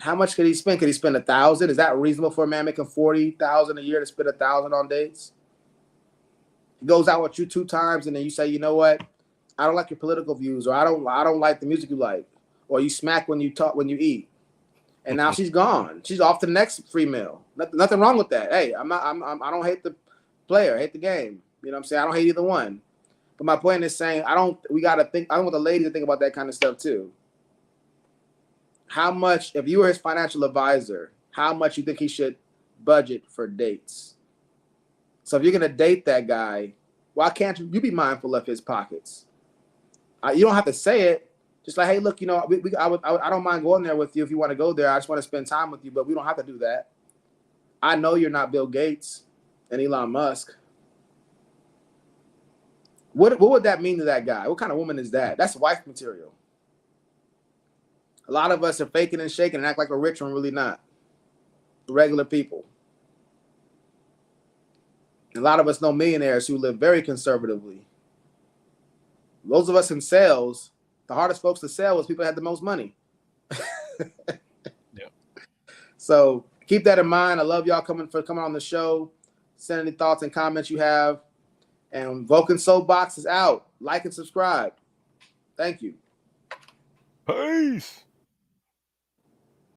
How much could he spend? Could he spend $1,000? Is that reasonable for a man making $40,000 a year to spend $1,000 on dates? He goes out with you 2 times, and then you say, you know what? I don't like your political views, or I don't like the music you like, or you smack when you talk when you eat. And now she's gone. She's off to the next free meal. Nothing wrong with that. Hey, I don't hate the player, I hate the game. You know what I'm saying? I don't hate either one. But my point is saying I don't want the ladies to think about that kind of stuff too. How much, if you were his financial advisor, how much you think he should budget for dates? So if you're gonna date that guy, why can't you be mindful of his pockets? You don't have to say it. Just like, hey, look, I don't mind going there with you if you want to go there. I just want to spend time with you, but we don't have to do that. I know you're not Bill Gates and Elon Musk. What would that mean to that guy? What kind of woman is that? That's wife material. A lot of us are faking and shaking and act like we're rich when we're really not. Regular people. A lot of us know millionaires who live very conservatively. Those of us in sales, the hardest folks to sell was people who had the most money. Yeah. So keep that in mind. I love y'all coming on the show. Send any thoughts and comments you have. And Vulcan Soapbox is out. Like and subscribe. Thank you. Peace.